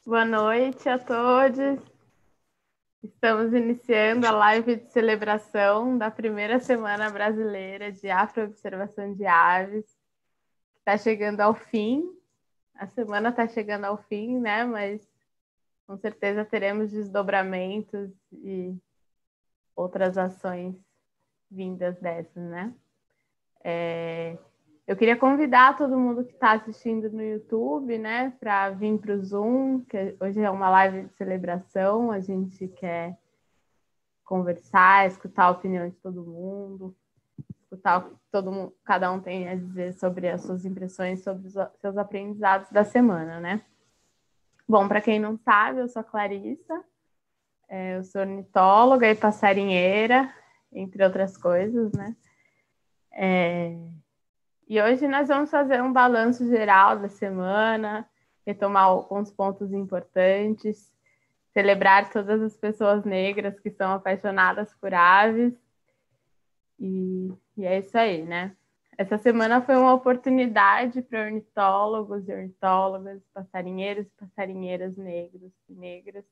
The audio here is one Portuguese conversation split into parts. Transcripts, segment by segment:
Boa noite a todos. Estamos iniciando a live de celebração da primeira Semana Brasileira de Afro-Observação de Aves. Está chegando ao fim. A semana está chegando ao fim, né? Mas com certeza teremos desdobramentos e outras ações vindas dessas, né? Eu queria convidar todo mundo que está assistindo no YouTube, né, para vir para o Zoom, que hoje é uma live de celebração, a gente quer conversar, escutar a opinião de todo mundo, escutar o que cada um tem a dizer sobre as suas impressões, sobre os seus aprendizados da semana, né? Bom, para quem não sabe, eu sou a Clarissa, eu sou ornitóloga e passarinheira, entre outras coisas, né? E hoje nós vamos fazer um balanço geral da semana, retomar alguns pontos importantes, celebrar todas as pessoas negras que são apaixonadas por aves. E é isso aí, né? Essa semana foi uma oportunidade para ornitólogos e ornitólogas, passarinheiros e passarinheiras negros e negras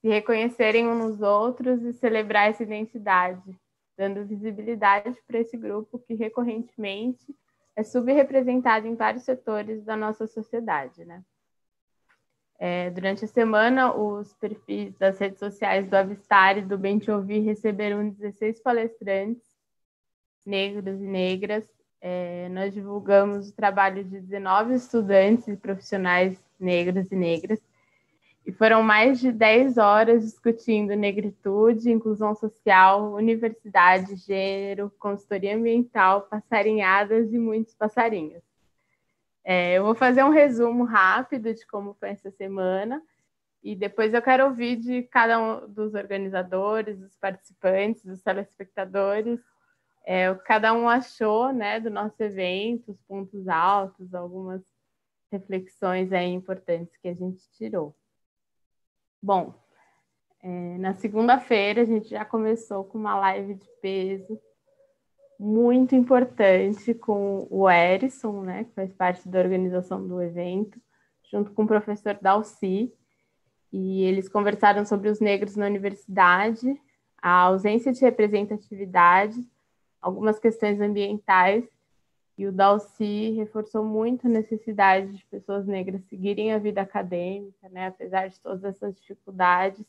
se reconhecerem uns nos outros e celebrar essa identidade, dando visibilidade para esse grupo que recorrentemente é subrepresentado em vários setores da nossa sociedade, né? Durante a semana, os perfis das redes sociais do Avistar e do Bem Te Ouvir receberam 16 palestrantes negros e negras. Nós divulgamos o trabalho de 19 estudantes e profissionais negros e negras, e foram mais de 10 horas discutindo negritude, inclusão social, universidade, gênero, consultoria ambiental, passarinhadas e muitos passarinhos. Eu vou fazer um resumo rápido de como foi essa semana, e depois eu quero ouvir de cada um dos organizadores, dos participantes, dos telespectadores, o que cada um achou, né, do nosso evento, os pontos altos, algumas reflexões aí importantes que a gente tirou. Bom, na segunda-feira a gente já começou com uma live de peso muito importante com o Erison, né, que faz parte da organização do evento, junto com o professor Dalci, e eles conversaram sobre os negros na universidade, a ausência de representatividade, algumas questões ambientais, e o Dalci reforçou muito a necessidade de pessoas negras seguirem a vida acadêmica, né, apesar de todas essas dificuldades,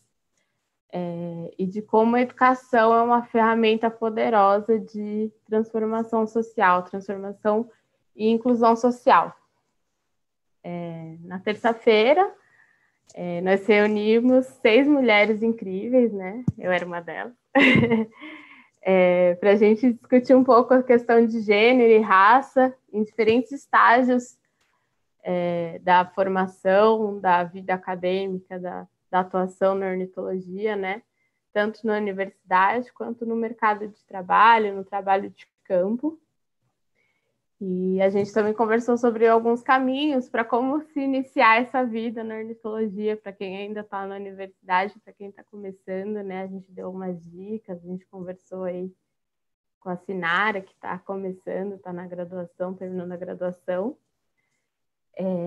e de como a educação é uma ferramenta poderosa de transformação social, transformação e inclusão social. Na terça-feira, nós reunimos 6 mulheres incríveis, né? Eu era uma delas, para a gente discutir um pouco a questão de gênero e raça em diferentes estágios da formação, da vida acadêmica, da atuação na ornitologia, né? Tanto na universidade quanto no mercado de trabalho, no trabalho de campo. E a gente também conversou sobre alguns caminhos para como se iniciar essa vida na ornitologia, para quem ainda está na universidade, para quem está começando, né? A gente deu umas dicas, a gente conversou aí com a Sinara, que está começando, está na graduação, terminando a graduação.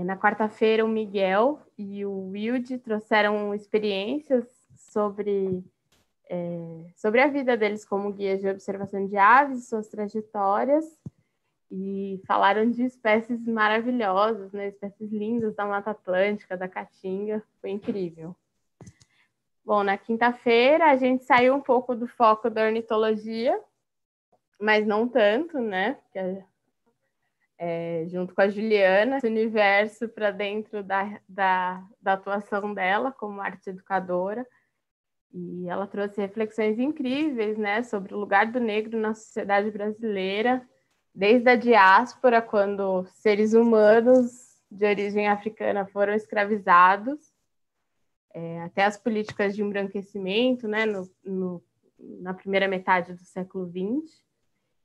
Na quarta-feira, o Miguel e o Wilde trouxeram experiências sobre a vida deles como guias de observação de aves, suas trajetórias, e falaram de espécies maravilhosas, né? Espécies lindas da Mata Atlântica, da Caatinga, foi incrível. Bom, na quinta-feira a gente saiu um pouco do foco da ornitologia, mas não tanto, né? Porque, junto com a Juliana, esse universo para dentro da atuação dela como arte educadora. E ela trouxe reflexões incríveis, né, sobre o lugar do negro na sociedade brasileira, desde a diáspora, quando seres humanos de origem africana foram escravizados, até as políticas de embranquecimento, né, na primeira metade do século XX.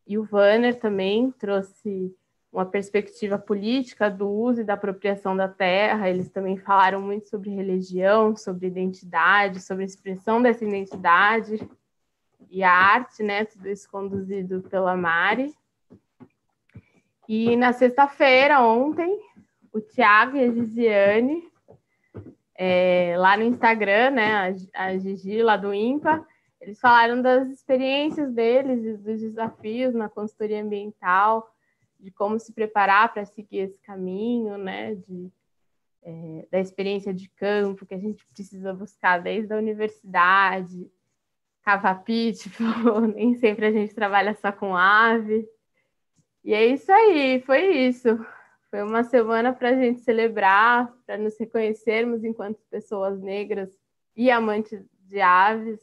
E o Wanner também trouxe uma perspectiva política do uso e da apropriação da terra. Eles também falaram muito sobre religião, sobre identidade, sobre a expressão dessa identidade e a arte, né? Tudo isso conduzido pela Mari. E na sexta-feira, ontem, o Tiago e a Gisiane lá no Instagram, né, a Gigi, lá do IMPA, eles falaram das experiências deles e dos desafios na consultoria ambiental, de como se preparar para seguir esse caminho, né, da experiência de campo que a gente precisa buscar desde a universidade, cavar pit, nem sempre a gente trabalha só com ave. E é isso aí, foi isso. Foi uma semana para a gente celebrar, para nos reconhecermos enquanto pessoas negras e amantes de aves.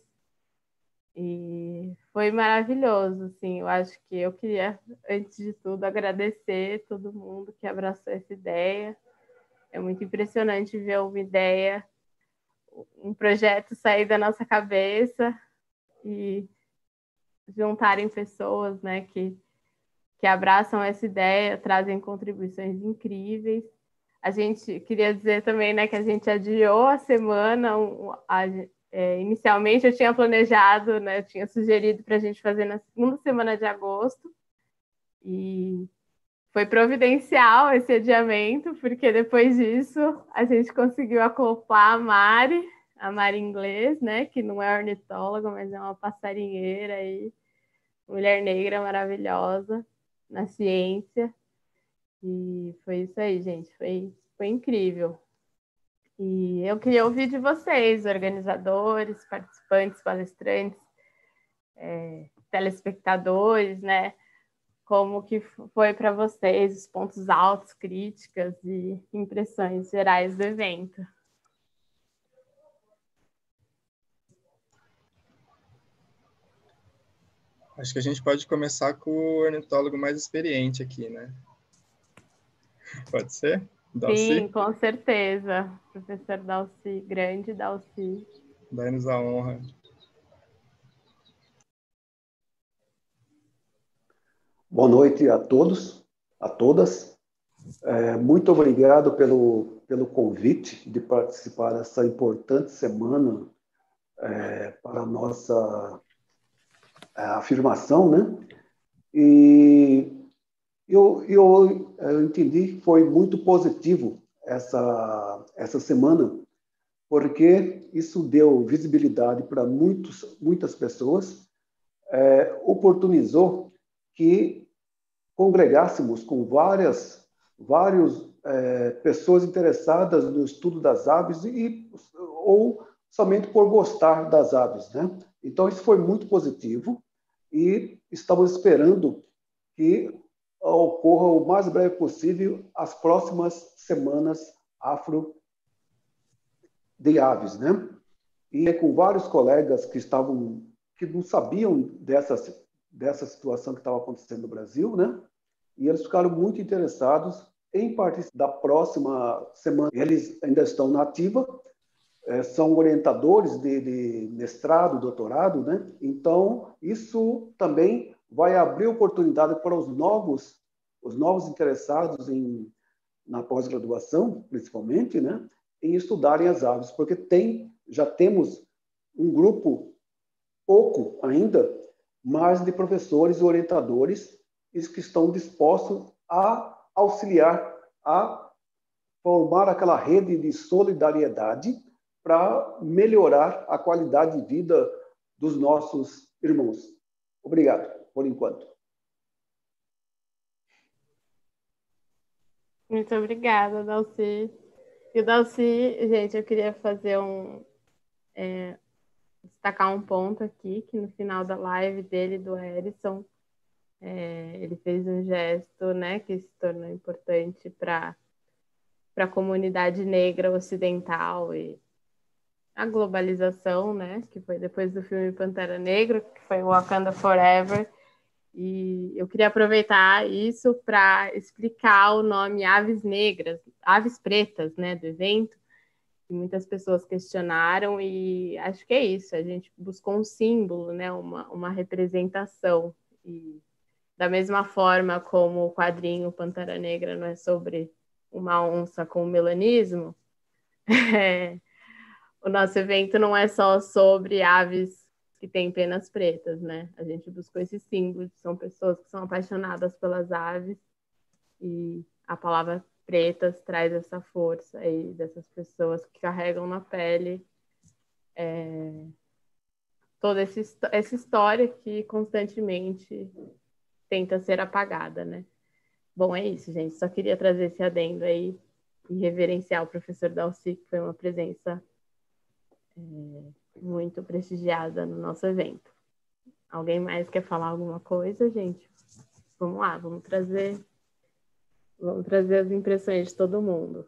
E foi maravilhoso, assim. Eu acho que eu queria, antes de tudo, agradecer todo mundo que abraçou essa ideia. É muito impressionante ver uma ideia, um projeto sair da nossa cabeça e juntarem pessoas, né, que abraçam essa ideia, trazem contribuições incríveis. A gente queria dizer também, né, que a gente adiou a semana. Inicialmente eu tinha planejado, né, eu tinha sugerido para a gente fazer na segunda semana de agosto, e foi providencial esse adiamento, porque depois disso a gente conseguiu acoplar a Mari Inglês, né, que não é ornitóloga, mas é uma passarinheira e mulher negra maravilhosa na ciência. E foi isso aí, gente. Foi incrível. E eu queria ouvir de vocês, organizadores, participantes, palestrantes, telespectadores, né? Como que foi para vocês os pontos altos, críticas e impressões gerais do evento. Acho que a gente pode começar com o ornitólogo mais experiente aqui, né? Pode ser? Dalcy? Sim, com certeza. Professor Dalcy, grande Dalcy. Dai-nos a honra. Boa noite a todos, a todas. Muito obrigado pelo convite de participar dessa importante semana para a nossa afirmação, né? E eu entendi que foi muito positivo essa semana, porque isso deu visibilidade para muitas pessoas, oportunizou que congregássemos com várias pessoas interessadas no estudo das aves ou somente por gostar das aves, né? Então isso foi muito positivo e estamos esperando que ocorra o mais breve possível as próximas semanas afro de aves, né? E com vários colegas que não sabiam dessa situação que estava acontecendo no Brasil, né? E eles ficaram muito interessados em participar da próxima semana. Eles ainda estão na ativa, são orientadores de mestrado, doutorado, né? Então, isso também vai abrir oportunidade para os novos interessados na pós-graduação, principalmente, né? Em estudarem as aves, porque já temos um grupo pouco ainda, mas de professores e orientadores que estão dispostos a auxiliar, a formar aquela rede de solidariedade para melhorar a qualidade de vida dos nossos irmãos. Obrigado, por enquanto. Muito obrigada, Dalcy. E o Dalcy, gente, eu queria fazer destacar um ponto aqui, que no final da live dele, do Erison, ele fez um gesto, né, que se tornou importante para a comunidade negra ocidental e a globalização, né, que foi depois do filme Pantera Negra, que foi Wakanda Forever. E eu queria aproveitar isso para explicar o nome Aves Negras, Aves Pretas, né, do evento, que muitas pessoas questionaram, e acho que é isso, a gente buscou um símbolo, né, uma representação. E da mesma forma como o quadrinho Pantera Negra não é sobre uma onça com melanismo, o nosso evento não é só sobre aves que têm penas pretas, né? A gente buscou esse símbolo, são pessoas que são apaixonadas pelas aves, e a palavra pretas traz essa força aí dessas pessoas que carregam na pele toda essa história que constantemente tenta ser apagada, né? Bom, é isso, gente. Só queria trazer esse adendo aí e reverenciar o professor Dalcy, que foi uma presença muito prestigiada no nosso evento. Alguém mais quer falar alguma coisa, gente? Vamos lá, vamos trazer as impressões de todo mundo.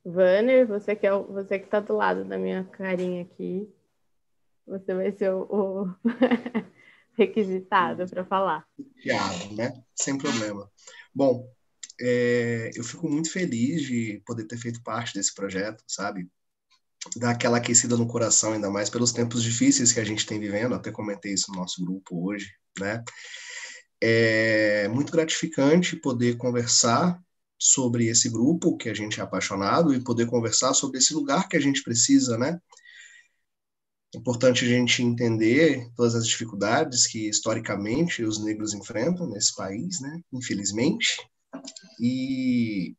Vanner, você que está do lado da minha carinha aqui, você vai ser o requisitado para falar. Thiago, né? Sem problema. Bom, eu fico muito feliz de poder ter feito parte desse projeto, sabe? Dar aquela aquecida no coração, ainda mais pelos tempos difíceis que a gente tem vivendo, até comentei isso no nosso grupo hoje, né? É muito gratificante poder conversar sobre esse grupo que a gente é apaixonado e poder conversar sobre esse lugar que a gente precisa, né? É importante a gente entender todas as dificuldades que, historicamente, os negros enfrentam nesse país, né? Infelizmente, e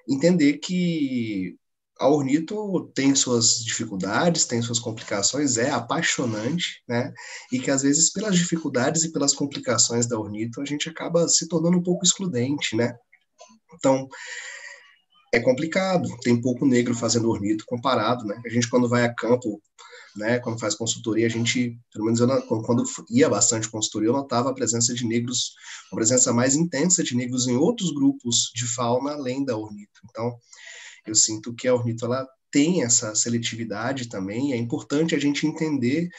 entender que a Ornito tem suas dificuldades, tem suas complicações, é apaixonante, né? E que, às vezes, pelas dificuldades e pelas complicações da Ornito, a gente acaba se tornando um pouco excludente, né? Então, é complicado, tem pouco negro fazendo Ornito comparado, né? A gente, quando vai a campo, né, quando faz consultoria, a gente, pelo menos quando ia bastante consultoria, eu notava a presença de negros, uma presença mais intensa de negros em outros grupos de fauna além da Ornito. Então, eu sinto que a Ornito, ela tem essa seletividade também, e é importante a gente entender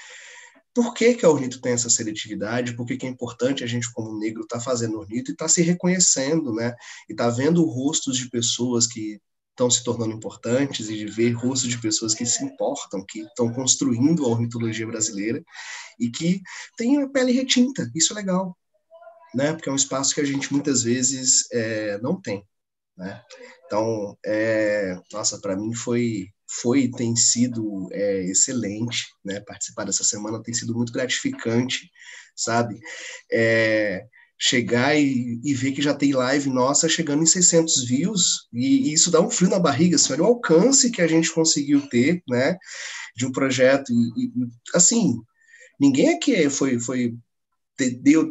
por que a Ornito tem essa seletividade, por que é importante a gente, como negro, estar fazendo Ornito e estar se reconhecendo, né, e estar vendo rostos de pessoas que estão se tornando importantes e de ver rostos de pessoas que se importam, que estão construindo a ornitologia brasileira e que têm a pele retinta. Isso é legal, né? Porque é um espaço que a gente muitas vezes não tem, né? Então, nossa, para mim tem sido excelente, né? Participar dessa semana tem sido muito gratificante, sabe? Chegar e ver que já tem live nossa chegando em 600 views, e isso dá um frio na barriga, assim, olha o alcance que a gente conseguiu ter, né, de um projeto, e assim, ninguém aqui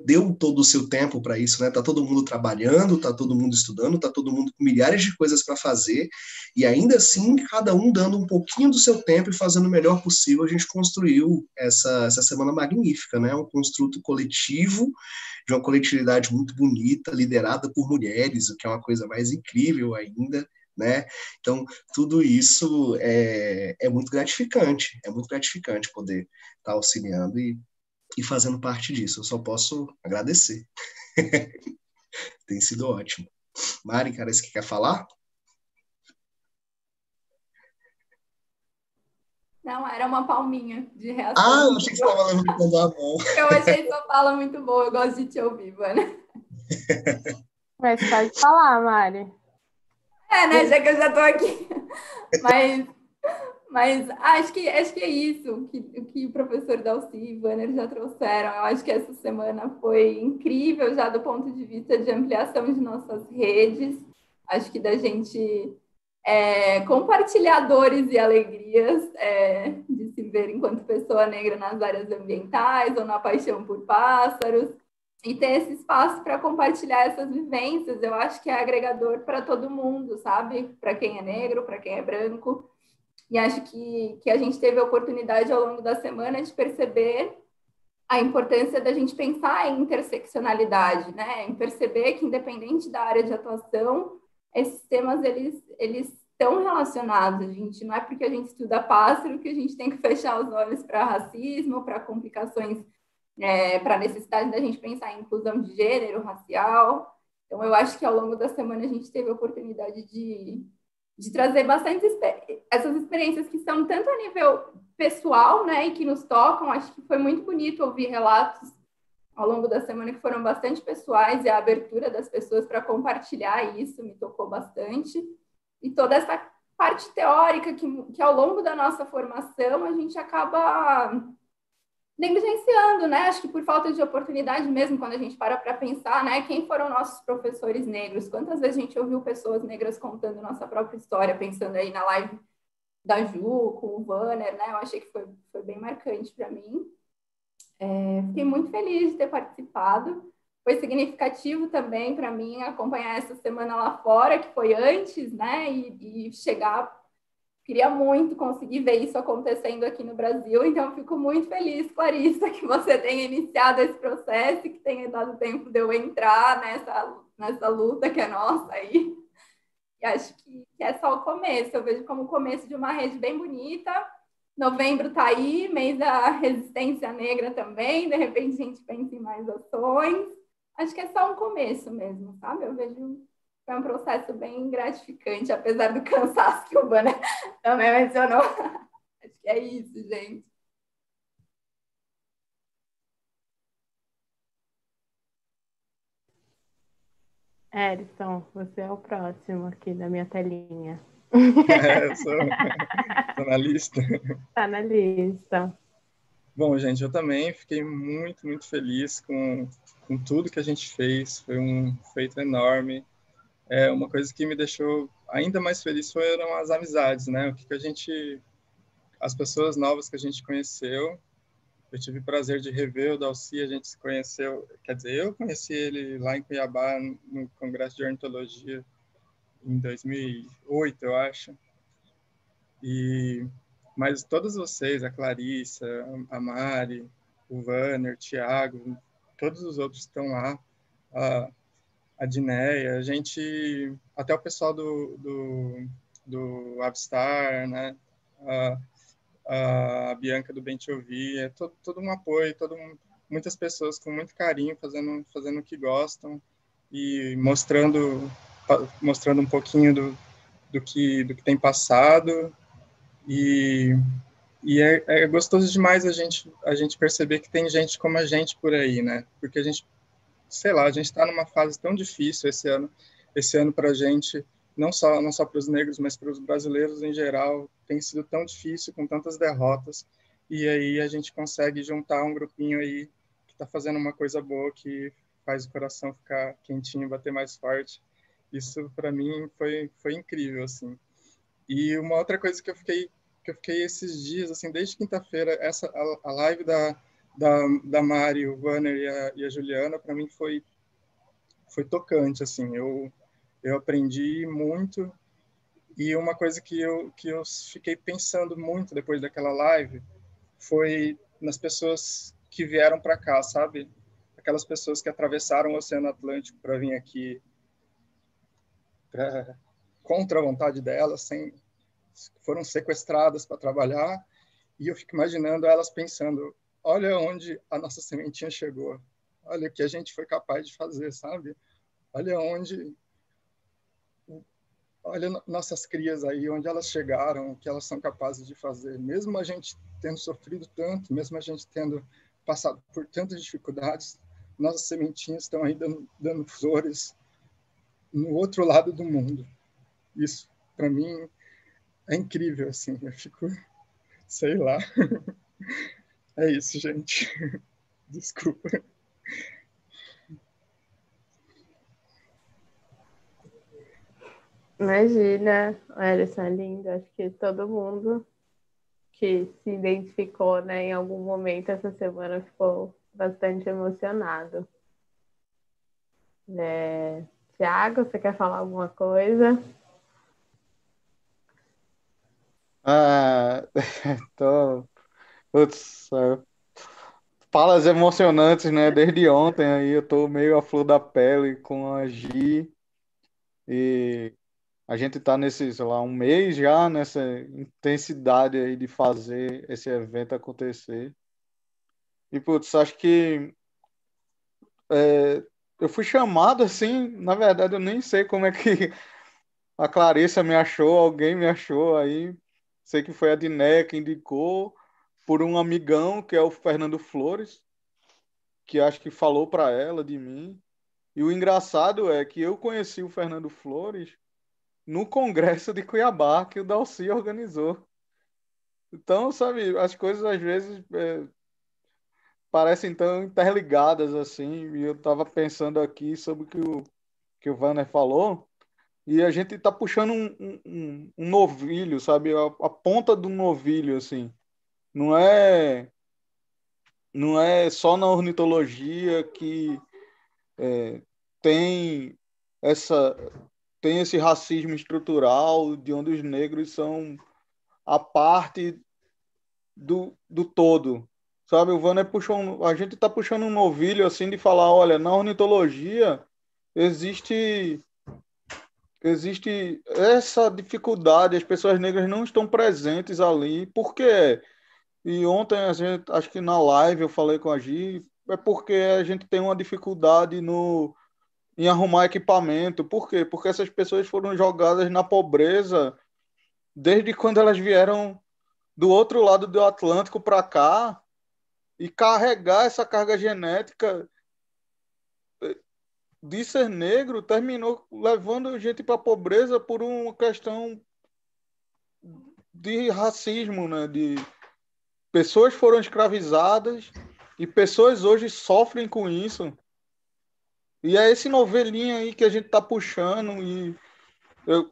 deu todo o seu tempo para isso, né? Tá todo mundo trabalhando, tá todo mundo estudando, tá todo mundo com milhares de coisas para fazer, e ainda assim, cada um dando um pouquinho do seu tempo e fazendo o melhor possível, a gente construiu essa semana magnífica, né? Um construto coletivo, de uma coletividade muito bonita, liderada por mulheres, o que é uma coisa mais incrível ainda, né? Então, tudo isso é muito gratificante poder estar auxiliando e fazendo parte disso. Eu só posso agradecer. Tem sido ótimo. Mari, cara, você quer falar? Não, era uma palminha de reação. Ah, eu achei que você estava levantando a mão. Eu achei sua fala muito boa, eu gosto de te ouvir, Vânia. Mas pode falar, Mari. Né, já que eu já estou aqui. Mas acho que é isso que o professor Dalcy e Vanner já trouxeram. Eu acho que essa semana foi incrível já do ponto de vista de ampliação de nossas redes. Acho que da gente compartilhar dores e alegrias de se ver enquanto pessoa negra nas áreas ambientais ou na paixão por pássaros e ter esse espaço para compartilhar essas vivências. Eu acho que é agregador para todo mundo, sabe? Para quem é negro, para quem é branco. E acho que a gente teve a oportunidade ao longo da semana de perceber a importância da gente pensar em interseccionalidade, né? Em perceber que, independente da área de atuação, esses temas, eles estão relacionados. A gente, não é porque a gente estuda pássaro que a gente tem que fechar os olhos para racismo, para complicações, para a necessidade da gente pensar em inclusão de gênero, racial. Então, eu acho que ao longo da semana a gente teve a oportunidade de trazer bastante essas experiências que são tanto a nível pessoal, né, e que nos tocam. Acho que foi muito bonito ouvir relatos ao longo da semana que foram bastante pessoais, e a abertura das pessoas para compartilhar isso me tocou bastante. E toda essa parte teórica que ao longo da nossa formação a gente acaba negligenciando, né? Acho que por falta de oportunidade mesmo, quando a gente para pensar, né? Quem foram nossos professores negros? Quantas vezes a gente ouviu pessoas negras contando nossa própria história, pensando aí na live da Ju, com o Vanner, né? Eu achei que foi bem marcante para mim. Fiquei muito feliz de ter participado. Foi significativo também para mim acompanhar essa semana lá fora, que foi antes, né? E chegar. Queria muito conseguir ver isso acontecendo aqui no Brasil, então eu fico muito feliz, Clarissa, que você tenha iniciado esse processo e que tenha dado tempo de eu entrar nessa luta que é nossa aí. E acho que é só o começo, eu vejo como o começo de uma rede bem bonita. Novembro está aí, mês da resistência negra também, de repente a gente pensa em mais ações. Acho que é só um começo mesmo, sabe? Eu vejo que é um processo bem gratificante, apesar do cansaço que o Bana também mencionou. Acho que é isso, gente. Erison, você é o próximo aqui da minha telinha. Eu sou na lista. Tá na lista. Bom, gente, eu também fiquei muito, muito feliz com tudo que a gente fez. Foi um feito enorme. Uma coisa que me deixou ainda mais feliz foram as amizades, né? O que a gente, as pessoas novas que a gente conheceu. Eu tive o prazer de rever o Dalcy, a gente se conheceu, quer dizer, eu conheci ele lá em Cuiabá, no Congresso de Ornitologia, em 2008, eu acho. Mas todos vocês, a Clarissa, a Mari, o Vanner, o Thiago, todos os outros estão lá, a Dineia, a gente, até o pessoal do Avstar, né? A Bianca do Bem Te Ouvir, todo um apoio, muitas pessoas com muito carinho fazendo o que gostam e mostrando um pouquinho do que tem passado e é gostoso demais a gente perceber que tem gente como a gente por aí, né? Porque a gente, sei lá, a gente está numa fase tão difícil esse ano para a gente, não só para os negros, mas para os brasileiros em geral, tem sido tão difícil, com tantas derrotas, e aí a gente consegue juntar um grupinho aí que está fazendo uma coisa boa, que faz o coração ficar quentinho, bater mais forte. Isso, para mim, foi incrível, assim. E uma outra coisa que eu fiquei esses dias, assim, desde quinta-feira, a live da Mari, o Vanner e a Juliana, para mim foi tocante, assim, eu aprendi muito, e uma coisa que eu fiquei pensando muito depois daquela live foi nas pessoas que vieram para cá, sabe? Aquelas pessoas que atravessaram o Oceano Atlântico para vir aqui contra a vontade delas, foram sequestradas para trabalhar, e eu fico imaginando elas pensando, olha onde a nossa sementinha chegou, olha o que a gente foi capaz de fazer, sabe? Olha nossas crias aí, onde elas chegaram, o que elas são capazes de fazer. Mesmo a gente tendo sofrido tanto, mesmo a gente tendo passado por tantas dificuldades, nossas sementinhas estão aí dando flores no outro lado do mundo. Isso, para mim, é incrível, assim. Eu fico, sei lá. É isso, gente. Desculpa. Imagina, Erison, é lindo. Acho que todo mundo que se identificou, né, em algum momento essa semana ficou bastante emocionado. Tiago, você quer falar alguma coisa? Putz, falas emocionantes, né? Desde ontem aí eu tô meio à flor da pele com a Gi e a gente tá nesse, sei lá, um mês já nessa intensidade aí de fazer esse evento acontecer. E, putz, acho que eu fui chamado assim, na verdade eu nem sei como é que a Clarissa me achou, alguém me achou aí. Sei que foi a Diné que indicou por um amigão que é o Fernando Flores, que acho que falou para ela de mim. E o engraçado é que eu conheci o Fernando Flores no Congresso de Cuiabá que o Dalcy organizou. Então, sabe, as coisas às vezes parecem tão interligadas assim, e eu estava pensando aqui sobre o que o Wanner falou, e a gente está puxando um novilho, sabe? A ponta do novilho, assim. Não é, não é só na ornitologia que tem essa tem esse racismo estrutural de onde os negros são a parte do todo. Sabe, o Vanner puxou a gente está puxando um novilho assim de falar, olha, na ornitologia existe essa dificuldade, as pessoas negras não estão presentes ali. Por quê? E ontem a gente, acho que na live eu falei com a Gi, é porque a gente tem uma dificuldade no em arrumar equipamento. Por quê? Porque essas pessoas foram jogadas na pobreza desde quando elas vieram do outro lado do Atlântico para cá, e carregar essa carga genética de ser negro terminou levando gente para a pobreza por uma questão de racismo, né? De pessoas foram escravizadas e pessoas hoje sofrem com isso. E é esse novelinho aí que a gente tá puxando. E eu,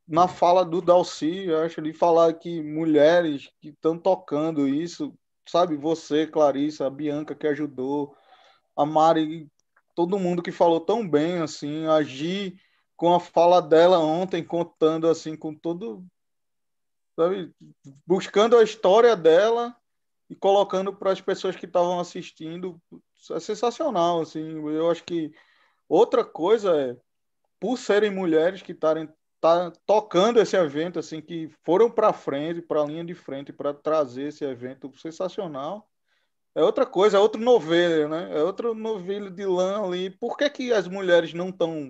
na fala do Dalcy, eu acho, de falar que mulheres que estão tocando isso, sabe? Você, Clarissa, a Bianca que ajudou, a Mari, todo mundo que falou tão bem, assim, a Gi com a fala dela ontem, contando assim, com todo, sabe? Buscando a história dela e colocando para as pessoas que estavam assistindo. É sensacional, assim. Eu acho que outra coisa é, por serem mulheres que estarem tocando esse evento, assim, que foram para frente, para a linha de frente, para trazer esse evento sensacional. É outra coisa, é outro novelho, né? É outro novelho de lã ali. Por que que as mulheres não estão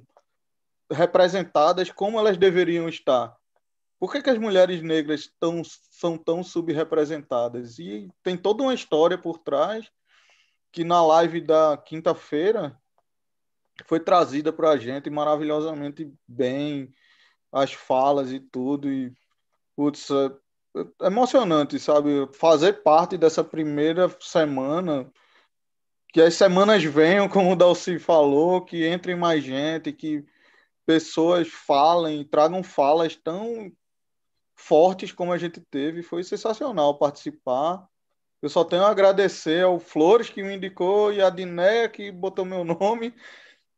representadas como elas deveriam estar? Por que que as mulheres negras são tão subrepresentadas? E tem toda uma história por trás que na live da quinta-feira foi trazida para a gente maravilhosamente bem, as falas e tudo. E, putz, é emocionante, sabe? Fazer parte dessa primeira semana, que as semanas venham, como o Dalcy falou, que entrem mais gente, que pessoas falem, tragam falas tão fortes como a gente teve. Foi sensacional participar. Eu só tenho a agradecer ao Flores que me indicou e a Diné que botou meu nome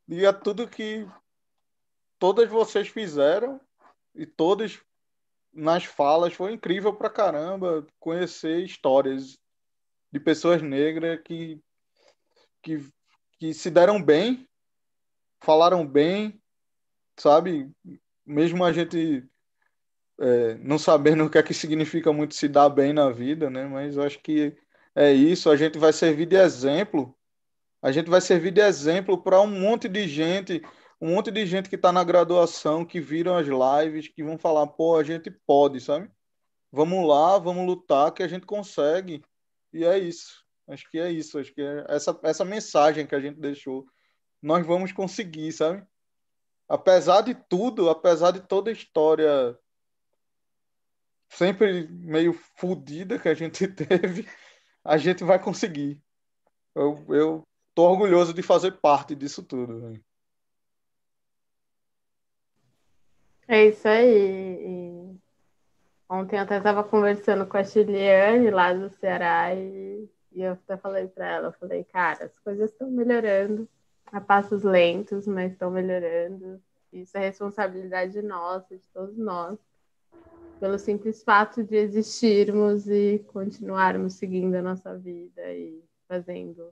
e a tudo que todas vocês fizeram e todos nas falas. Foi incrível pra caramba conhecer histórias de pessoas negras que, que se deram bem, falaram bem, sabe? Mesmo a gente não sabendo o que é que significa muito se dar bem na vida, né? Mas eu acho que é isso, a gente vai servir de exemplo. A gente vai servir de exemplo para um monte de gente que está na graduação, que viram as lives, que vão falar, pô, a gente pode, sabe? Vamos lá, vamos lutar, que a gente consegue. E é isso. Acho que é isso. Acho que é essa mensagem que a gente deixou. Nós vamos conseguir, sabe? Apesar de tudo, apesar de toda a história sempre meio fodida que a gente teve, a gente vai conseguir. Eu tô orgulhoso de fazer parte disso tudo, velho. É isso aí. Ontem eu até estava conversando com a Chiliane lá do Ceará e eu até falei para ela, eu falei, cara, as coisas estão melhorando a passos lentos, mas estão melhorando. Isso é responsabilidade nossa, de todos nós, pelo simples fato de existirmos e continuarmos seguindo a nossa vida e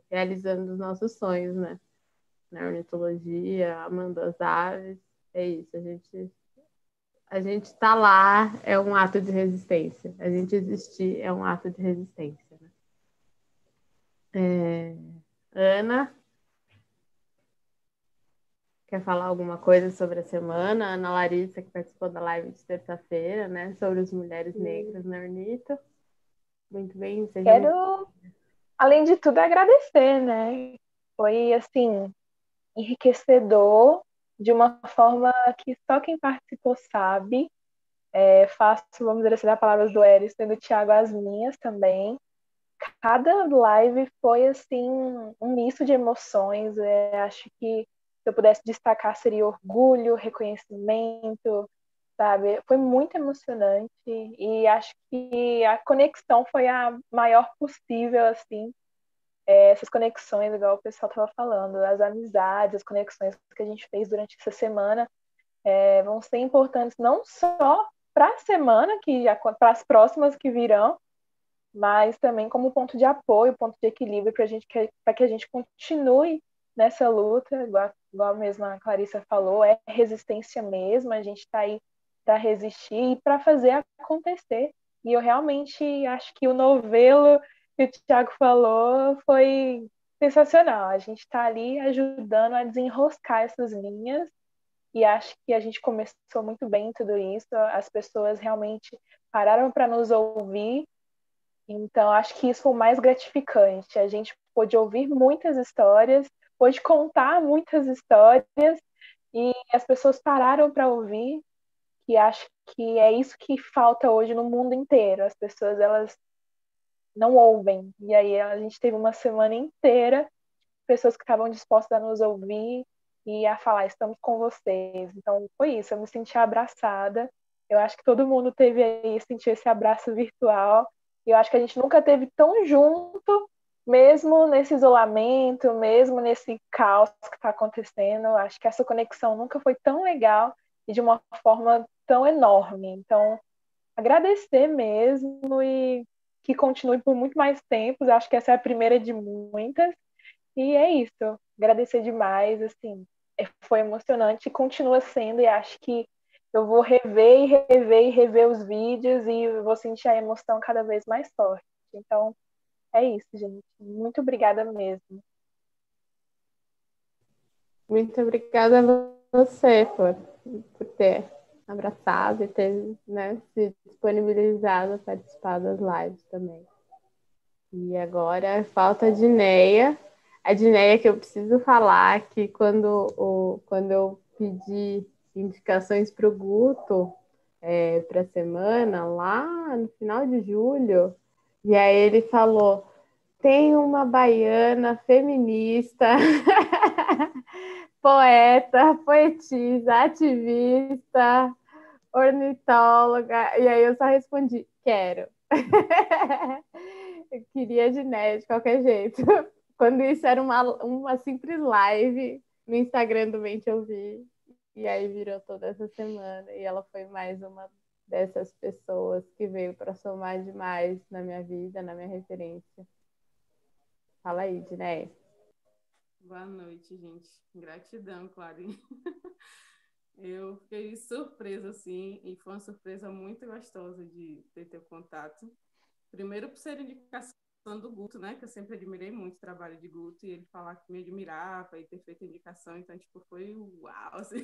realizando os nossos sonhos, né? Na ornitologia, amando as aves, é isso, a gente estar lá é um ato de resistência. A gente existir é um ato de resistência. Né? Ana, quer falar alguma coisa sobre a semana? Ana Larissa, que participou da live de terça-feira, né? Sobre as mulheres negras na Ornito. Muito bem. Quero, além de tudo, agradecer, né? Foi, assim, enriquecedor de uma forma que só quem participou sabe. Faço, vamos dizer assim, as palavras do Eris, tendo o Thiago as minhas também. cada live foi assim um misto de emoções. Acho que se eu pudesse destacar seria orgulho, reconhecimento, sabe? Foi muito emocionante e acho que a conexão foi a maior possível, assim. Essas conexões, igual o pessoal estava falando, as amizades, as conexões que a gente fez durante essa semana vão ser importantes não só para a semana, para as próximas que virão, mas também como ponto de apoio, ponto de equilíbrio para que a gente continue nessa luta, igual mesmo a Clarissa falou, é resistência mesmo, a gente está aí para resistir e para fazer acontecer. E eu realmente acho que o novelo que o Thiago falou foi sensacional. A gente está ali ajudando a desenroscar essas linhas e acho que a gente começou muito bem tudo isso. As pessoas realmente pararam para nos ouvir. Então, acho que isso foi o mais gratificante. A gente pôde ouvir muitas histórias, pôde contar muitas histórias e as pessoas pararam para ouvir, que acho que é isso que falta hoje no mundo inteiro. As pessoas, elas não ouvem. E aí a gente teve uma semana inteira, pessoas que estavam dispostas a nos ouvir e a falar, estamos com vocês. Então, foi isso, eu me senti abraçada. Eu acho que todo mundo teve aí, sentiu esse abraço virtual. E eu acho que a gente nunca teve tão junto, mesmo nesse isolamento, mesmo nesse caos que está acontecendo. Eu acho que essa conexão nunca foi tão legal e de uma forma tão enorme. Então, agradecer mesmo e que continue por muito mais tempos. Eu acho que essa é a primeira de muitas. E é isso. Agradecer demais, assim. Foi emocionante e continua sendo, e acho que eu vou rever e rever e rever os vídeos e vou sentir a emoção cada vez mais forte. Então, é isso, gente. Muito obrigada mesmo. Muito obrigada a você por ter abraçado e ter, né, se disponibilizado a participar das lives também. E agora falta a Dineia. A Dineia que eu preciso falar que quando eu pedi indicações para o Guto para a semana, lá no final de julho, e aí ele falou, tem uma baiana feminista, poeta, poetisa, ativista, ornitóloga, e aí eu só respondi, quero. Eu queria de de qualquer jeito. Quando isso era uma simples live no Instagram do Mente Ouvir, e aí virou toda essa semana, e ela foi mais uma dessas pessoas que veio para somar demais na minha vida, na minha referência. Fala aí, Diné. Boa noite, gente. Gratidão, Clarinha. Eu fiquei surpresa, assim, e foi uma surpresa muito gostosa de ter teu contato. Primeiro por ser indicação do Guto, né, que eu sempre admirei muito o trabalho de Guto, e ele falar que me admirava e ter feito a indicação, então, tipo, foi uau, assim.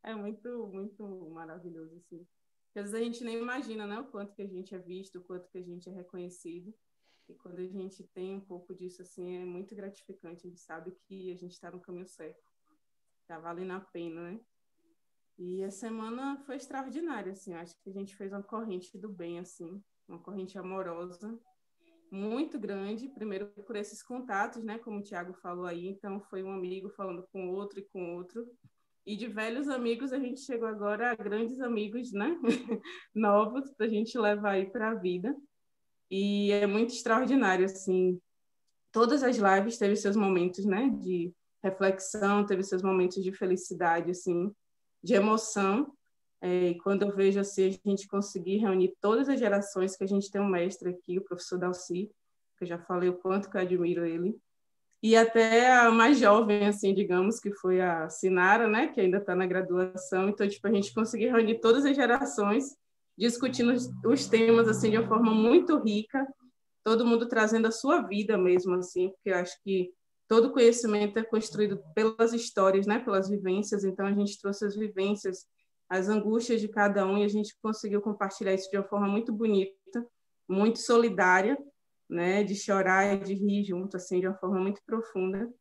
É muito, muito maravilhoso, assim. Porque às vezes a gente nem imagina, né, o quanto que a gente é visto, o quanto que a gente é reconhecido. E quando a gente tem um pouco disso, assim, é muito gratificante. A gente sabe que a gente está no caminho certo. Tá valendo a pena, né? E a semana foi extraordinária, assim. Acho que a gente fez uma corrente do bem, assim. Uma corrente amorosa, muito grande. Primeiro por esses contatos, né? Como o Thiago falou aí. Então, foi um amigo falando com outro e com outro. E de velhos amigos, a gente chegou agora a grandes amigos, né? Novos, para a gente levar aí para a vida. E é muito extraordinário, assim. Todas as lives teve seus momentos, né? De reflexão, teve seus momentos de felicidade, assim, de emoção. E quando eu vejo, assim, a gente conseguir reunir todas as gerações, que a gente tem um mestre aqui, o professor Dalci, que eu já falei o quanto que eu admiro ele, e até a mais jovem, assim, digamos, que foi a Sinara, né, que ainda está na graduação. Então, tipo, a gente conseguir reunir todas as gerações, discutindo os temas, assim, de uma forma muito rica, todo mundo trazendo a sua vida mesmo, assim, porque eu acho que todo conhecimento é construído pelas histórias, né, pelas vivências. Então, a gente trouxe as vivências, as angústias de cada um, e a gente conseguiu compartilhar isso de uma forma muito bonita, muito solidária, né, de chorar e de rir junto, assim, de uma forma muito profunda.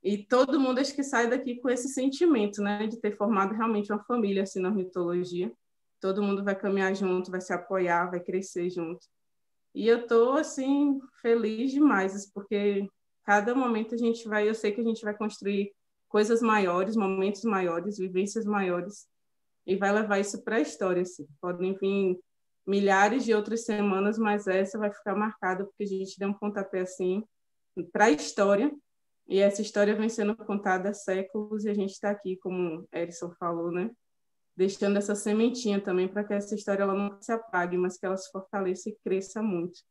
E todo mundo acho que sai daqui com esse sentimento, né, de ter formado realmente uma família, assim, na ornitologia. Todo mundo vai caminhar junto, vai se apoiar, vai crescer junto. E eu estou, assim, feliz demais, porque cada momento eu sei que a gente vai construir coisas maiores, momentos maiores, vivências maiores, e vai levar isso para a história, assim. Podem vir milhares de outras semanas, mas essa vai ficar marcada, porque a gente deu um pontapé, assim, para a história, e essa história vem sendo contada há séculos, e a gente está aqui, como o Erison falou, né? Deixando essa sementinha também para que essa história ela não se apague, mas que ela se fortaleça e cresça muito.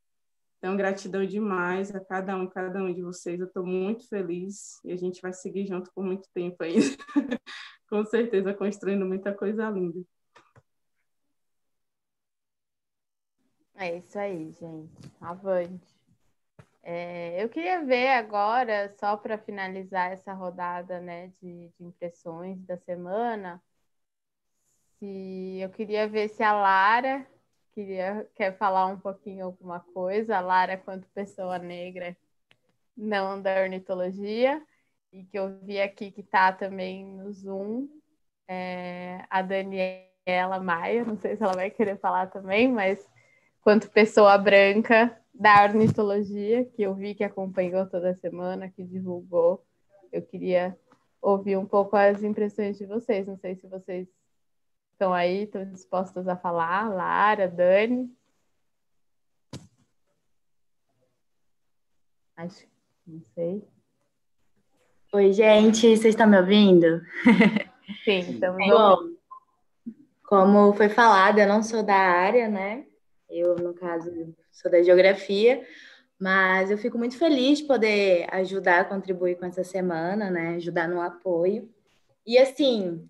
Então, gratidão demais a cada um de vocês. Eu estou muito feliz e a gente vai seguir junto por muito tempo aí. Com certeza, construindo muita coisa linda. É isso aí, gente. Avante. Eu queria ver agora, só para finalizar essa rodada, né, de impressões da semana, eu queria ver se a Lara quer falar um pouquinho alguma coisa. A Lara, quanto pessoa negra, não da ornitologia, e que eu vi aqui que está também no Zoom, a Daniela Maia, não sei se ela vai querer falar também, mas quanto pessoa branca da ornitologia, que eu vi que acompanhou toda semana, que divulgou, eu queria ouvir um pouco as impressões de vocês. Não sei se vocês estão aí, estão dispostas a falar, Lara, Dani. Acho, não sei. Oi, gente, vocês estão me ouvindo? Sim, estamos Bom, ouvindo. como foi falado, eu não sou da área, né? Eu, no caso, sou da geografia, mas eu fico muito feliz de poder ajudar, contribuir com essa semana, né? Ajudar no apoio. E assim,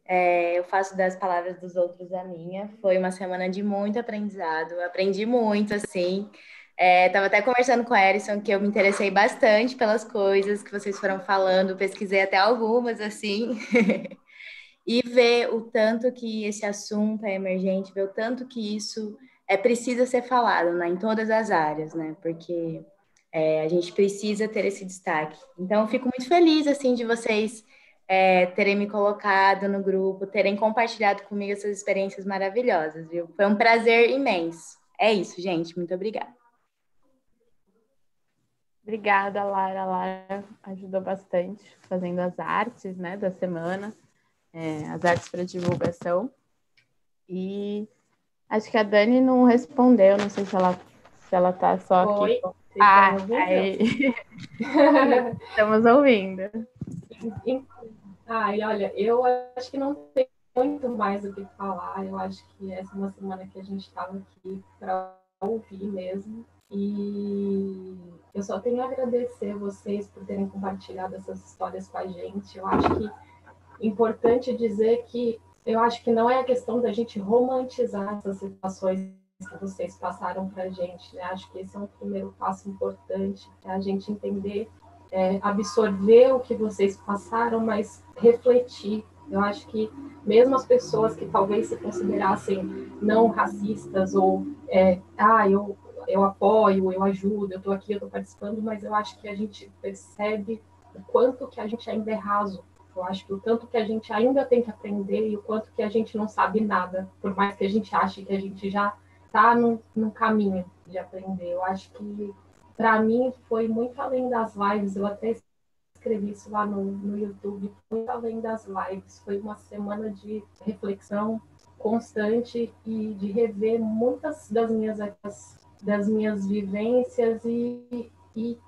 eu faço das palavras dos outros a minha. Foi uma semana de muito aprendizado. Eu aprendi muito, assim. Estava até conversando com a Erison que eu me interessei bastante pelas coisas que vocês foram falando, pesquisei até algumas, assim. E ver o tanto que esse assunto é emergente, ver o tanto que isso precisa ser falado, né, em todas as áreas, né? Porque a gente precisa ter esse destaque. Então, eu fico muito feliz, assim, de vocês terem me colocado no grupo, terem compartilhado comigo essas experiências maravilhosas, viu? Foi um prazer imenso. É isso, gente. Muito obrigada. Obrigada, Lara. A Lara ajudou bastante fazendo as artes, né, da semana, as artes para divulgação. E acho que a Dani não respondeu, não sei se ela tá só Oi, aqui. aí. Estamos ouvindo. E olha, eu acho que não tem muito mais o que falar. Eu acho que essa é uma semana que a gente estava aqui para ouvir mesmo. E eu só tenho a agradecer vocês por terem compartilhado essas histórias com a gente. Eu acho que é importante dizer que eu acho que não é a questão da gente romantizar essas situações que vocês passaram para a gente, né? Acho que esse é um primeiro passo importante, é a gente entender, absorver o que vocês passaram, mas refletir. Eu acho que mesmo as pessoas que talvez se considerassem não racistas ou eu apoio, eu ajudo, eu estou aqui, eu estou participando, mas eu acho que a gente percebe o quanto que a gente ainda é raso. Eu acho que o tanto que a gente ainda tem que aprender e o quanto que a gente não sabe nada, por mais que a gente ache que a gente já está no caminho de aprender. Eu acho que, para mim, foi muito além das lives. Eu até escrevi isso lá no YouTube, muito além das lives. Foi uma semana de reflexão constante e de rever muitas das minhas vivências e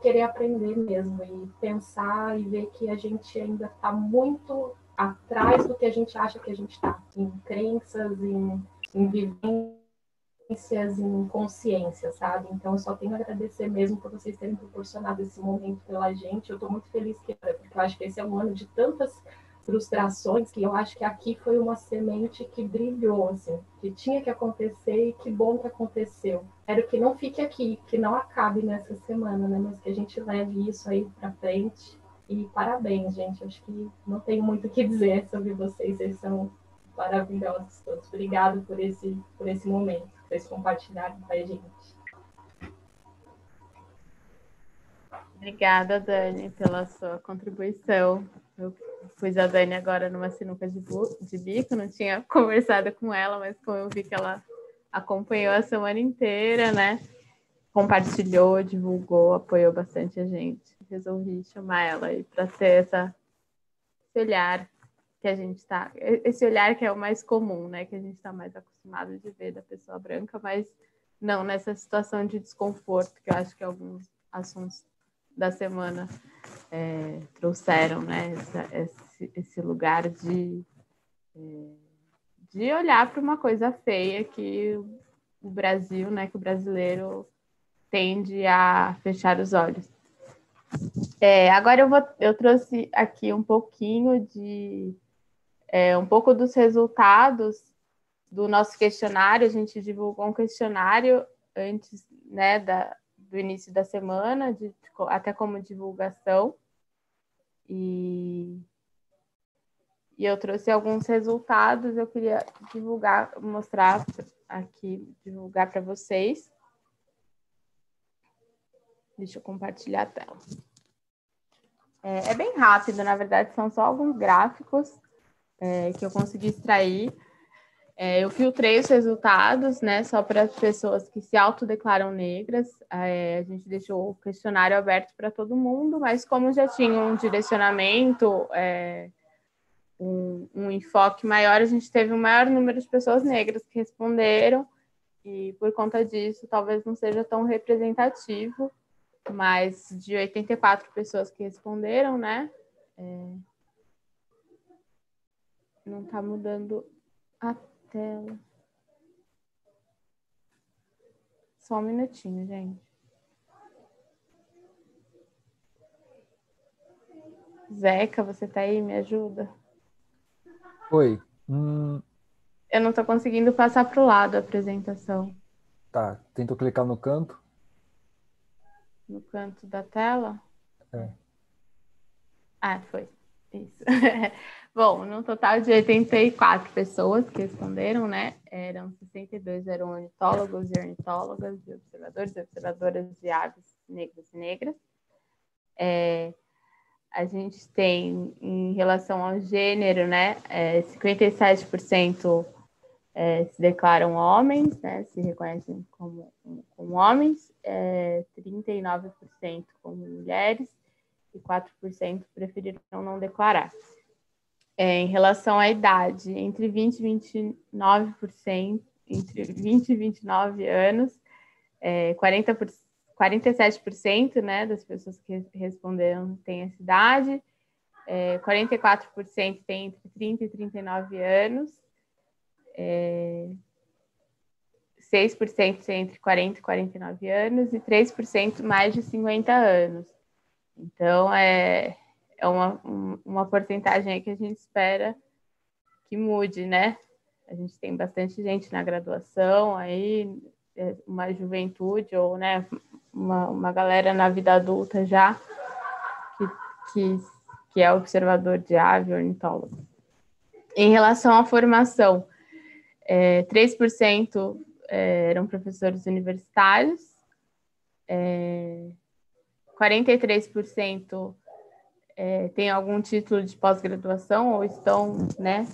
querer aprender mesmo, e pensar e ver que a gente ainda está muito atrás do que a gente acha que a gente está, em crenças, em vivências, em consciência, sabe? Então, eu só tenho a agradecer mesmo por vocês terem proporcionado esse momento pela gente. Eu estou muito feliz porque eu acho que esse é um ano de tantas frustrações que eu acho que aqui foi uma semente que brilhou, assim, que tinha que acontecer e que bom que aconteceu. Espero que não fique aqui, que não acabe nessa semana, né? Mas que a gente leve isso aí para frente. E parabéns, gente. Acho que não tenho muito o que dizer sobre vocês. Vocês são maravilhosos todos. Obrigado por esse momento que vocês compartilharam com a gente. Obrigada, Dani, pela sua contribuição. Eu pus a Dani agora numa sinuca de bico, não tinha conversado com ela, mas como eu vi que ela acompanhou a semana inteira, né? compartilhou, divulgou, apoiou bastante a gente. Resolvi chamar ela aí para ter esse olhar que a gente está, esse olhar que é o mais comum, né? Que a gente está mais acostumado de ver da pessoa branca, mas não nessa situação de desconforto que eu acho que alguns assuntos da semana trouxeram, né? Esse lugar de olhar para uma coisa feia que o Brasil, né? Que o brasileiro tende a fechar os olhos. Agora eu trouxe aqui um pouquinho um pouco dos resultados do nosso questionário. A gente divulgou um questionário antes, né, do início da semana, até como divulgação. E eu trouxe alguns resultados, eu queria mostrar aqui, divulgar para vocês. Deixa eu compartilhar a tela. É bem rápido, na verdade, são só alguns gráficos que eu consegui extrair. Eu filtrei os resultados, né, só para as pessoas que se autodeclaram negras. A gente deixou o questionário aberto para todo mundo, mas como já tinha um direcionamento, um enfoque maior, a gente teve um maior número de pessoas negras que responderam, e por conta disso talvez não seja tão representativo, mas de 84 pessoas que responderam, né? Não está mudando a tela. Só um minutinho, gente. Zeca, você tá aí? Me ajuda. Oi. Eu não tô conseguindo passar para o lado a apresentação. Tá, tentou clicar no canto. No canto da tela? Foi. Isso. Bom, no total de 84 pessoas que responderam, né? Eram 62 eram ornitólogos e ornitólogas, e observadores e observadoras de aves negros e negras. A gente tem, em relação ao gênero, né? 57% se declaram homens, né? Se reconhecem como homens, 39% como mulheres, e 4% preferiram não declarar. Em relação à idade, entre 20 e 29 anos, 47%, né, das pessoas que responderam têm essa idade, 44% têm entre 30 e 39 anos, 6% têm entre 40 e 49 anos e 3% mais de 50 anos. Então, é uma porcentagem aí que a gente espera que mude, né? A gente tem bastante gente na graduação, aí uma juventude ou, né, uma galera na vida adulta já que é observador de ave, ornitólogo. Em relação à formação, 3% eram professores universitários, 43% têm algum título de pós-graduação ou estão, né,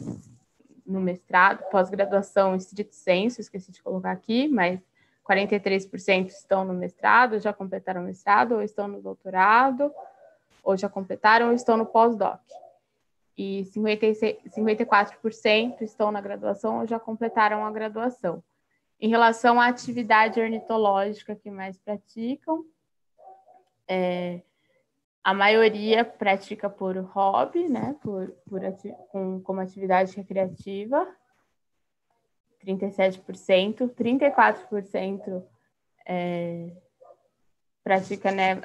no mestrado, pós-graduação estrito sensu, esqueci de colocar aqui, mas 43% estão no mestrado, já completaram o mestrado, ou estão no doutorado, ou já completaram, ou estão no pós-doc. E 54% estão na graduação ou já completaram a graduação. Em relação à atividade ornitológica que mais praticam, a maioria pratica por hobby, né, como atividade recreativa, 37%, 34% pratica, né,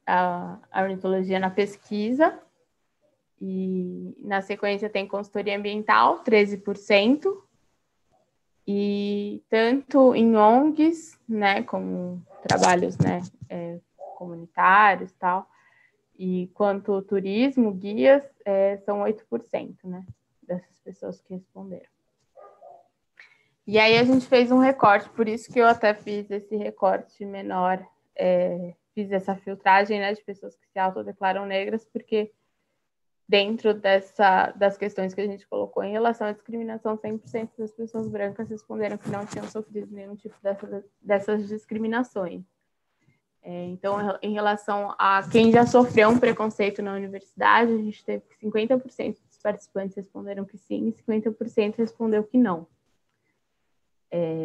a ornitologia na pesquisa, e na sequência tem consultoria ambiental, 13%, e tanto em ONGs, né, como trabalhos, né, comunitários e tal, e quanto turismo, guias, são 8%, né, dessas pessoas que responderam. E aí a gente fez um recorte, por isso que eu até fiz esse recorte menor, fiz essa filtragem, né, de pessoas que se autodeclaram negras, porque dentro das questões que a gente colocou em relação à discriminação, 100% das pessoas brancas responderam que não tinham sofrido nenhum tipo dessas discriminações. Então, em relação a quem já sofreu um preconceito na universidade, a gente teve que 50% dos participantes responderam que sim e 50% respondeu que não.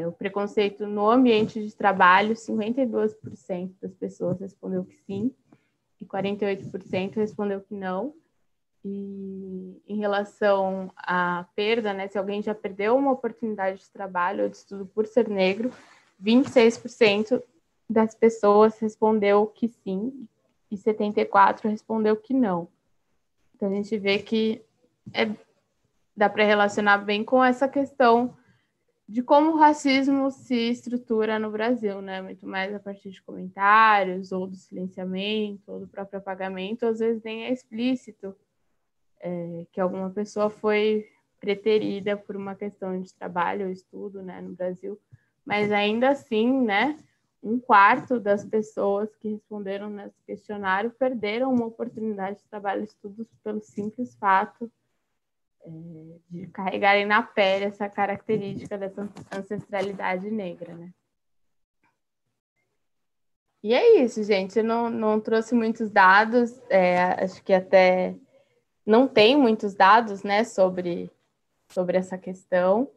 O preconceito no ambiente de trabalho, 52% das pessoas respondeu que sim e 48% respondeu que não. E em relação à perda, né, se alguém já perdeu uma oportunidade de trabalho ou de estudo por ser negro, 26% das pessoas respondeu que sim e 74% respondeu que não. Então, a gente vê que dá para relacionar bem com essa questão de como o racismo se estrutura no Brasil, né? Muito mais a partir de comentários, ou do silenciamento, ou do próprio apagamento, às vezes nem é explícito que alguma pessoa foi preterida por uma questão de trabalho ou estudo, né, no Brasil, mas ainda assim, né, 1/4 das pessoas que responderam nesse questionário perderam uma oportunidade de trabalho e estudos pelo simples fato de carregarem na pele essa característica dessa ancestralidade negra, né? E é isso, gente. Eu não trouxe muitos dados, acho que até não tem muitos dados, né, sobre essa questão.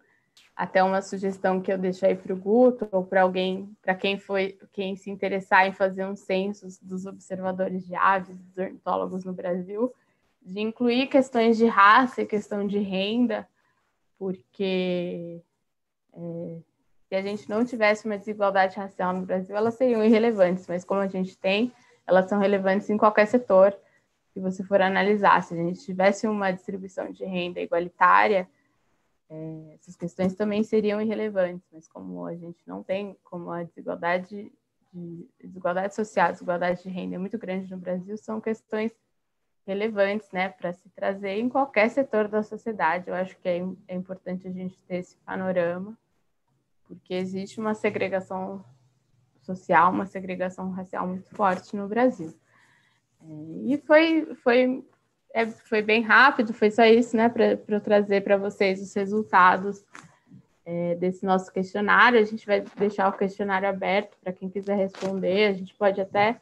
Até uma sugestão que eu deixo aí para o Guto, ou para alguém, para quem se interessar em fazer um censo dos observadores de aves, dos ornitólogos no Brasil, de incluir questões de raça e questão de renda, porque se a gente não tivesse uma desigualdade racial no Brasil, elas seriam irrelevantes, mas como a gente tem, elas são relevantes em qualquer setor que você for analisar. Se a gente tivesse uma distribuição de renda igualitária, essas questões também seriam irrelevantes, mas como a gente não tem, como a desigualdade social, a desigualdade de renda é muito grande no Brasil, são questões relevantes, né, para se trazer em qualquer setor da sociedade. Eu acho que é importante a gente ter esse panorama, porque existe uma segregação social, uma segregação racial muito forte no Brasil. E foi bem rápido, foi só isso, né, para eu trazer para vocês os resultados desse nosso questionário. A gente vai deixar o questionário aberto para quem quiser responder. A gente pode até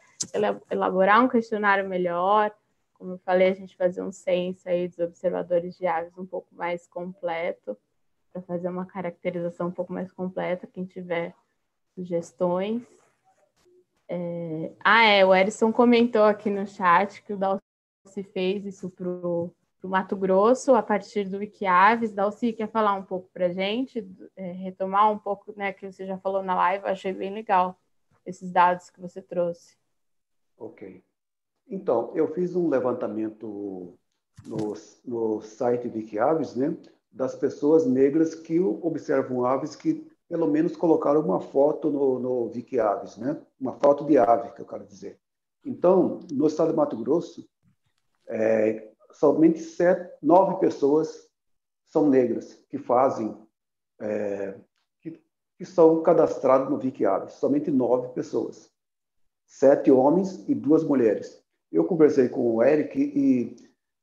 elaborar um questionário melhor. Como eu falei, a gente fazer um censo aí dos observadores de aves um pouco mais completo, para fazer uma caracterização um pouco mais completa, quem tiver sugestões. O Erison comentou aqui no chat que o Dalci fez isso para o Mato Grosso, a partir do Wikiaves. Dalci, quer falar um pouco para a gente, retomar um pouco, né, que você já falou na live? Eu achei bem legal esses dados que você trouxe. Ok. Então, eu fiz um levantamento no site Wikiaves, né, das pessoas negras que observam aves, que pelo menos colocaram uma foto no Wikiaves, né, uma foto de ave, que eu quero dizer. Então, no estado de Mato Grosso, somente 9 pessoas são negras que fazem, que são cadastradas no Wikiaves. Somente 9 pessoas. 7 homens e 2 mulheres. Eu conversei com o Eric e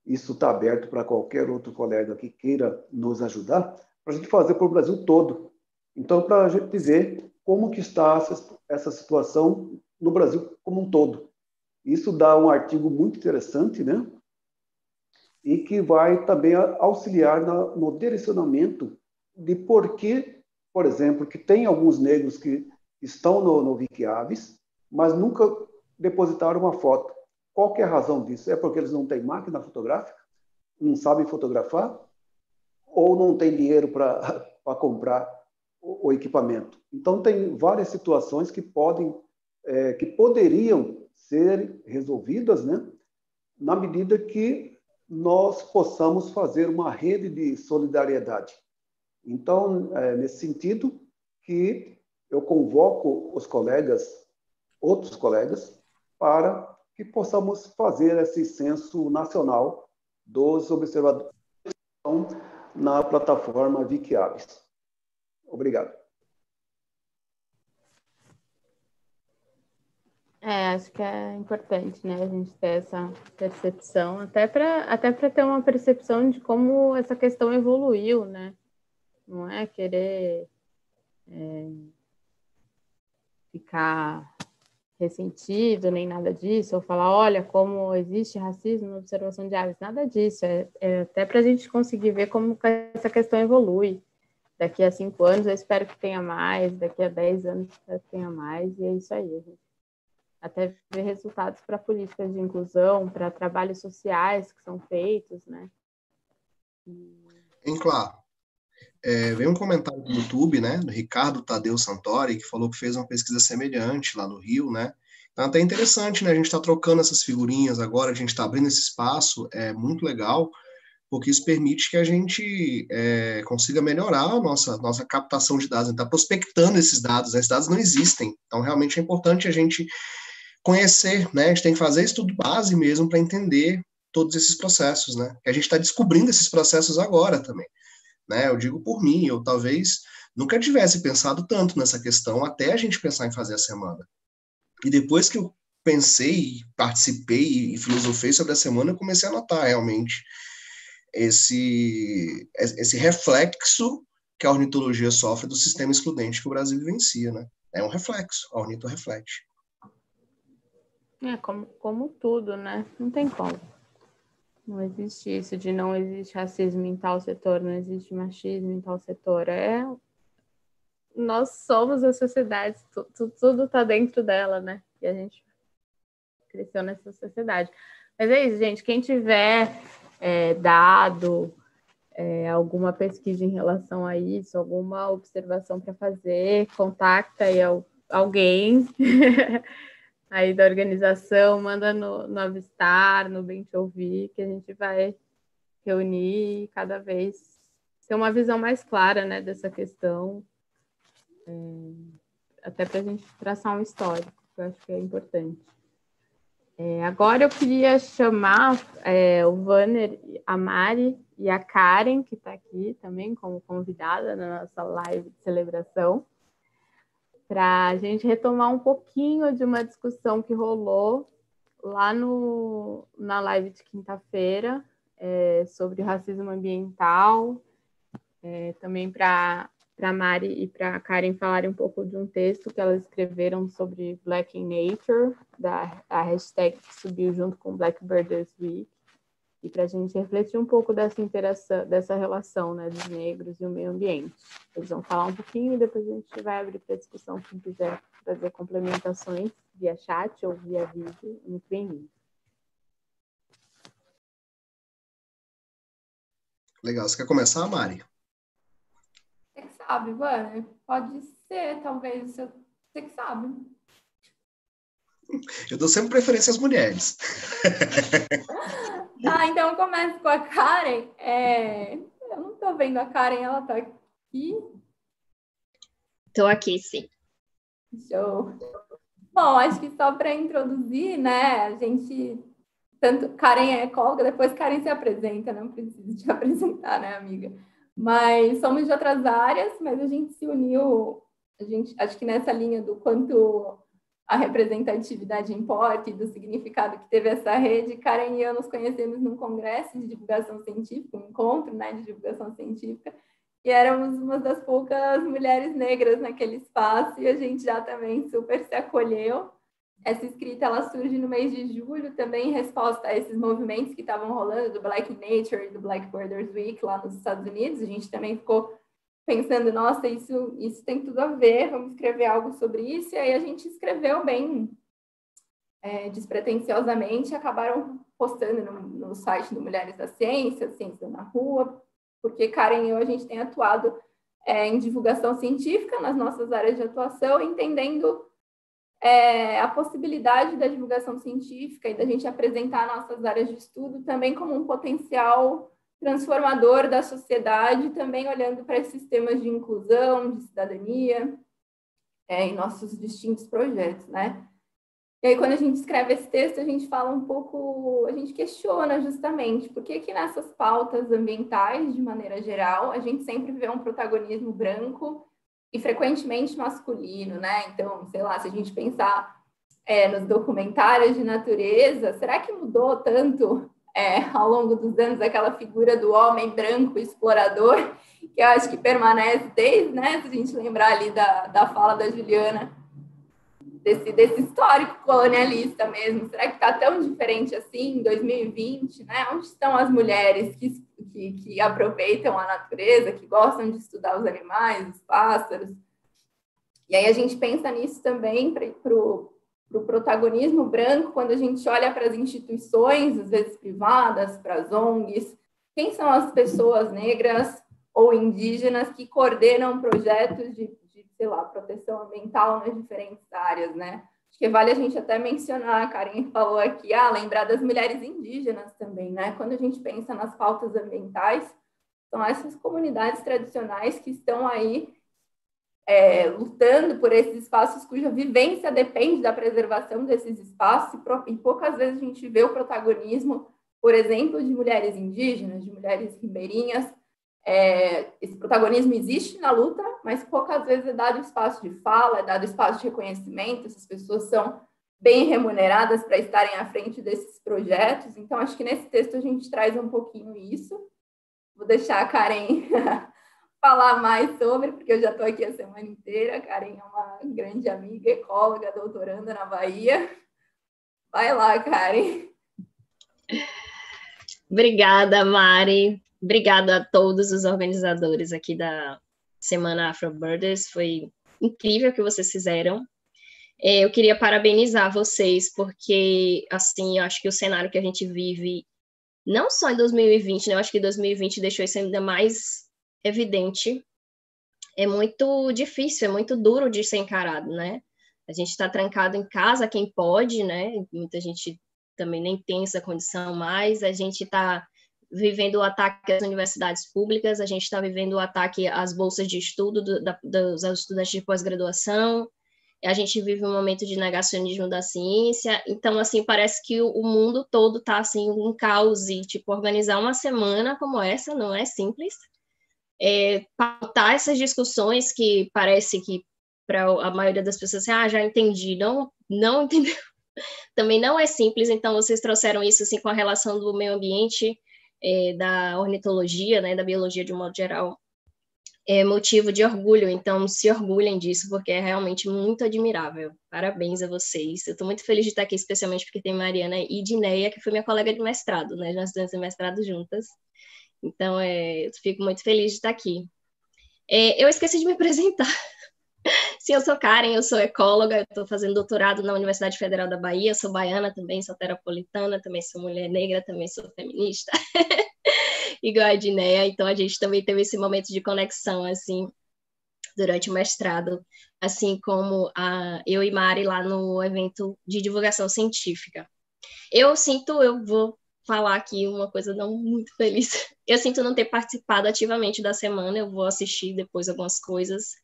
isso está aberto para qualquer outro colega que queira nos ajudar, para a gente fazer para o Brasil todo. Então, para a gente ver como que está essa situação no Brasil como um todo. Isso dá um artigo muito interessante, né? E que vai também auxiliar no direcionamento de por que, por exemplo, que tem alguns negros que estão no Wikiaves, mas nunca depositaram uma foto. Qual que é a razão disso? É porque eles não têm máquina fotográfica? Não sabem fotografar? Ou não têm dinheiro para comprar o equipamento? Então, tem várias situações que poderiam ser resolvidas, né, na medida que nós possamos fazer uma rede de solidariedade. Então, nesse sentido, que eu convoco os colegas, outros colegas, para que possamos fazer esse censo nacional dos observadores que estão na plataforma Wikiaves. Obrigado. Acho que é importante, né, a gente ter essa percepção, até para ter uma percepção de como essa questão evoluiu, né? Não é querer ficar ressentido, nem nada disso, ou falar, olha, como existe racismo na observação de aves, nada disso, é até para a gente conseguir ver como essa questão evolui. Daqui a 5 anos eu espero que tenha mais, daqui a 10 anos eu espero que tenha mais, e é isso aí, gente. Até ver resultados para políticas de inclusão, para trabalhos sociais que são feitos, né? Claro. Veio um comentário do YouTube, né, do Ricardo Tadeu Santori, que falou que fez uma pesquisa semelhante lá no Rio, né? Então, até interessante, né? A gente está trocando essas figurinhas agora, a gente está abrindo esse espaço, é muito legal, porque isso permite que a gente consiga melhorar a nossa captação de dados, a gente está prospectando esses dados, né? Esses dados não existem, então realmente é importante a gente conhecer, né? A gente tem que fazer estudo base mesmo para entender todos esses processos, né? A gente está descobrindo esses processos agora também, né? Eu digo por mim, eu talvez nunca tivesse pensado tanto nessa questão até a gente pensar em fazer a semana. E depois que eu pensei, participei e filosofei sobre a semana, eu comecei a notar realmente esse reflexo que a ornitologia sofre do sistema excludente que o Brasil vivencia, né? É um reflexo, a ornito reflete. Como tudo, né? Não tem como. Não existe isso de não existe racismo em tal setor, não existe machismo em tal setor. Nós somos a sociedade, tudo está dentro dela, né? E a gente cresceu nessa sociedade. Mas é isso, gente. Quem tiver dado alguma pesquisa em relação a isso, alguma observação para fazer, contacta aí alguém aí da organização, manda no Avistar, no Bem Te Ouvir, que a gente vai reunir e cada vez ter uma visão mais clara, né, dessa questão, até para a gente traçar um histórico, que eu acho que é importante. Agora eu queria chamar o Vanner, a Mari e a Karen, que está aqui também como convidada na nossa live de celebração, para a gente retomar um pouquinho de uma discussão que rolou lá na live de quinta-feira, sobre racismo ambiental, também para a Mari e para a Karen falarem um pouco de um texto que elas escreveram sobre Black in Nature, a hashtag que subiu junto com Black Birders Week, e para a gente refletir um pouco dessa interação, dessa relação, né, dos negros e o meio ambiente. Eles vão falar um pouquinho e depois a gente vai abrir para discussão. Quem quiser fazer complementações via chat ou via vídeo, muito bem-vindo. Legal. Você quer começar, Mari? Você que sabe, Vânia. Pode ser, talvez, você que sabe. Eu dou sempre preferência às mulheres. Então eu começo com a Karen. Eu não estou vendo a Karen, ela está aqui? Estou aqui, sim. Show. Bom, acho que só para introduzir, né, a gente... Karen é ecóloga, depois Karen se apresenta, não preciso te apresentar, né, amiga? Mas somos de outras áreas, mas a gente se uniu, acho que nessa linha do quanto a representatividade importa e do significado que teve essa rede. Karen e eu nos conhecemos num congresso de divulgação científica, um encontro, né, de divulgação científica, e éramos uma das poucas mulheres negras naquele espaço, e a gente já também super se acolheu. Essa escrita, ela surge no mês de julho, também em resposta a esses movimentos que estavam rolando, do Black Nature e do Black Birders Week lá nos Estados Unidos. A gente também ficou pensando, nossa, isso tem tudo a ver, vamos escrever algo sobre isso. E aí a gente escreveu bem despretensiosamente, acabaram postando no site do Mulheres da Ciência, Ciência na Rua, porque Karen e eu, a gente tem atuado em divulgação científica nas nossas áreas de atuação, entendendo a possibilidade da divulgação científica e da gente apresentar nossas áreas de estudo também como um potencial transformador da sociedade, também olhando para esses temas de inclusão, de cidadania, em nossos distintos projetos, né? E aí, quando a gente escreve esse texto, a gente fala um pouco, a gente questiona justamente por que nessas pautas ambientais, de maneira geral, a gente sempre vê um protagonismo branco e frequentemente masculino, né? Então, sei lá, se a gente pensar nos documentários de natureza, será que mudou tanto ao longo dos anos aquela figura do homem branco explorador, que eu acho que permanece desde, né? Se a gente lembrar ali da fala da Juliana, desse histórico colonialista mesmo. Será que está tão diferente assim em 2020, né? Onde estão as mulheres que aproveitam a natureza, que gostam de estudar os animais, os pássaros? E aí a gente pensa nisso também para o protagonismo branco, quando a gente olha para as instituições, às vezes privadas, para as ONGs. Quem são as pessoas negras ou indígenas que coordenam projetos de sei lá, proteção ambiental nas diferentes áreas, né? Acho que vale a gente até mencionar, a Karen falou aqui, lembrar das mulheres indígenas também, né? Quando a gente pensa nas pautas ambientais, são essas comunidades tradicionais que estão aí lutando por esses espaços cuja vivência depende da preservação desses espaços, e poucas vezes a gente vê o protagonismo, por exemplo, de mulheres indígenas, de mulheres ribeirinhas. Esse protagonismo existe na luta, mas poucas vezes é dado espaço de fala, é dado espaço de reconhecimento, essas pessoas são bem remuneradas para estarem à frente desses projetos. Então, acho que nesse texto a gente traz um pouquinho isso. Vou deixar a Karen falar mais sobre, porque eu já estou aqui a semana inteira. A Karen é uma grande amiga, ecóloga, doutoranda na Bahia. Vai lá, Karen. Obrigada, Mari. Obrigada a todos os organizadores aqui da Semana Afrobirders. Foi incrível o que vocês fizeram. Eu queria parabenizar vocês, porque, assim, eu acho que o cenário que a gente vive, não só em 2020, né? Eu acho que 2020 deixou isso ainda mais evidente. É muito difícil, é muito duro de ser encarado, né? A gente está trancado em casa, quem pode, né? Muita gente também nem tem essa condição mais. A gente está vivendo o ataque às universidades públicas, a gente está vivendo o ataque às bolsas de estudo dos estudantes de pós-graduação, a gente vive um momento de negacionismo da ciência. Então, assim, parece que o mundo todo está, assim, um caos, e, tipo, organizar uma semana como essa não é simples. Pautar essas discussões que parece que, para a maioria das pessoas, assim, já entendi, não entendeu. Também não é simples. Então, vocês trouxeram isso, assim, com a relação do meio ambiente, da ornitologia, né, da biologia de um modo geral, é motivo de orgulho. Então se orgulhem disso, porque é realmente muito admirável. Parabéns a vocês. Eu estou muito feliz de estar aqui, especialmente porque tem Mariana e Dineia, que foi minha colega de mestrado, né, nós estamos em mestrado juntas. Então eu fico muito feliz de estar aqui. Eu esqueci de me apresentar. Sim, eu sou Karen, eu sou ecóloga, eu estou fazendo doutorado na Universidade Federal da Bahia, sou baiana também, sou terapolitana, também sou mulher negra, também sou feminista, igual a Dineia. Então a gente também teve esse momento de conexão, assim, durante o mestrado, assim como eu e Mari lá no evento de divulgação científica. Eu vou falar aqui uma coisa não muito feliz, eu sinto não ter participado ativamente da semana, eu vou assistir depois algumas coisas.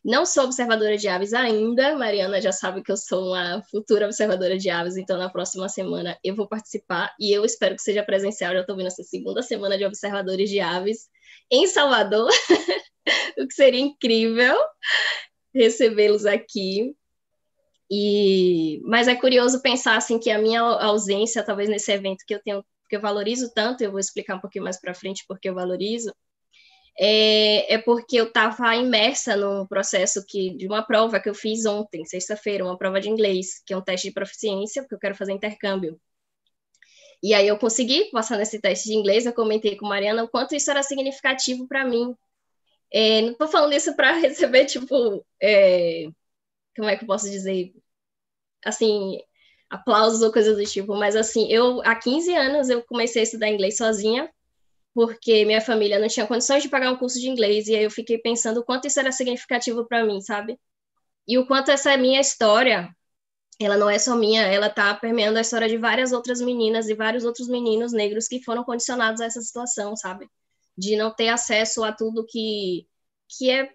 Não sou observadora de aves ainda, Mariana já sabe que eu sou uma futura observadora de aves, então na próxima semana eu vou participar, e eu espero que seja presencial. Já estou vendo essa segunda semana de observadores de aves em Salvador, o que seria incrível recebê-los aqui. Mas é curioso pensar, assim, que a minha ausência, talvez nesse evento que eu valorizo tanto, eu vou explicar um pouquinho mais para frente porque eu valorizo, porque eu estava imersa num processo de uma prova que eu fiz ontem, sexta-feira, uma prova de inglês, que é um teste de proficiência, porque eu quero fazer intercâmbio. E aí eu consegui passar nesse teste de inglês. Eu comentei com a Mariana o quanto isso era significativo para mim. Não estou falando isso para receber, tipo, como é que eu posso dizer, assim, aplausos ou coisas do tipo, mas assim, há 15 anos eu comecei a estudar inglês sozinha, porque minha família não tinha condições de pagar um curso de inglês, e aí eu fiquei pensando o quanto isso era significativo para mim, sabe? E o quanto essa minha história, ela não é só minha, ela está permeando a história de várias outras meninas e vários outros meninos negros que foram condicionados a essa situação, sabe? De não ter acesso a tudo que é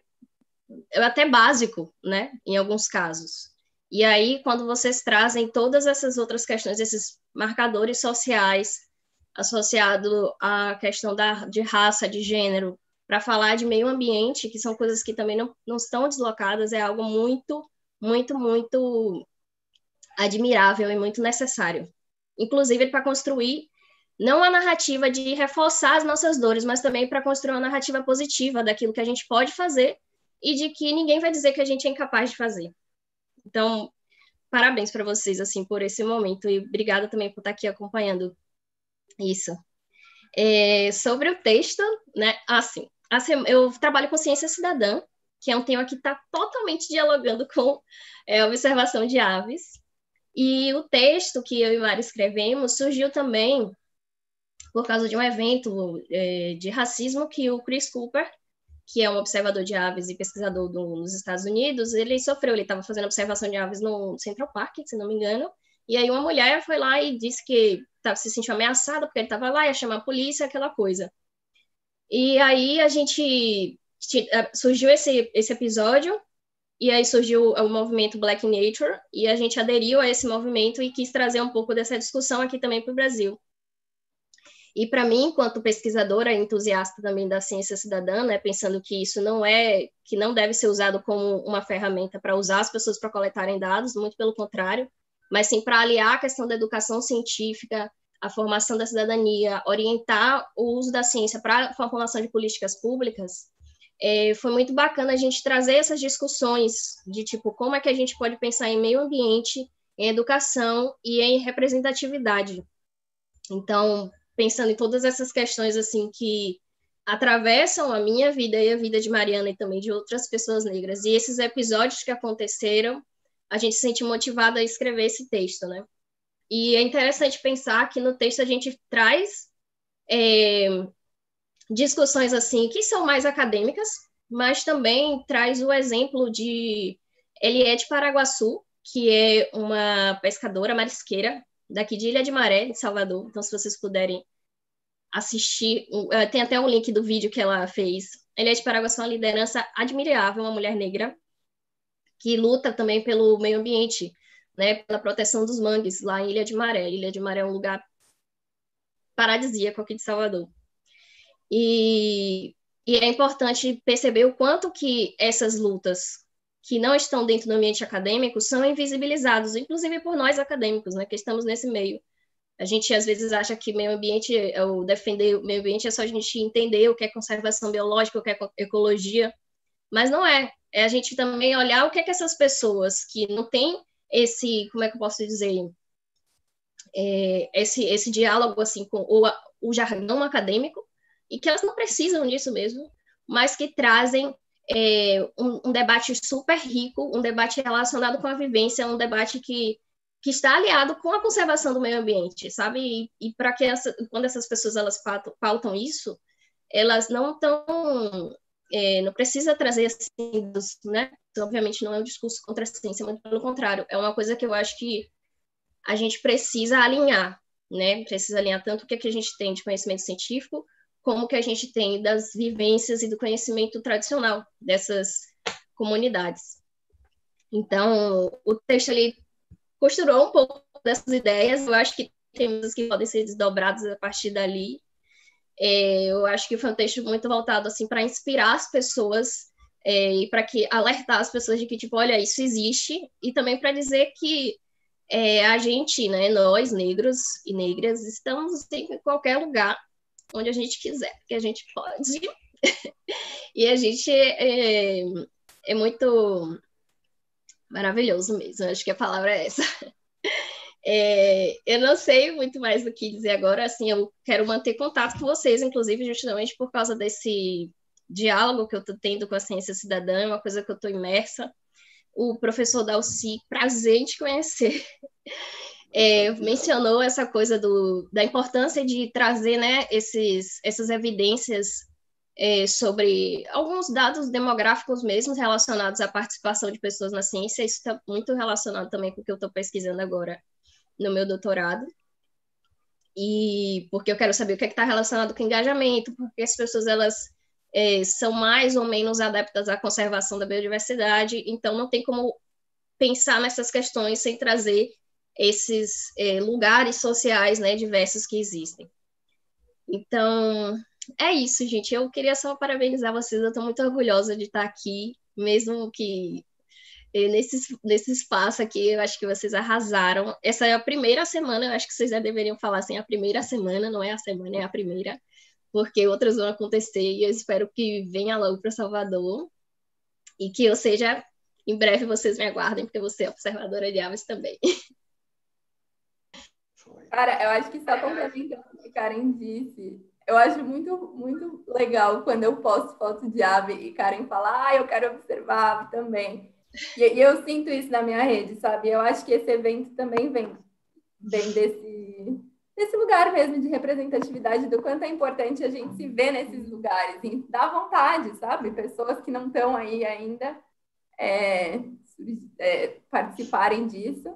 até básico, né? Em alguns casos. E aí, quando vocês trazem todas essas outras questões, esses marcadores sociais, associado à questão de raça, de gênero, para falar de meio ambiente, que são coisas que também não estão deslocadas, é algo muito, muito, muito admirável e muito necessário. Inclusive para construir, não a narrativa de reforçar as nossas dores, mas também para construir uma narrativa positiva daquilo que a gente pode fazer e de que ninguém vai dizer que a gente é incapaz de fazer. Então, parabéns para vocês, assim, por esse momento, e obrigada também por estar aqui acompanhando isso. Sobre o texto, né, assim, eu trabalho com ciência cidadã, que é um tema que está totalmente dialogando com a observação de aves, e o texto que eu e Mari escrevemos surgiu também por causa de um evento de racismo que o Chris Cooper, que é um observador de aves e pesquisador nos Estados Unidos, ele sofreu. Ele estava fazendo observação de aves no Central Park, se não me engano, e aí uma mulher foi lá e disse que se sentiu ameaçada porque ele estava lá, ia chamar a polícia, aquela coisa. E aí surgiu esse episódio, e aí surgiu o movimento Black Nature, e a gente aderiu a esse movimento e quis trazer um pouco dessa discussão aqui também para o Brasil. E para mim, enquanto pesquisadora, entusiasta também da ciência cidadã, né, pensando que isso que não deve ser usado como uma ferramenta para usar as pessoas para coletarem dados, muito pelo contrário, mas sim para aliar a questão da educação científica, a formação da cidadania, orientar o uso da ciência para a formulação de políticas públicas. Foi muito bacana a gente trazer essas discussões de tipo como é que a gente pode pensar em meio ambiente, em educação e em representatividade. Então, pensando em todas essas questões assim que atravessam a minha vida e a vida de Mariana e também de outras pessoas negras. E esses episódios que aconteceram, a gente se sente motivada a escrever esse texto, né? E é interessante pensar que no texto a gente traz discussões assim que são mais acadêmicas, mas também traz o exemplo de Eliette Paraguaçu, que é uma pescadora marisqueira daqui de Ilha de Maré, de Salvador. Então, se vocês puderem assistir, tem até um link do vídeo que ela fez. Eliette Paraguaçu é uma liderança admirável, uma mulher negra que luta também pelo meio ambiente, né, pela proteção dos mangues lá em Ilha de Maré. Ilha de Maré é um lugar paradisíaco aqui de Salvador. E é importante perceber o quanto que essas lutas que não estão dentro do ambiente acadêmico são invisibilizados, inclusive por nós acadêmicos, né, que estamos nesse meio. A gente às vezes acha que meio ambiente, ou defender o meio ambiente é só a gente entender o que é conservação biológica, o que é ecologia, mas não é. É a gente também olhar o que é que essas pessoas que não têm esse, como é que eu posso dizer, esse diálogo assim com o jargão acadêmico, e que elas não precisam disso mesmo, mas que trazem um debate super rico, um debate relacionado com a vivência, um debate que está aliado com a conservação do meio ambiente, sabe? E para que quando essas pessoas elas pautam isso, elas não estão, não precisa trazer assim, né? Então, obviamente não é um discurso contra a ciência, muito pelo contrário, é uma coisa que eu acho que a gente precisa alinhar, né? Precisa alinhar tanto o que a gente tem de conhecimento científico, como o que a gente tem das vivências e do conhecimento tradicional dessas comunidades. Então, o texto ali costurou um pouco dessas ideias. Eu acho que tem coisas que podem ser desdobradas a partir dali. Eu acho que foi um texto muito voltado assim para inspirar as pessoas e para que alertar as pessoas de que tipo, olha, isso existe, e também para dizer que a gente, né, nós negros e negras, estamos em qualquer lugar onde a gente quiser, que a gente pode. E a gente é muito maravilhoso mesmo, acho que a palavra é essa. Eu não sei muito mais do que dizer agora, assim, eu quero manter contato com vocês, inclusive, justamente por causa desse diálogo que eu estou tendo com a ciência cidadã, é uma coisa que eu estou imersa. O professor Dalcy, prazer em te conhecer, mencionou essa coisa da importância de trazer, né, essas evidências sobre alguns dados demográficos mesmo relacionados à participação de pessoas na ciência. Isso está muito relacionado também com o que eu estou pesquisando agora no meu doutorado, e porque eu quero saber o que está relacionado com engajamento, porque as pessoas elas são mais ou menos adeptas à conservação da biodiversidade, então não tem como pensar nessas questões sem trazer esses lugares sociais, né, diversos que existem. Então, é isso, gente. Eu queria só parabenizar vocês, eu estou muito orgulhosa de estar aqui, mesmo que nesse espaço aqui, eu acho que vocês arrasaram. Essa é a primeira semana, eu acho que vocês já deveriam falar assim, a primeira semana, não é a semana, é a primeira, porque outras vão acontecer, e eu espero que venha logo para Salvador, e que eu seja Em breve vocês me aguardem, porque eu vou ser observadora de aves também. Cara, eu acho que só complementando o que a Karen disse, eu acho muito, muito legal quando eu posto foto de ave e Karen fala, eu quero observar ave também. E eu sinto isso na minha rede, sabe? Eu acho que esse evento também vem desse lugar mesmo de representatividade, do quanto é importante a gente se ver nesses lugares e dá vontade, sabe? Pessoas que não estão aí ainda participarem disso.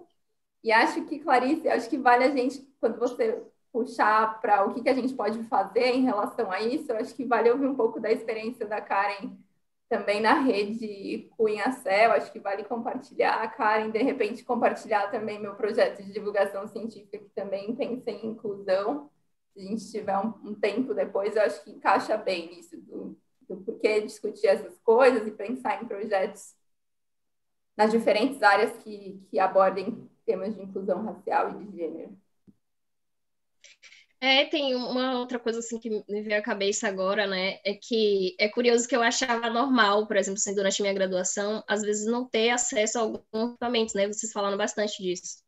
E acho que, Clarice, acho que vale a gente, quando você puxar para o que a gente pode fazer em relação a isso, acho que vale ouvir um pouco da experiência da Karen também na rede Cunha-Cel, acho que vale compartilhar. A Karen, de repente, compartilhar também meu projeto de divulgação científica, que também pensa em inclusão. Se a gente tiver um tempo depois, eu acho que encaixa bem nisso, do porquê discutir essas coisas e pensar em projetos nas diferentes áreas que abordem temas de inclusão racial e de gênero. Tem uma outra coisa assim que me veio à cabeça agora, né? É que é curioso que eu achava normal, por exemplo, assim, durante a minha graduação, às vezes não ter acesso a alguns equipamentos, né? Vocês falaram bastante disso.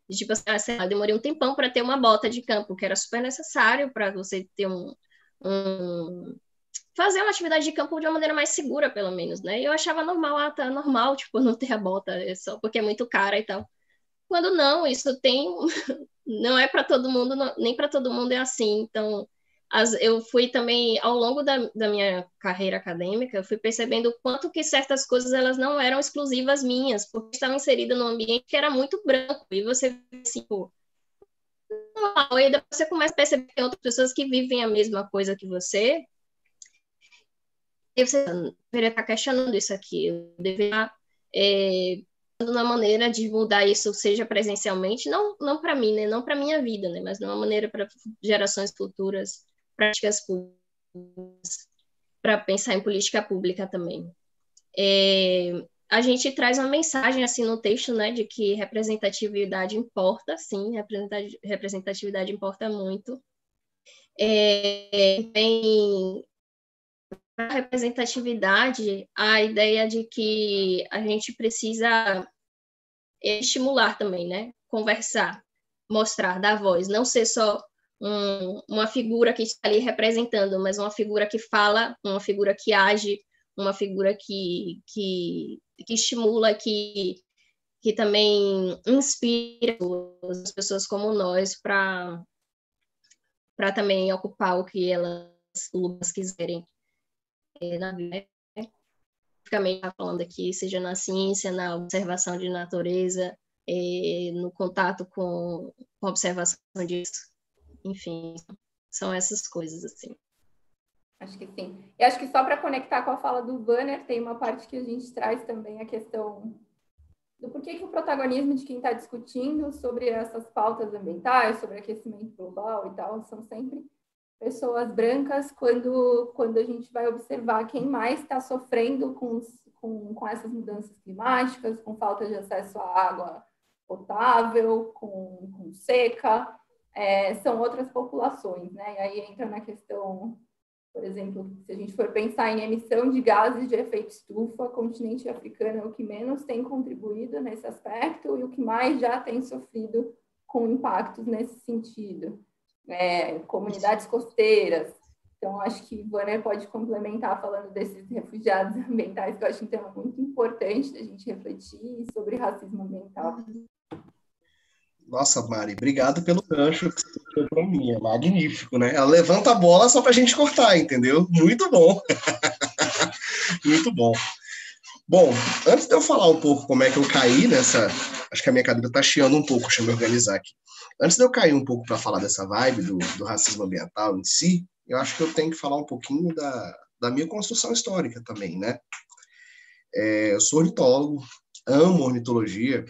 E, tipo assim, sei lá, eu demorei um tempão para ter uma bota de campo, que era super necessário para você ter fazer uma atividade de campo de uma maneira mais segura, pelo menos, né? E eu achava normal, tá normal, tipo, não ter a bota, só porque é muito cara e tal. Quando não, isso não é para todo mundo, nem para todo mundo é assim. Então, eu fui também, ao longo da minha carreira acadêmica, eu fui percebendo o quanto que certas coisas elas não eram exclusivas minhas, porque estava inserida num ambiente que era muito branco, e você, assim, pô, e depois você começa a perceber que tem outras pessoas que vivem a mesma coisa que você, e você deveria estar questionando isso aqui, eu deveria na maneira de mudar isso, seja presencialmente, não para mim, né, não para minha vida, né, mas de uma maneira para gerações futuras, práticas públicas, para pensar em política pública também. A gente traz uma mensagem assim no texto, né, de que representatividade importa, sim, representatividade importa muito. Tem a representatividade, a ideia de que a gente precisa estimular também, né? Conversar, mostrar, dar voz, não ser só uma figura que está ali representando, mas uma figura que fala, uma figura que age, uma figura que estimula, que também inspira as pessoas como nós para também ocupar o que elas quiserem na vida, especificamente falando aqui, seja na ciência, na observação de natureza, no contato com a observação disso, enfim, são essas coisas, assim. Acho que sim. E acho que só para conectar com a fala do Wanner, tem uma parte que a gente traz também a questão do porquê que o protagonismo de quem está discutindo sobre essas pautas ambientais, sobre aquecimento global e tal, são sempre pessoas brancas, quando a gente vai observar quem mais está sofrendo com essas mudanças climáticas, com falta de acesso à água potável, com seca, são outras populações, né? E aí entra na questão, por exemplo, se a gente for pensar em emissão de gases de efeito estufa, o continente africano é o que menos tem contribuído nesse aspecto e o que mais já tem sofrido com impactos nesse sentido. Comunidades costeiras. Então, acho que o Wanner pode complementar falando desses refugiados ambientais, que eu acho um tema muito importante da gente refletir sobre racismo ambiental. Nossa, Mari, obrigado pelo gancho que você deu para mim, é magnífico, né? Ela levanta a bola só para a gente cortar, entendeu? Muito bom. Muito bom. Bom, antes de eu falar um pouco como é que eu caí nessa... Acho que a minha cadeira está chiando um pouco, deixa eu me organizar aqui. Antes de eu cair um pouco para falar dessa vibe do racismo ambiental em si, eu acho que eu tenho que falar um pouquinho da minha construção histórica também, né? Eu sou ornitólogo, amo ornitologia,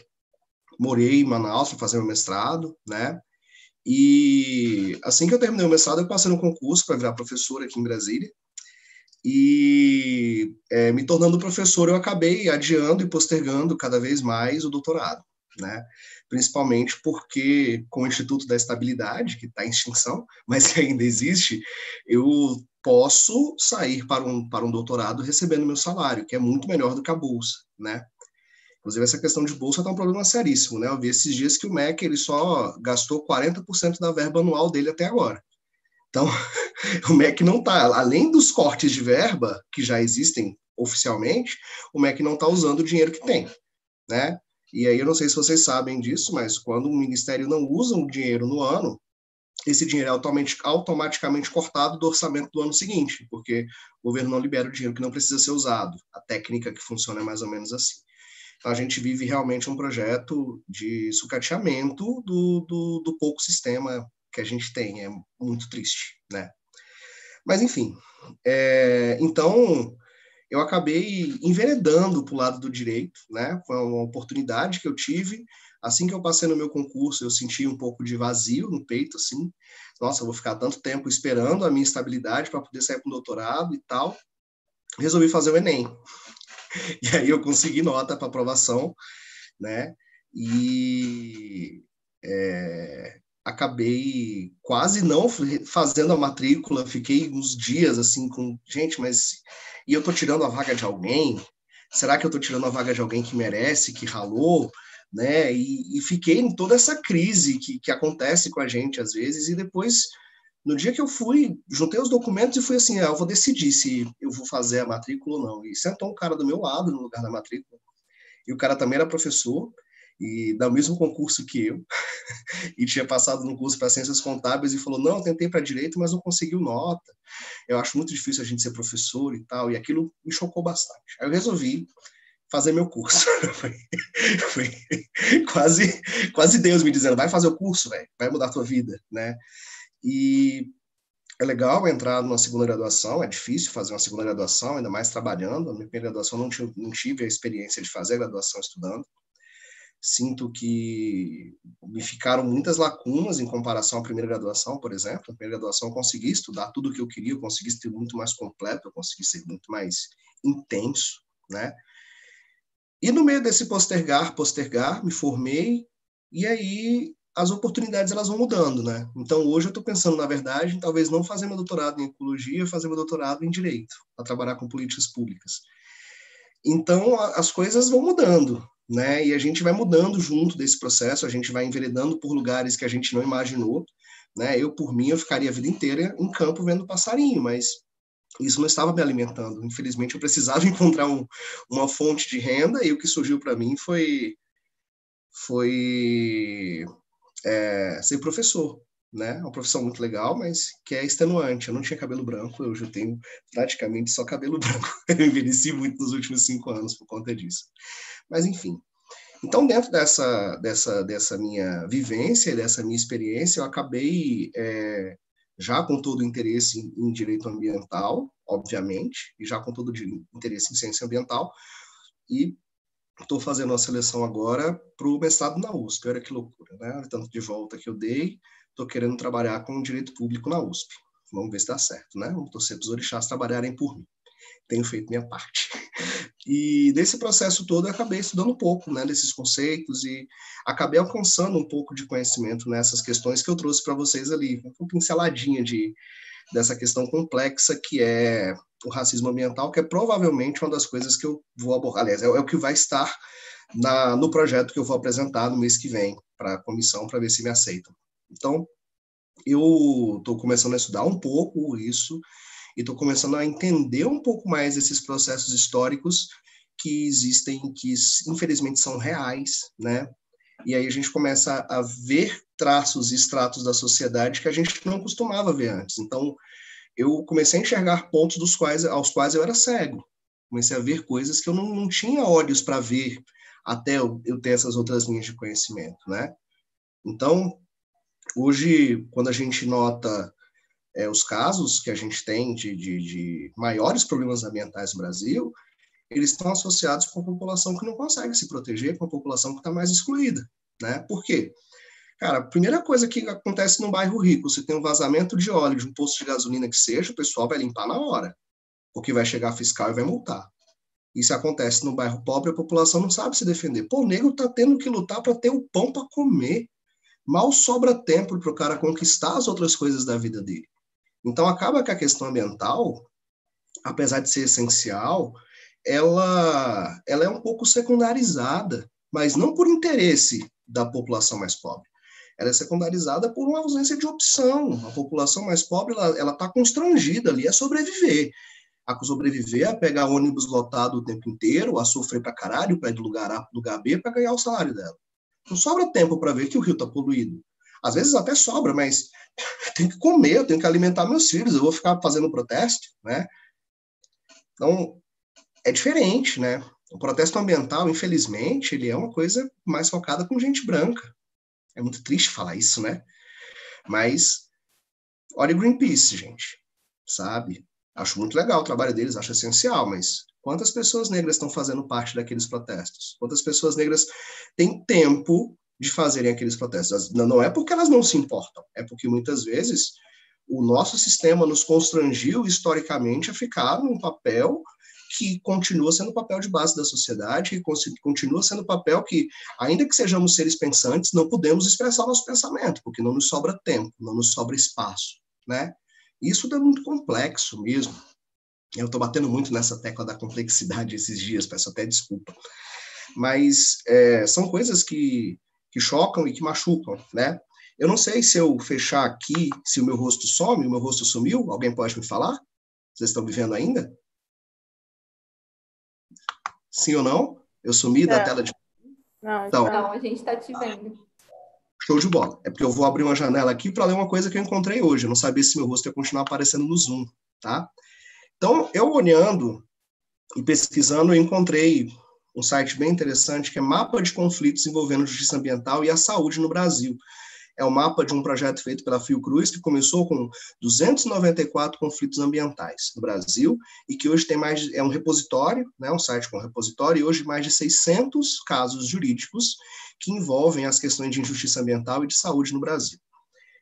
morei em Manaus para fazer meu mestrado, né? E assim que eu terminei o mestrado, eu passei no concurso para virar professor aqui em Brasília. E me tornando professor, eu acabei adiando e postergando cada vez mais o doutorado, né? Principalmente porque com o Instituto da Estabilidade, que está em extinção, mas que ainda existe, eu posso sair para um doutorado recebendo meu salário, que é muito melhor do que a bolsa, né? Inclusive, essa questão de bolsa está um problema seríssimo, né? Eu vi esses dias que o MEC ele só gastou 40% da verba anual dele até agora. Então, o MEC não está, além dos cortes de verba que já existem oficialmente, o MEC não está usando o dinheiro que tem, né? E aí eu não sei se vocês sabem disso, mas quando o Ministério não usa o dinheiro no ano, esse dinheiro é automaticamente cortado do orçamento do ano seguinte, porque o governo não libera o dinheiro que não precisa ser usado. A técnica que funciona é mais ou menos assim. Então, a gente vive realmente um projeto de sucateamento do pouco sistema que a gente tem. É muito triste, né? Mas, enfim. Então, eu acabei enveredando para o lado do direito, né? Foi uma oportunidade que eu tive. Assim que eu passei no meu concurso, eu senti um pouco de vazio no peito, assim. Nossa, eu vou ficar tanto tempo esperando a minha estabilidade para poder sair para o doutorado e tal. Resolvi fazer o Enem. E aí eu consegui nota para aprovação, né? E acabei quase não fazendo a matrícula, fiquei uns dias assim com, gente, mas e eu tô tirando a vaga de alguém? Será que eu tô tirando a vaga de alguém que merece, que ralou? Né? E fiquei em toda essa crise que acontece com a gente às vezes, e depois, no dia que eu fui, juntei os documentos e fui assim, eu vou decidir se eu vou fazer a matrícula ou não. E sentou um cara do meu lado no lugar da matrícula, e o cara também era professor, e do mesmo concurso que eu, e tinha passado no curso para Ciências Contábeis, e falou, não, eu tentei para Direito, mas não conseguiu nota. Eu acho muito difícil a gente ser professor e tal, e aquilo me chocou bastante. Aí eu resolvi fazer meu curso. Foi quase Deus me dizendo, vai fazer o curso, velho, vai mudar a tua vida, né? E é legal entrar numa segunda graduação, é difícil fazer uma segunda graduação, ainda mais trabalhando. A minha primeira graduação não tive a experiência de fazer a graduação estudando. Sinto que me ficaram muitas lacunas em comparação à primeira graduação, por exemplo. Na primeira graduação eu consegui estudar tudo o que eu queria, eu consegui ser muito mais completo, eu consegui ser muito mais intenso, né? E no meio desse postergar, me formei, e aí as oportunidades elas vão mudando, né? Então hoje eu estou pensando, na verdade, em talvez não fazer meu doutorado em ecologia, fazer meu doutorado em direito, para trabalhar com políticas públicas. Então as coisas vão mudando, né? E a gente vai mudando junto desse processo, a gente vai enveredando por lugares que a gente não imaginou, né? Eu, por mim, eu ficaria a vida inteira em campo vendo passarinho, mas isso não estava me alimentando. Infelizmente, eu precisava encontrar uma fonte de renda, e o que surgiu para mim foi ser professor, né? Uma profissão muito legal, mas que é extenuante. Eu não tinha cabelo branco, eu já tenho praticamente só cabelo branco. Eu envelheci muito nos últimos 5 anos por conta disso. Mas, enfim. Então, dentro dessa minha vivência, dessa minha experiência, eu acabei já com todo o interesse em direito ambiental, obviamente, e já com todo o interesse em ciência ambiental, e estou fazendo uma seleção agora para o mestrado na USP. Olha que loucura, né? Tanto de volta que eu dei, estou querendo trabalhar com direito público na USP. Vamos ver se dá certo, né? Vamos torcer para os orixás trabalharem por mim. Tenho feito minha parte. E nesse processo todo eu acabei estudando um pouco, né, desses conceitos, e acabei alcançando um pouco de conhecimento nessas questões que eu trouxe para vocês ali, uma pinceladinha dessa questão complexa que é o racismo ambiental, que é provavelmente uma das coisas que eu vou abordar, aliás, é o que vai estar no projeto que eu vou apresentar no mês que vem para a comissão, para ver se me aceitam. Então, eu estou começando a estudar um pouco isso, e estou começando a entender um pouco mais esses processos históricos que existem, que infelizmente são reais, né? E aí a gente começa a ver traços e estratos da sociedade que a gente não costumava ver antes. Então, eu comecei a enxergar pontos aos quais eu era cego. Comecei a ver coisas que eu não tinha olhos para ver até eu ter essas outras linhas de conhecimento, né? Então, hoje, quando a gente nota os casos que a gente tem de maiores problemas ambientais no Brasil, eles estão associados com a população que não consegue se proteger, com a população que está mais excluída, né? Por quê? Cara, a primeira coisa que acontece num bairro rico, você tem um vazamento de óleo de um posto de gasolina que seja, o pessoal vai limpar na hora, porque vai chegar fiscal e vai multar. Isso acontece no bairro pobre, a população não sabe se defender. Pô, o negro está tendo que lutar para ter o pão para comer. Mal sobra tempo para o cara conquistar as outras coisas da vida dele. Então, acaba que a questão ambiental, apesar de ser essencial, ela é um pouco secundarizada, mas não por interesse da população mais pobre. Ela é secundarizada por uma ausência de opção. A população mais pobre, ela está constrangida ali a sobreviver. A sobreviver, a pegar ônibus lotado o tempo inteiro, a sofrer pra caralho, para ir do lugar A para lugar B, para ganhar o salário dela. Não sobra tempo para ver que o rio está poluído. Às vezes até sobra, mas tenho que comer, eu tenho que alimentar meus filhos, eu vou ficar fazendo protesto, né? Então, é diferente, né? O protesto ambiental, infelizmente, ele é uma coisa mais focada com gente branca. É muito triste falar isso, né? Mas olha o Greenpeace, gente, sabe? Acho muito legal o trabalho deles, acho essencial, mas quantas pessoas negras estão fazendo parte daqueles protestos? Quantas pessoas negras têm tempo de fazerem aqueles protestos? Não é porque elas não se importam, é porque muitas vezes o nosso sistema nos constrangiu historicamente a ficar num papel que continua sendo o papel de base da sociedade, que continua sendo o papel que, ainda que sejamos seres pensantes, não podemos expressar nosso pensamento, porque não nos sobra tempo, não nos sobra espaço, né? Isso é muito complexo mesmo. Eu estou batendo muito nessa tecla da complexidade esses dias, peço até desculpa. Mas são coisas que chocam e que machucam, né? Eu não sei se eu fechar aqui, se o meu rosto some, o meu rosto sumiu, alguém pode me falar? Vocês estão me vendo ainda? Sim ou não? Eu sumi da tela de... Não, a gente está te vendo. Show de bola. É porque eu vou abrir uma janela aqui para ler uma coisa que eu encontrei hoje. Eu não sabia se meu rosto ia continuar aparecendo no Zoom, tá? Então, eu olhando e pesquisando, eu encontrei um site bem interessante que é Mapa de Conflitos Envolvendo Justiça Ambiental e a Saúde no Brasil. É o mapa de um projeto feito pela Fiocruz, que começou com 294 conflitos ambientais no Brasil, e que hoje tem é um repositório, né, um site com repositório, e hoje mais de 600 casos jurídicos que envolvem as questões de injustiça ambiental e de saúde no Brasil.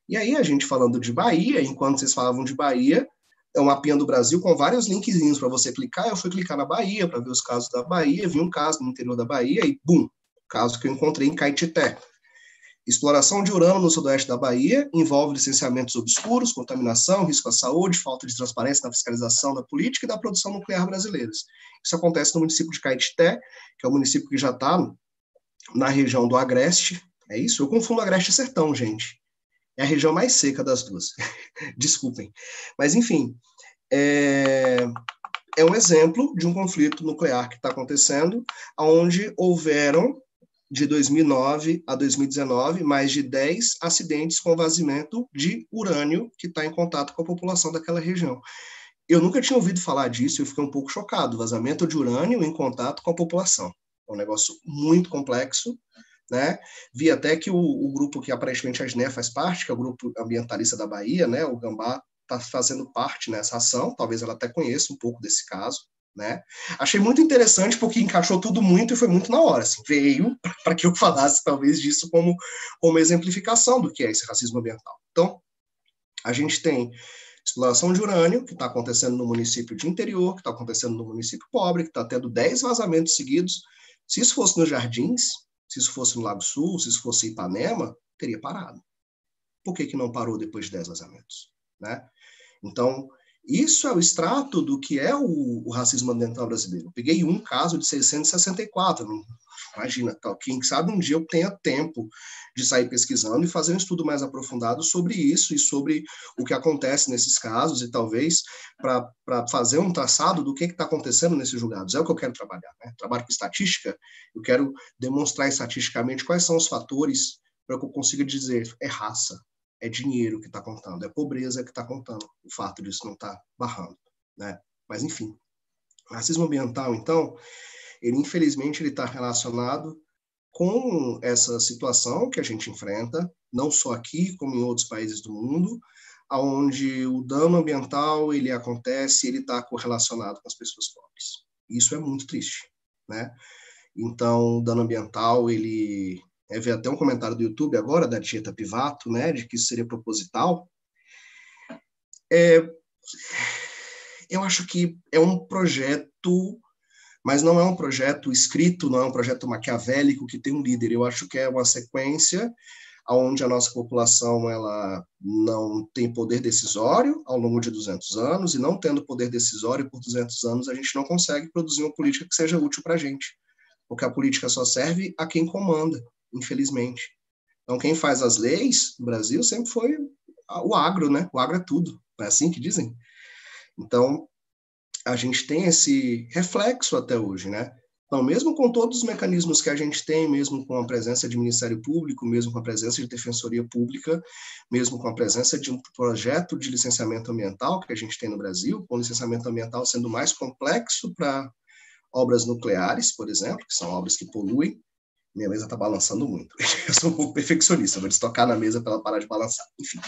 E aí, a gente falando de Bahia, enquanto vocês falavam de Bahia, é um mapinha do Brasil com vários linkzinhos para você clicar. Eu fui clicar na Bahia para ver os casos da Bahia, vi um caso no interior da Bahia e, bum, caso que eu encontrei em Caetité. Exploração de urânio no sudoeste da Bahia envolve licenciamentos obscuros, contaminação, risco à saúde, falta de transparência na fiscalização da política e da produção nuclear brasileiras. Isso acontece no município de Caetité, que é o município que já está na região do Agreste. É isso? Eu confundo Agreste e Sertão, gente. É a região mais seca das duas. Desculpem. Mas, enfim, é um exemplo de um conflito nuclear que está acontecendo, onde houveram, de 2009 a 2019, mais de 10 acidentes com vazamento de urânio que está em contato com a população daquela região. Eu nunca tinha ouvido falar disso, eu fiquei um pouco chocado. Vazamento de urânio em contato com a população. É um negócio muito complexo, né? Vi até que o grupo que aparentemente a Asneia faz parte, que é o grupo ambientalista da Bahia, né? O Gambá está fazendo parte nessa ação, talvez ela até conheça um pouco desse caso, né? Achei muito interessante porque encaixou tudo muito e foi muito na hora, assim, veio para que eu falasse talvez disso como exemplificação do que é esse racismo ambiental. Então, a gente tem exploração de urânio, que está acontecendo no município de interior, que está acontecendo no município pobre, que está tendo 10 vazamentos seguidos. Se isso fosse nos Jardins, se isso fosse no Lago Sul, se isso fosse Ipanema, teria parado. Por que não parou depois de 10 vazamentos? Né? Então, isso é o extrato do que é o racismo ambiental brasileiro. Eu peguei um caso de 664. Imagina, quem sabe um dia eu tenha tempo de sair pesquisando e fazer um estudo mais aprofundado sobre isso e sobre o que acontece nesses casos e talvez para fazer um traçado do que está acontecendo nesses julgados. É o que eu quero trabalhar. Né? Trabalho com estatística, eu quero demonstrar estatisticamente quais são os fatores para que eu consiga dizer é raça, é dinheiro que está contando, é pobreza que está contando, o fato disso não estar barrando, né? Mas, enfim, o racismo ambiental, então, ele, infelizmente, ele está relacionado com essa situação que a gente enfrenta, não só aqui, como em outros países do mundo, onde o dano ambiental, ele acontece, ele está correlacionado com as pessoas pobres. Isso é muito triste, né? Então, o dano ambiental, ele... vi até um comentário do YouTube agora, da Tieta Pivato, né, de que isso seria proposital. Eu acho que é um projeto, mas não é um projeto escrito, não é um projeto maquiavélico que tem um líder. Eu acho que é uma sequência onde a nossa população ela não tem poder decisório ao longo de 200 anos, e não tendo poder decisório por 200 anos, a gente não consegue produzir uma política que seja útil para a gente, porque a política só serve a quem comanda, infelizmente. Então, quem faz as leis no Brasil sempre foi o agro, né? O agro é tudo, não é assim que dizem? Então, a gente tem esse reflexo até hoje, né? Então, mesmo com todos os mecanismos que a gente tem, mesmo com a presença de Ministério Público, mesmo com a presença de Defensoria Pública, mesmo com a presença de um projeto de licenciamento ambiental que a gente tem no Brasil, com o licenciamento ambiental sendo mais complexo para obras nucleares, por exemplo, que são obras que poluem. Minha mesa está balançando muito. Eu sou um pouco perfeccionista, vou destocar na mesa para ela parar de balançar. Enfim.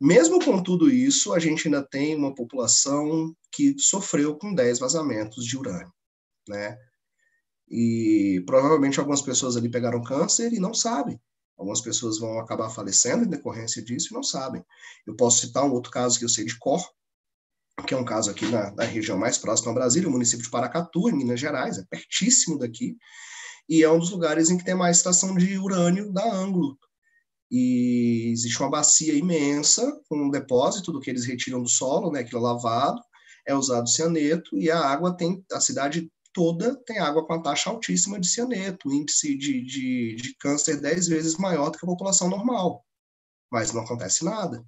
Mesmo com tudo isso, a gente ainda tem uma população que sofreu com 10 vazamentos de urânio, né? E provavelmente algumas pessoas ali pegaram câncer e não sabem. Algumas pessoas vão acabar falecendo em decorrência disso e não sabem. Eu posso citar um outro caso que eu sei de cor, que é um caso aqui na região mais próxima a Brasília, o município de Paracatu, em Minas Gerais, é pertíssimo daqui, e é um dos lugares em que tem mais estação de urânio da Anglo. E existe uma bacia imensa, com um depósito do que eles retiram do solo, né, aquilo lavado, é usado cianeto, e a água tem, a cidade toda tem água com a taxa altíssima de cianeto, índice de câncer 10 vezes maior do que a população normal, mas não acontece nada,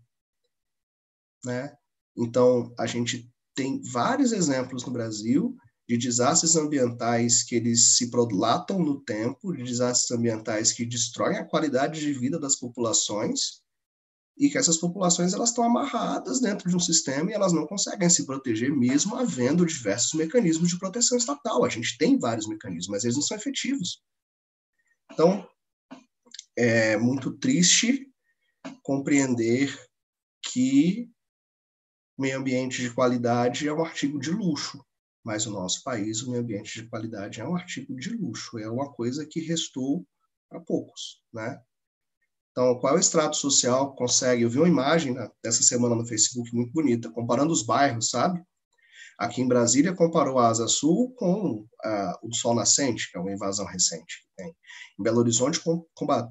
né? Então, a gente tem vários exemplos no Brasil de desastres ambientais que eles se prolatam no tempo, de desastres ambientais que destroem a qualidade de vida das populações, e que essas populações elas estão amarradas dentro de um sistema e elas não conseguem se proteger, mesmo havendo diversos mecanismos de proteção estatal. A gente tem vários mecanismos, mas eles não são efetivos. Então, é muito triste compreender que meio ambiente de qualidade é um artigo de luxo, mas no nosso país o meio ambiente de qualidade é um artigo de luxo, é uma coisa que restou para poucos, né? Então, qual é o extrato social que consegue? Eu vi uma imagem dessa semana no Facebook muito bonita, comparando os bairros, sabe? Aqui em Brasília, comparou a Asa Sul com o Sol Nascente, que é uma invasão recente que tem. Em Belo Horizonte,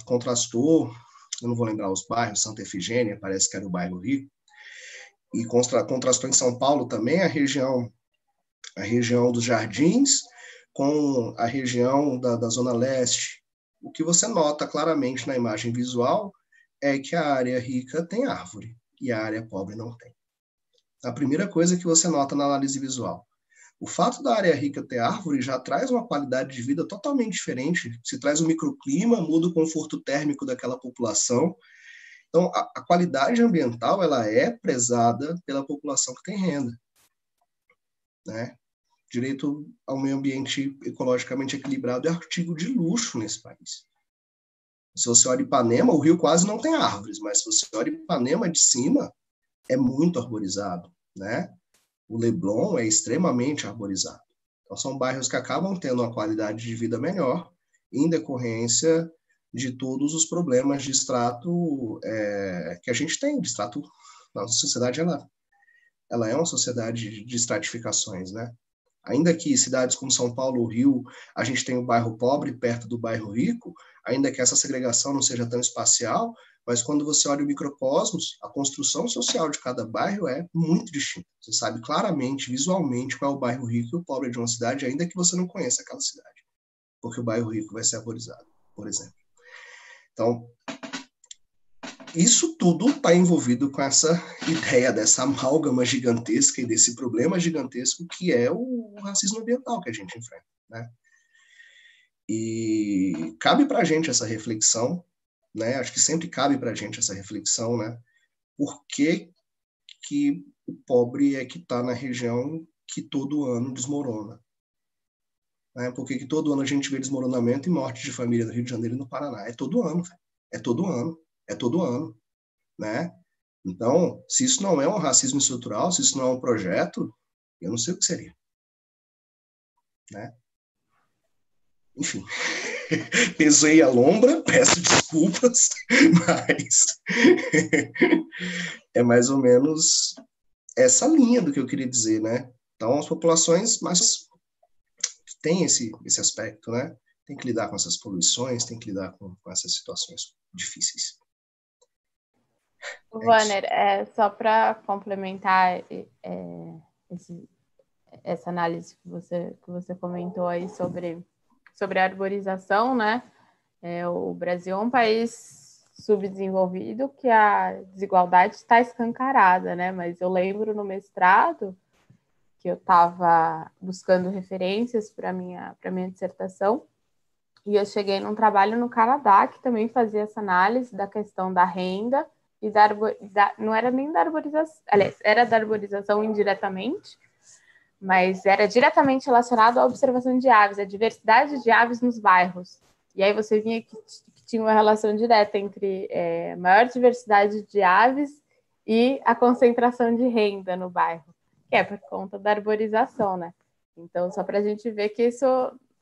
contrastou, eu não vou lembrar os bairros, Santa Efigênia, parece que era o bairro Rico, e contrastou em São Paulo também a região dos Jardins com a região da Zona Leste. O que você nota claramente na imagem visual é que a área rica tem árvore e a área pobre não tem. A primeira coisa que você nota na análise visual. O fato da área rica ter árvore já traz uma qualidade de vida totalmente diferente. Se traz um microclima, muda o conforto térmico daquela população. Então, a qualidade ambiental ela é prezada pela população que tem renda, né? Direito ao meio ambiente ecologicamente equilibrado é artigo de luxo nesse país. Se você olha Ipanema, o rio quase não tem árvores, mas se você olha Ipanema de cima, é muito arborizado, né? O Leblon é extremamente arborizado. Então, são bairros que acabam tendo uma qualidade de vida melhor em decorrência de todos os problemas de extrato que a gente tem. De extrato, a nossa sociedade ela é uma sociedade de estratificações, né? Ainda que cidades como São Paulo ou Rio, a gente tem o bairro pobre perto do bairro rico, ainda que essa segregação não seja tão espacial, mas quando você olha o microcosmos, a construção social de cada bairro é muito distinta. Você sabe claramente, visualmente, qual é o bairro rico e o pobre de uma cidade, ainda que você não conheça aquela cidade, porque o bairro rico vai ser arborizado, por exemplo. Então, isso tudo está envolvido com essa ideia dessa amálgama gigantesca e desse problema gigantesco que é o racismo ambiental que a gente enfrenta, né? E cabe para a gente essa reflexão, né? Acho que sempre cabe para a gente essa reflexão, né? Por que o pobre é que está na região que todo ano desmorona? Né? Por que todo ano a gente vê desmoronamento e morte de família no Rio de Janeiro e no Paraná? É todo ano, velho. É todo ano. É todo ano, né? Então, se isso não é um racismo estrutural, se isso não é um projeto, eu não sei o que seria, né? Enfim, pesei a lombra, peço desculpas, mas é mais ou menos essa linha do que eu queria dizer, né? Então, as populações mais têm esse aspecto, né? Tem que lidar com essas poluições, tem que lidar com essas situações difíceis. Wanner, só para complementar essa análise que você comentou aí sobre a arborização, né? O Brasil é um país subdesenvolvido que a desigualdade está escancarada, né? Mas eu lembro no mestrado que eu estava buscando referências para minha dissertação e eu cheguei num trabalho no Canadá que também fazia essa análise da questão da renda e não era nem da arborização, aliás, era da arborização indiretamente, mas era diretamente relacionado à observação de aves, a diversidade de aves nos bairros. E aí você vinha que tinha uma relação direta entre maior diversidade de aves e a concentração de renda no bairro, que é por conta da arborização, né? Então, só para a gente ver que isso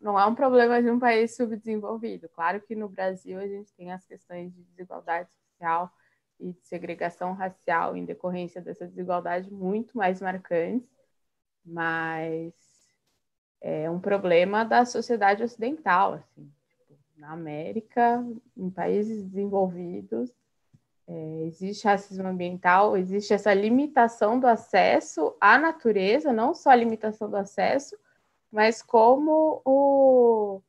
não é um problema de um país subdesenvolvido. Claro que no Brasil a gente tem as questões de desigualdade social e de segregação racial em decorrência dessa desigualdade muito mais marcantes, mas é um problema da sociedade ocidental, assim. Na América, em países desenvolvidos, existe racismo ambiental, existe essa limitação do acesso à natureza, não só a limitação do acesso, mas como o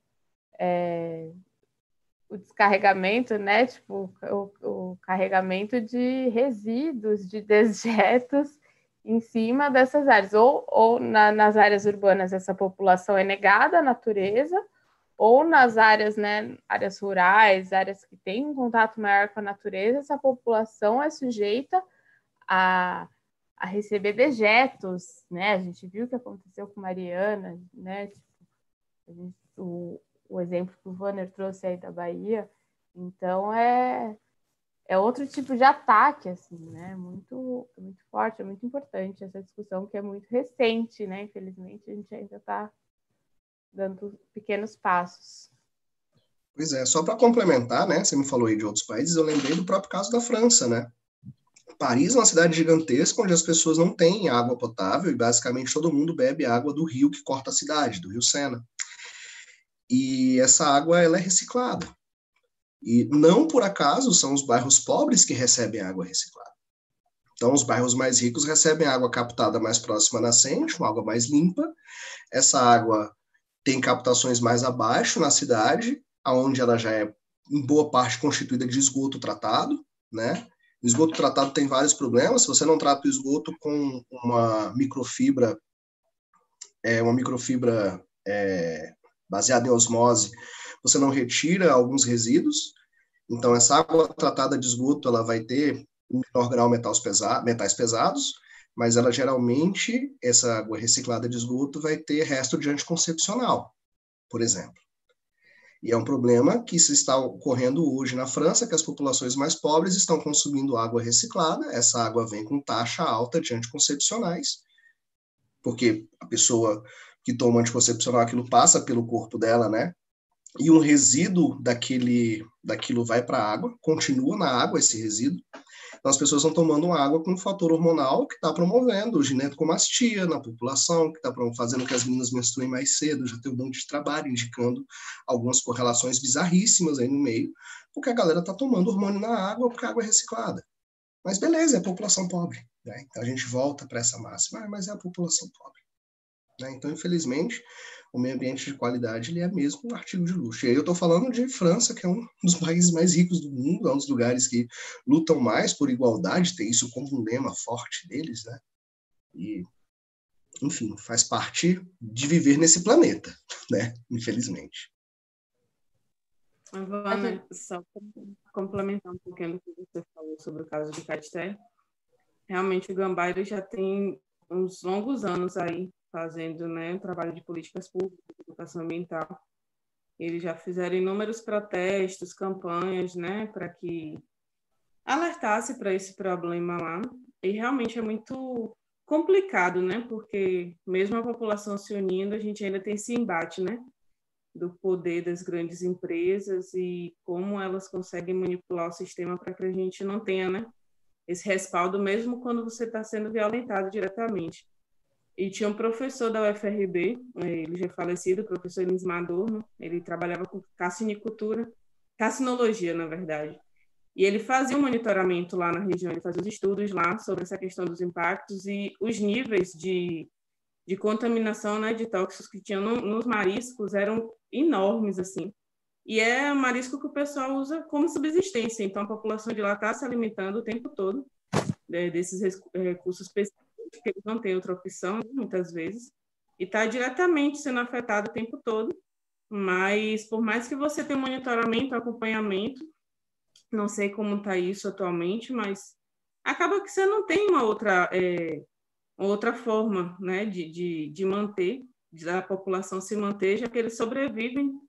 descarregamento, né? Tipo, o carregamento de resíduos, de dejetos em cima dessas áreas. Ou nas áreas urbanas essa população é negada à natureza, ou nas áreas, né, áreas rurais, áreas que têm um contato maior com a natureza, essa população é sujeita a receber dejetos, né? A gente viu o que aconteceu com Mariana, né? Tipo, o exemplo que o Wanner trouxe aí da Bahia. Então, é outro tipo de ataque, assim, né? Muito forte, é muito importante essa discussão, que é muito recente, né? Infelizmente, a gente ainda está dando pequenos passos. Pois é, só para complementar, né? Você me falou aí de outros países, eu lembrei do próprio caso da França, né? Paris é uma cidade gigantesca onde as pessoas não têm água potável e basicamente todo mundo bebe água do rio que corta a cidade, do rio Sena. E essa água ela é reciclada. E não por acaso são os bairros pobres que recebem água reciclada. Então, os bairros mais ricos recebem água captada mais próxima à nascente, uma água mais limpa. Essa água tem captações mais abaixo na cidade, onde ela já é, em boa parte, constituída de esgoto tratado, né? O esgoto tratado tem vários problemas. Se você não trata o esgoto com uma microfibra baseada em osmose, você não retira alguns resíduos. Então, essa água tratada de esgoto ela vai ter, em menor grau, metais pesados, mas ela geralmente, essa água reciclada de esgoto vai ter resto de anticoncepcional, por exemplo. E é um problema que se está ocorrendo hoje na França, que as populações mais pobres estão consumindo água reciclada. Essa água vem com taxa alta de anticoncepcionais, porque a pessoa que toma anticoncepcional, aquilo passa pelo corpo dela, né? E um resíduo daquilo vai para a água, continua na água esse resíduo. Então, as pessoas estão tomando uma água com um fator hormonal que está promovendo ginecomastia na população, que está fazendo que as meninas menstruem mais cedo. Já tem um monte de trabalho indicando algumas correlações bizarríssimas aí no meio, porque a galera está tomando hormônio na água porque a água é reciclada. Mas beleza, é a população pobre, né? Então a gente volta para essa máxima, mas é a população pobre, né? Então, infelizmente, o meio ambiente de qualidade ele é mesmo um artigo de luxo. E aí eu estou falando de França, que é um dos países mais ricos do mundo, é um dos lugares que lutam mais por igualdade, tem isso como um lema forte deles, né? E, enfim, faz parte de viver nesse planeta, né? Infelizmente. Vana, só para complementar um pouquinho do que você falou sobre o caso de Caeté, realmente o Gambá ele já tem uns longos anos aí fazendo, né, um trabalho de políticas públicas, de educação ambiental. Eles já fizeram inúmeros protestos, campanhas, né, para que alertasse para esse problema lá. E realmente é muito complicado, né, porque mesmo a população se unindo, a gente ainda tem esse embate, né, do poder das grandes empresas e como elas conseguem manipular o sistema para que a gente não tenha, né, esse respaldo, mesmo quando você está sendo violentado diretamente. E tinha um professor da UFRB, ele já é falecido, o professor Lins Madorno, ele trabalhava com carcinicultura, carcinologia, na verdade. E ele fazia um monitoramento lá na região, ele fazia os estudos lá sobre essa questão dos impactos e os níveis de contaminação, né, de tóxicos que tinham nos mariscos eram enormes, assim. E é marisco que o pessoal usa como subsistência, então a população de lá está se alimentando o tempo todo desses recursos específicos, que eles não têm outra opção, né, muitas vezes, e está diretamente sendo afetado o tempo todo, mas por mais que você tenha um monitoramento, acompanhamento, não sei como está isso atualmente, mas acaba que você não tem uma outra forma, né, de manter, da população se manter, já que eles sobrevivem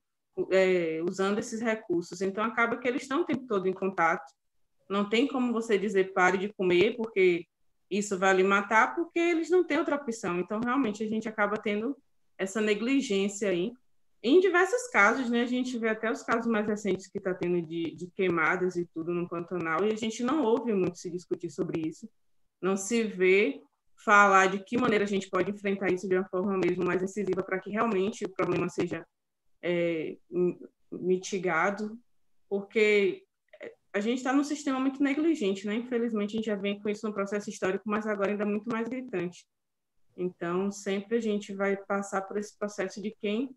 usando esses recursos. Então, acaba que eles estão o tempo todo em contato. Não tem como você dizer pare de comer, porque isso vai lhe matar, porque eles não têm outra opção. Então, realmente, a gente acaba tendo essa negligência aí. Em diversos casos, né, a gente vê até os casos mais recentes que está tendo de queimadas e tudo no Pantanal, e a gente não ouve muito se discutir sobre isso. Não se vê falar de que maneira a gente pode enfrentar isso de uma forma mesmo mais incisiva para que realmente o problema seja mitigado, porque a gente está num sistema muito negligente, né? Infelizmente, a gente já vem com isso no processo histórico, mas agora ainda muito mais gritante. Então, sempre a gente vai passar por esse processo de quem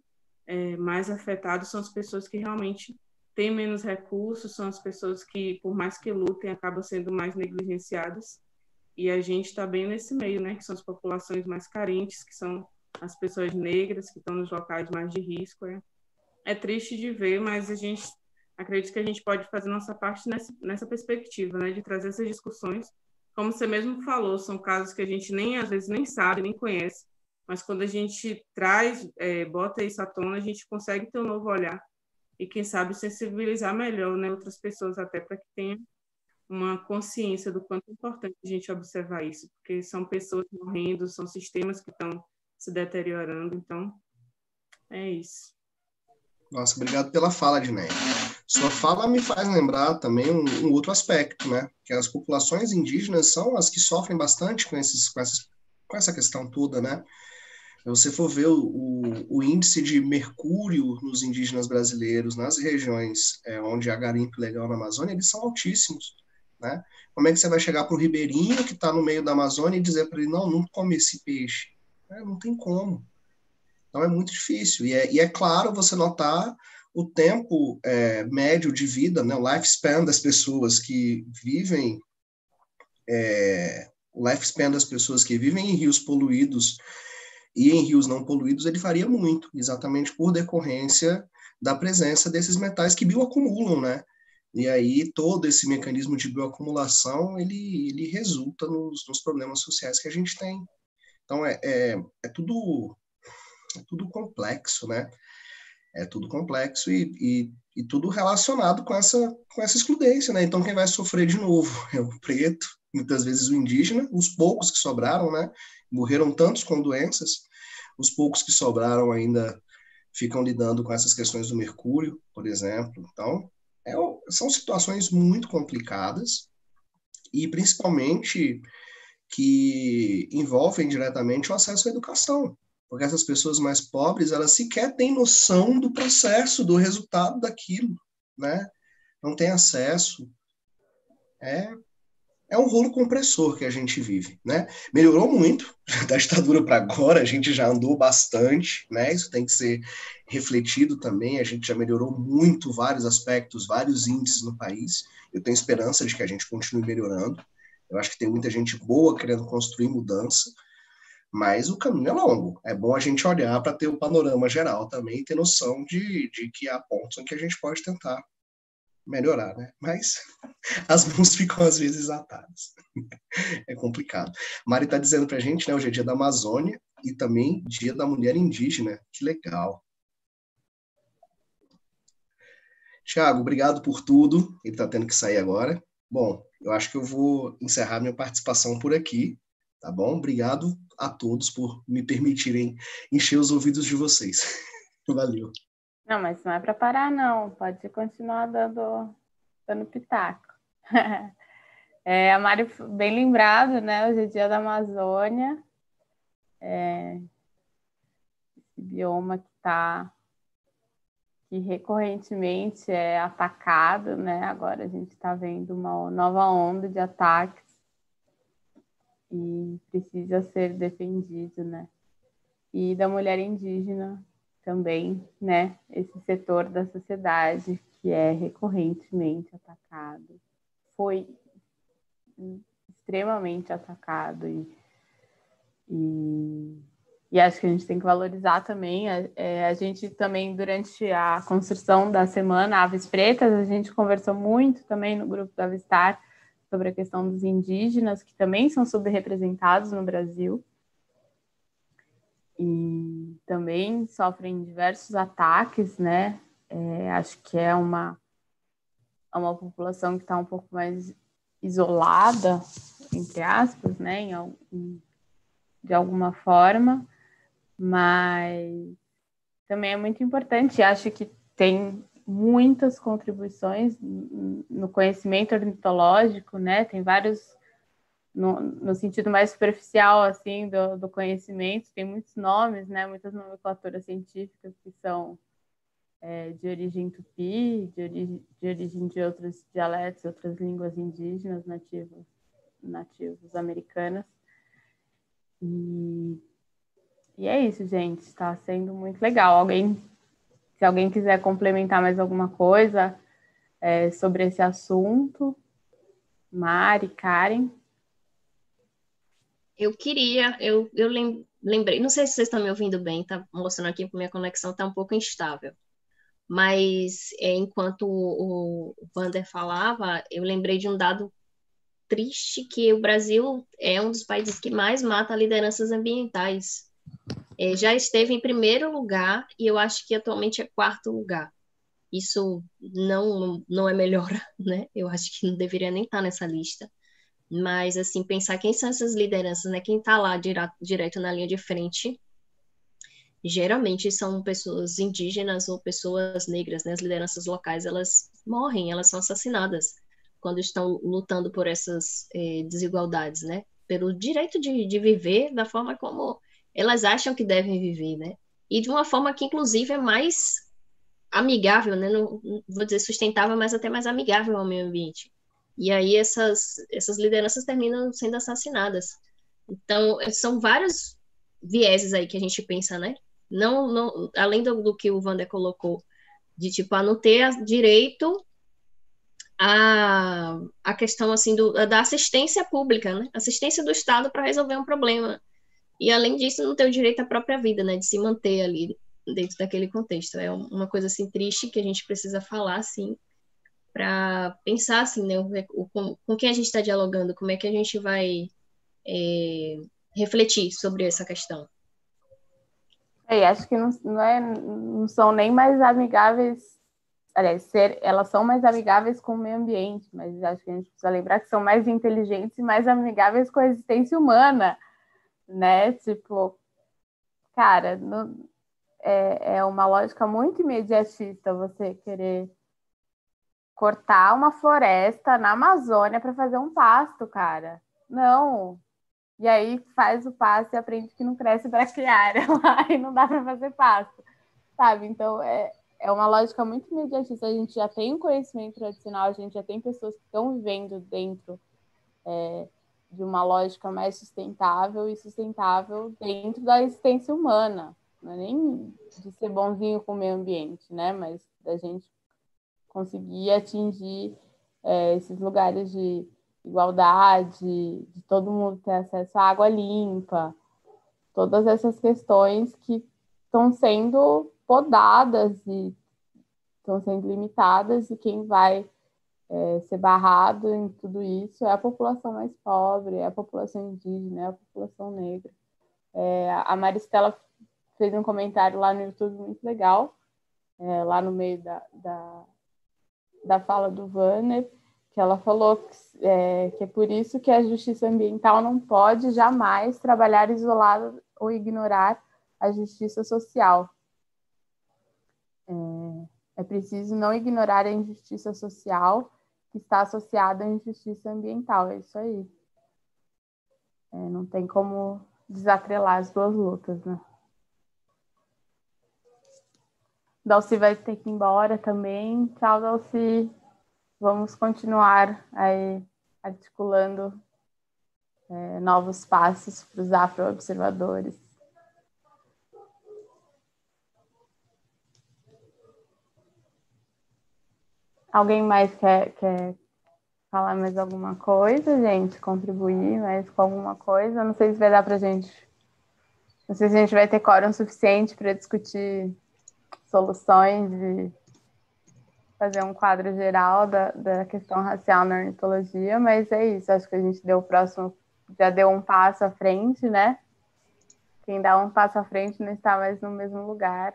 mais afetado são as pessoas que realmente têm menos recursos, são as pessoas que, por mais que lutem, acabam sendo mais negligenciadas. E a gente está bem nesse meio, né? Que são as populações mais carentes, que são as pessoas negras, que estão nos locais mais de risco. É triste de ver, mas a gente acredita que a gente pode fazer nossa parte nessa perspectiva, né? De trazer essas discussões. Como você mesmo falou, são casos que a gente às vezes nem sabe, nem conhece, mas quando a gente traz, bota isso à tona, a gente consegue ter um novo olhar e, quem sabe, sensibilizar melhor, né, outras pessoas até para que tenham uma consciência do quanto é importante a gente observar isso, porque são pessoas morrendo, são sistemas que estão se deteriorando, então é isso. Nossa, obrigado pela fala, Diné. Sua fala me faz lembrar também um outro aspecto, né? Que as populações indígenas são as que sofrem bastante com essa questão toda, né? Se você for ver o índice de mercúrio nos indígenas brasileiros, nas regiões onde há garimpo legal na Amazônia, eles são altíssimos, né? Como é que você vai chegar para o ribeirinho que está no meio da Amazônia e dizer para ele, não come esse peixe? Não tem como. Então é muito difícil. E é claro você notar o tempo médio de vida, né? O lifespan das pessoas que vivem em rios poluídos e em rios não poluídos, ele varia muito, exatamente por decorrência da presença desses metais que bioacumulam, né? E aí todo esse mecanismo de bioacumulação, ele resulta nos problemas sociais que a gente tem. Então é tudo complexo, né? É tudo complexo e tudo relacionado com essa excludência, né? Então quem vai sofrer de novo é o preto, muitas vezes o indígena, os poucos que sobraram, né? Morreram tantos com doenças, os poucos que sobraram ainda ficam lidando com essas questões do mercúrio, por exemplo. Então, são situações muito complicadas e, principalmente, que envolvem diretamente o acesso à educação, porque essas pessoas mais pobres, elas sequer têm noção do processo, do resultado daquilo, né? Não tem acesso. É um rolo compressor que a gente vive, né? Melhorou muito da ditadura para agora, a gente já andou bastante, né? Isso tem que ser refletido também, a gente já melhorou muito vários aspectos, vários índices no país. Eu tenho esperança de que a gente continue melhorando. Eu acho que tem muita gente boa querendo construir mudança, mas o caminho é longo. É bom a gente olhar para ter o panorama geral também e ter noção de que há pontos em que a gente pode tentar melhorar, né? Mas as mãos ficam às vezes atadas. É complicado. Mari está dizendo para a gente, né? Hoje é dia da Amazônia e também dia da mulher indígena. Que legal. Tiago, obrigado por tudo. Ele está tendo que sair agora. Bom, eu acho que eu vou encerrar minha participação por aqui, tá bom? Obrigado a todos por me permitirem encher os ouvidos de vocês. Valeu. Não, mas não é para parar, não. Pode continuar dando pitaco. A Mari, bem lembrado, né? Hoje é dia da Amazônia. Esse bioma que está que recorrentemente é atacado, né? Agora a gente está vendo uma nova onda de ataques e precisa ser defendido, né? E da mulher indígena também, né? Esse setor da sociedade que é recorrentemente atacado, foi extremamente atacado e acho que a gente tem que valorizar também. A gente também, durante a construção da semana Aves Pretas, a gente conversou muito também no grupo da Avistar sobre a questão dos indígenas, que também são subrepresentados no Brasil e também sofrem diversos ataques, né? Acho que é uma população que está um pouco mais isolada, entre aspas, né? De alguma forma, mas também é muito importante. Acho que tem muitas contribuições no conhecimento ornitológico, né? Tem vários, no sentido mais superficial, assim, do conhecimento, tem muitos nomes, né? Muitas nomenclaturas científicas que são de origem tupi, de origem de outros dialetos, outras línguas indígenas nativos americanas. E é isso, gente. Está sendo muito legal. Se alguém quiser complementar mais alguma coisa sobre esse assunto, Mari, Karen. Eu queria, eu lembrei, não sei se vocês estão me ouvindo bem, tá mostrando aqui que minha conexão está um pouco instável, mas enquanto o Wander falava, eu lembrei de um dado triste, que o Brasil é um dos países que mais mata lideranças ambientais. Já esteve em primeiro lugar e eu acho que atualmente é quarto lugar. Isso não é melhor, né? Eu acho que não deveria nem estar nessa lista. Mas, assim, pensar quem são essas lideranças, né? Quem está lá direto na linha de frente, geralmente são pessoas indígenas ou pessoas negras, né? As lideranças locais, elas morrem, elas são assassinadas quando estão lutando por essas desigualdades, né? Pelo direito de viver da forma como elas acham que devem viver, né? E de uma forma que, inclusive, é mais amigável, né? Não vou dizer sustentável, mas até mais amigável ao meio ambiente. E aí essas lideranças terminam sendo assassinadas. Então, são vários vieses aí que a gente pensa, né? Não, além do que o Wander colocou, de tipo, a não ter direito a questão assim da assistência pública, né? Assistência do Estado para resolver um problema. E além disso, não ter o direito à própria vida, né? De se manter ali dentro daquele contexto. É uma coisa assim triste que a gente precisa falar assim, para pensar assim, né? Com quem a gente está dialogando, como é que a gente vai refletir sobre essa questão. Acho que não são nem mais amigáveis. Aliás, elas são mais amigáveis com o meio ambiente, mas acho que a gente precisa lembrar que são mais inteligentes e mais amigáveis com a existência humana, né? Tipo, cara, é uma lógica muito imediatista você querer cortar uma floresta na Amazônia para fazer um pasto, cara. Não. E aí faz o pasto e aprende que não cresce braquiária lá e não dá para fazer pasto, sabe? Então, é uma lógica muito imediatista. A gente já tem um conhecimento tradicional, a gente já tem pessoas que estão vivendo dentro de uma lógica mais sustentável e sustentável dentro da existência humana. Não é nem de ser bonzinho com o meio ambiente, né? Mas da gente conseguir atingir esses lugares de igualdade, de todo mundo ter acesso à água limpa, todas essas questões que estão sendo podadas e estão sendo limitadas, e quem vai ser barrado em tudo isso é a população mais pobre, é a população indígena, é a população negra. A Maristela fez um comentário lá no YouTube muito legal, lá no meio da fala do Wanner, que ela falou que é por isso que a justiça ambiental não pode jamais trabalhar isolada ou ignorar a justiça social. É preciso não ignorar a injustiça social que está associada à injustiça ambiental. É isso aí. Não tem como desatrelar as duas lutas, né? Dalci vai ter que ir embora também. Tchau, Dalci. Vamos continuar aí articulando novos passos para os afro-observadores. Alguém mais quer falar mais alguma coisa, gente? Contribuir mais com alguma coisa? Não sei se vai dar para a gente... Não sei se a gente vai ter quórum suficiente para discutir soluções e fazer um quadro geral da questão racial na ornitologia, mas é isso. Acho que a gente já deu um passo à frente, né? Quem dá um passo à frente não está mais no mesmo lugar.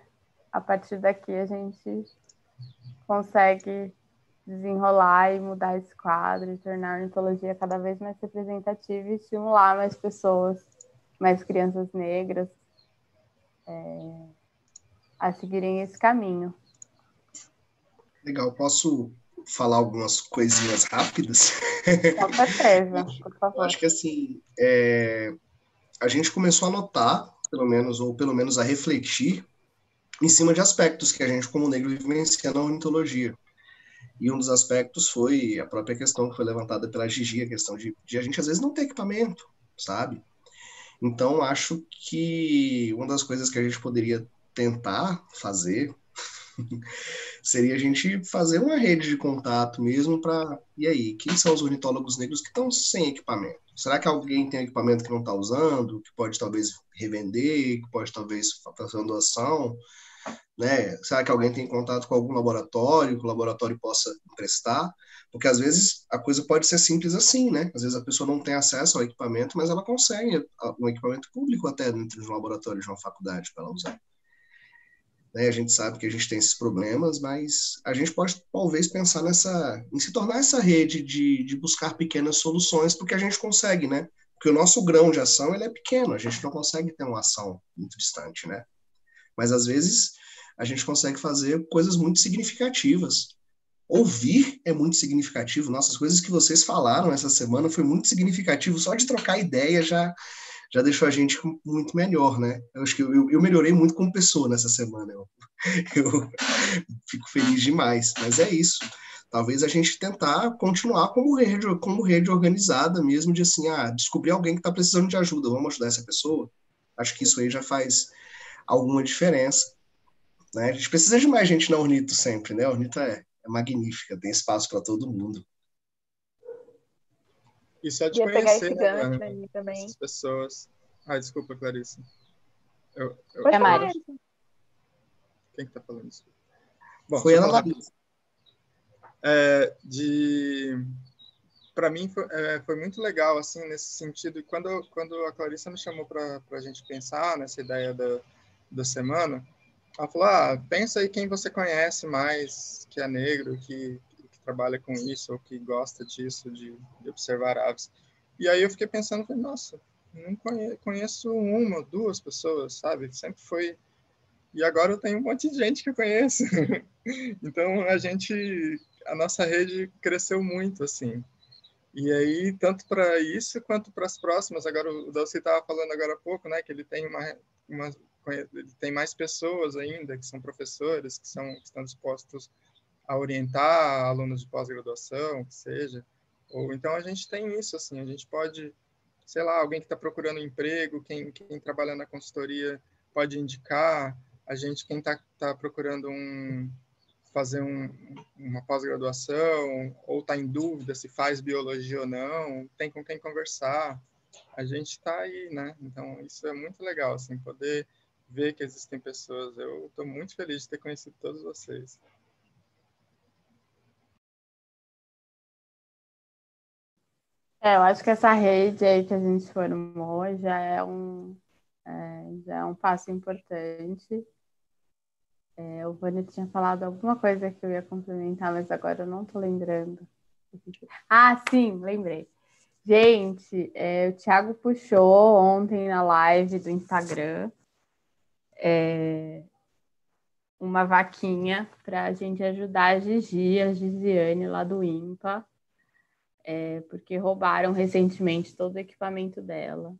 A partir daqui a gente consegue desenrolar e mudar esse quadro e tornar a ornitologia cada vez mais representativa e estimular mais pessoas, mais crianças negras a seguirem esse caminho. Legal, posso falar algumas coisinhas rápidas? Com certeza, por favor. Acho que assim, a gente começou a notar, pelo menos a refletir em cima de aspectos que a gente, como negro, vivencia na ornitologia. E um dos aspectos foi a própria questão que foi levantada pela Gigi, a questão de a gente, às vezes, não ter equipamento, sabe? Então, acho que uma das coisas que a gente poderia tentar fazer seria a gente fazer uma rede de contato mesmo para... E aí, quem são os ornitólogos negros que estão sem equipamento? Será que alguém tem equipamento que não está usando, que pode talvez revender, que pode talvez fazer uma doação? Né? Será que alguém tem contato com algum laboratório, que o laboratório possa emprestar? Porque às vezes a coisa pode ser simples assim, né? Às vezes a pessoa não tem acesso ao equipamento, mas ela consegue um equipamento público até dentro de um laboratório de uma faculdade para ela usar. Né? A gente sabe que a gente tem esses problemas, mas a gente pode talvez pensar em se tornar essa rede de buscar pequenas soluções, porque a gente consegue, né? Porque o nosso grão de ação ele é pequeno, a gente não consegue ter uma ação muito distante, né? Mas às vezes a gente consegue fazer coisas muito significativas. Ouvir é muito significativo. Nossa, as coisas que vocês falaram essa semana foi muito significativo. Só de trocar ideia já deixou a gente muito melhor, né? Eu acho que eu melhorei muito como pessoa nessa semana. Eu fico feliz demais. Mas é isso. Talvez a gente tentar continuar como rede organizada mesmo, de assim, descobrir alguém que está precisando de ajuda, vamos ajudar essa pessoa. Acho que isso aí já faz alguma diferença. Né? A gente precisa de mais gente na Ornito sempre, né? A Ornito é magnífica, tem espaço para todo mundo. E só de conhecer, né, essas pessoas. Desculpa, Clarice. É Mari. Quem que tá falando isso? Bom, foi ela lá. Para mim foi muito legal, assim, nesse sentido. E quando a Clarissa me chamou para a gente pensar nessa ideia da semana, ela falou, pensa aí quem você conhece mais, que é negro, que trabalha com isso, ou que gosta disso, de observar aves. E aí eu fiquei pensando, falei, nossa, não conheço uma, duas pessoas, sabe? Sempre foi... E agora eu tenho um monte de gente que eu conheço. Então, a nossa rede cresceu muito, assim. E aí, tanto para isso, quanto para as próximas. Agora, o Dalci estava falando agora há pouco, né, que ele tem ele tem mais pessoas ainda, que são professores, que estão dispostos a orientar alunos de pós-graduação, que seja. Ou então a gente tem isso, assim, a gente pode, sei lá, alguém que está procurando emprego, quem trabalha na consultoria pode indicar, quem está procurando fazer uma pós-graduação, ou está em dúvida se faz biologia ou não, tem com quem conversar. A gente está aí, né? Então, isso é muito legal, assim, poder ver que existem pessoas. Eu estou muito feliz de ter conhecido todos vocês. Eu acho que essa rede aí que a gente formou já é um passo importante. O Vânia tinha falado alguma coisa que eu ia complementar, mas agora eu não estou lembrando. Sim, lembrei. Gente, o Thiago puxou ontem na live do Instagram uma vaquinha para a gente ajudar a Gisiane lá do INPA, porque roubaram recentemente todo o equipamento dela.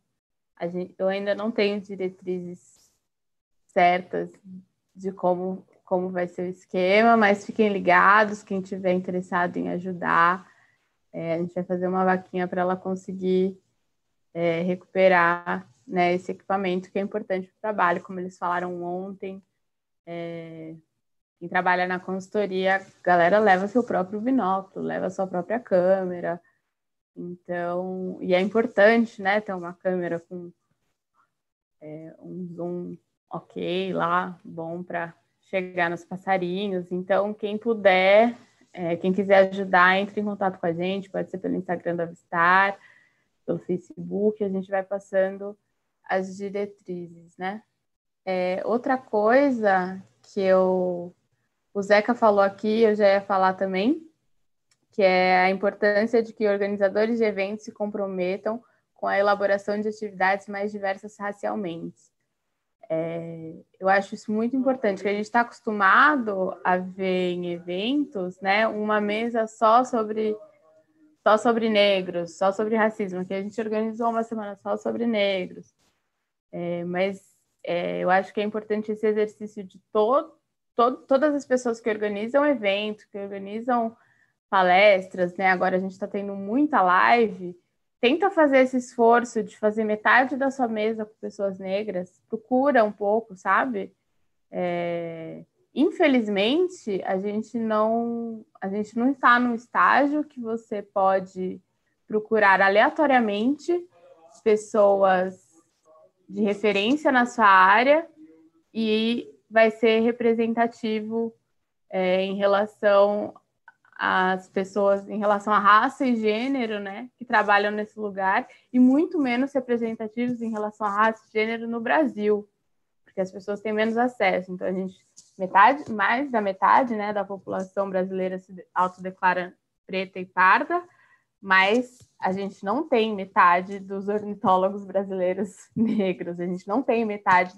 Eu ainda não tenho diretrizes certas de como como vai ser o esquema, mas fiquem ligados, quem tiver interessado em ajudar, a gente vai fazer uma vaquinha para ela conseguir recuperar, né, esse equipamento que é importante para o trabalho, como eles falaram ontem. Quem trabalha na consultoria, a galera leva seu próprio binóculo, leva sua própria câmera. Então, e é importante, né, ter uma câmera com um zoom ok lá, bom para chegar nos passarinhos. Então, quem puder, quem quiser ajudar, entre em contato com a gente, pode ser pelo Instagram da Avistar, pelo Facebook, a gente vai passando as diretrizes, né? Outra coisa que o Zeca falou aqui, eu já ia falar também, que é a importância de que organizadores de eventos se comprometam com a elaboração de atividades mais diversas racialmente. Eu acho isso muito importante, porque a gente está acostumado a ver em eventos, né, uma mesa só sobre negros, só sobre racismo, que a gente organizou uma semana só sobre negros. Mas eu acho que é importante esse exercício de todas as pessoas que organizam eventos, que organizam palestras, né? Agora a gente está tendo muita live. Tenta fazer esse esforço de fazer metade da sua mesa com pessoas negras. Procura um pouco, sabe? Infelizmente, a gente não está num estágio que você pode procurar aleatoriamente pessoas de referência na sua área e vai ser representativo em relação às pessoas, em relação à raça e gênero, né, que trabalham nesse lugar, e muito menos representativos em relação à raça e gênero no Brasil, porque as pessoas têm menos acesso. Então, mais da metade, né, da população brasileira se autodeclara preta e parda, mas a gente não tem metade dos ornitólogos brasileiros negros, a gente não tem metade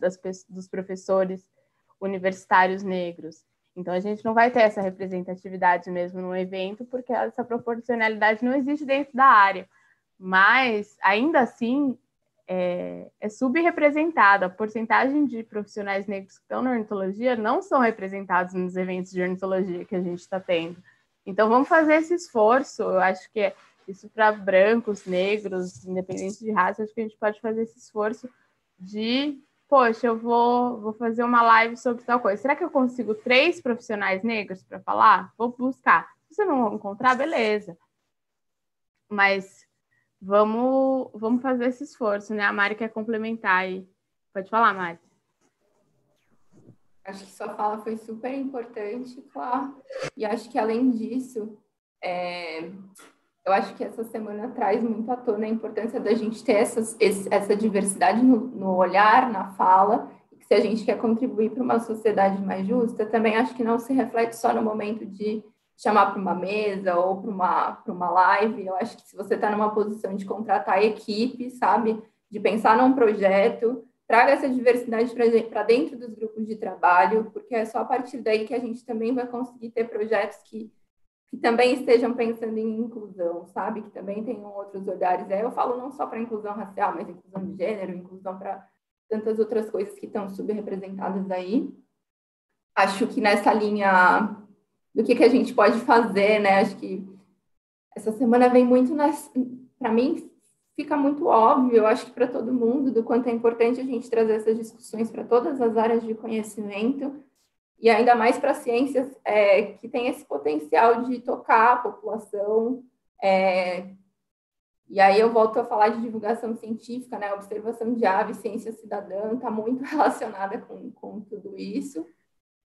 dos professores universitários negros. Então, a gente não vai ter essa representatividade mesmo no evento, porque essa proporcionalidade não existe dentro da área. Mas, ainda assim, é subrepresentada. A porcentagem de profissionais negros que estão na ornitologia não são representados nos eventos de ornitologia que a gente está tendo. Então, vamos fazer esse esforço. Eu acho que isso para brancos, negros, independente de raça, acho que a gente pode fazer esse esforço de, poxa, eu vou fazer uma live sobre tal coisa. Será que eu consigo 3 profissionais negros para falar? Vou buscar. Se você não encontrar, beleza. Mas vamos fazer esse esforço, né? A Mari quer complementar aí. Pode falar, Mari. Acho que sua fala foi super importante, claro. E acho que, além disso, eu acho que essa semana traz muito à tona a importância da gente ter essa diversidade no olhar, na fala, e que se a gente quer contribuir para uma sociedade mais justa, também acho que não se reflete só no momento de chamar para uma mesa ou para uma live. Eu acho que se você está numa posição de contratar equipe, sabe, de pensar num projeto, traga essa diversidade para dentro dos grupos de trabalho, porque é só a partir daí que a gente também vai conseguir ter projetos que também estejam pensando em inclusão, sabe? Que também tenham outros olhares. Eu falo não só para inclusão racial, mas inclusão de gênero, inclusão para tantas outras coisas que estão subrepresentadas aí. Acho que nessa linha do que a gente pode fazer, né? Acho que essa semana vem muito, para mim, fica muito óbvio, eu acho que para todo mundo, do quanto é importante a gente trazer essas discussões para todas as áreas de conhecimento, e ainda mais para ciências que tem esse potencial de tocar a população. E aí eu volto a falar de divulgação científica, né? Observação de aves, ciência cidadã, está muito relacionada com tudo isso.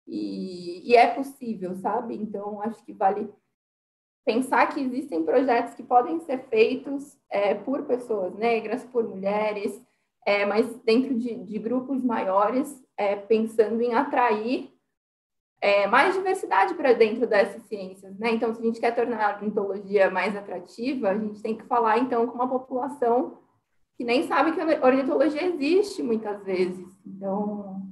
E é possível, sabe? Então, acho que vale pensar que existem projetos que podem ser feitos por pessoas negras, por mulheres, mas dentro de grupos maiores, pensando em atrair mais diversidade para dentro dessas ciências, né? Então, se a gente quer tornar a ornitologia mais atrativa, a gente tem que falar, então, com uma população que nem sabe que a ornitologia existe, muitas vezes. Então,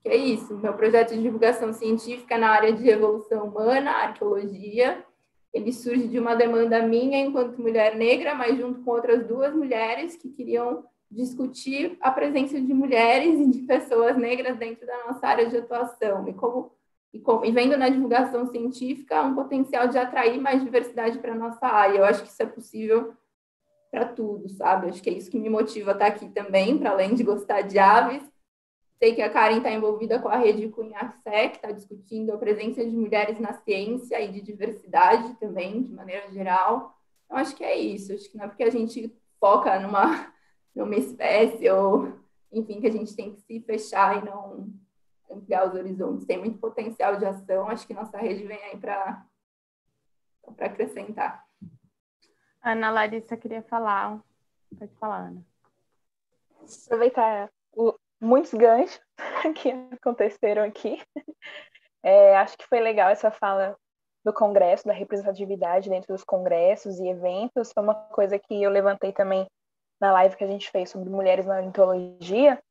que é isso. Meu projeto de divulgação científica na área de evolução humana, arqueologia, ele surge de uma demanda minha enquanto mulher negra, mas junto com outras 2 mulheres que queriam discutir a presença de mulheres e de pessoas negras dentro da nossa área de atuação. E como e vendo na divulgação científica um potencial de atrair mais diversidade para a nossa área. Eu acho que isso é possível para tudo, sabe? Acho que é isso que me motiva a estar aqui também, para além de gostar de aves. Sei que a Karen está envolvida com a rede Cunhacé, que está discutindo a presença de mulheres na ciência e de diversidade também, de maneira geral. Então, acho que é isso. Acho que não é porque a gente foca numa espécie ou, enfim, que a gente tem que se fechar e não ampliar os horizontes. Tem muito potencial de ação. Acho que nossa rede vem aí para acrescentar. Ana Larissa queria falar. Pode falar, Ana. Aproveitar muitos ganchos que aconteceram aqui. Acho que foi legal essa fala do Congresso, da representatividade dentro dos congressos e eventos. Foi uma coisa que eu levantei também na live que a gente fez sobre mulheres na ornitologia,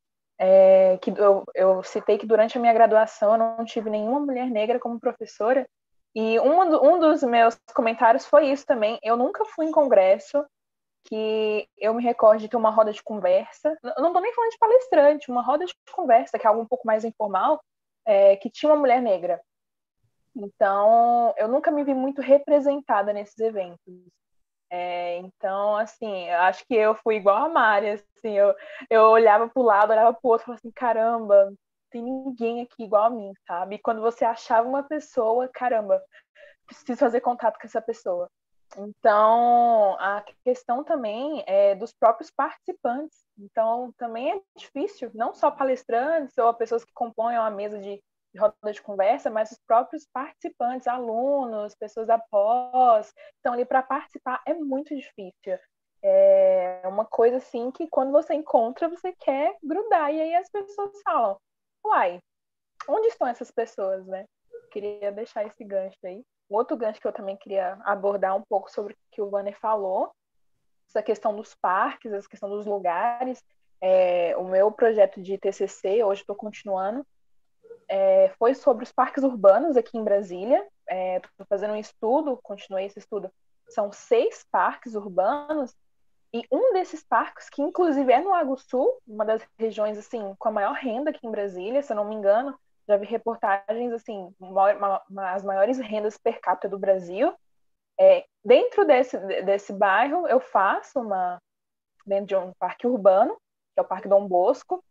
que eu citei que durante a minha graduação eu não tive nenhuma mulher negra como professora, e um dos meus comentários foi isso também. Eu nunca fui em congresso que eu me recordo de ter uma roda de conversa, eu não estou nem falando de palestrante, uma roda de conversa, que é algo um pouco mais informal, que tinha uma mulher negra. Então, eu nunca me vi muito representada nesses eventos. Então, assim, eu acho que eu fui igual a Mari, assim, eu olhava para o lado, olhava para o outro, falava assim, caramba, não tem ninguém aqui igual a mim, sabe? E quando você achava uma pessoa, caramba, preciso fazer contato com essa pessoa. Então, a questão também é dos próprios participantes. Então, também é difícil, não só palestrantes ou pessoas que compõem a mesa de roda de conversa, mas os próprios participantes, alunos, pessoas da pós, estão ali para participar, é muito difícil. É uma coisa assim que quando você encontra, você quer grudar, e aí as pessoas falam, uai, onde estão essas pessoas, né? Queria deixar esse gancho aí. Um outro gancho que eu também queria abordar um pouco sobre o que o Vanner falou, essa questão dos parques, essa questão dos lugares. O meu projeto de TCC, hoje estou continuando, foi sobre os parques urbanos aqui em Brasília. Estou fazendo um estudo, continuei esse estudo. São 6 parques urbanos, e um desses parques, que inclusive é no Lago Sul, uma das regiões assim, com a maior renda aqui em Brasília, se eu não me engano, já vi reportagens, assim, as maiores rendas per capita do Brasil. Dentro desse bairro, eu faço dentro de um parque urbano, que é o Parque Dom Bosco,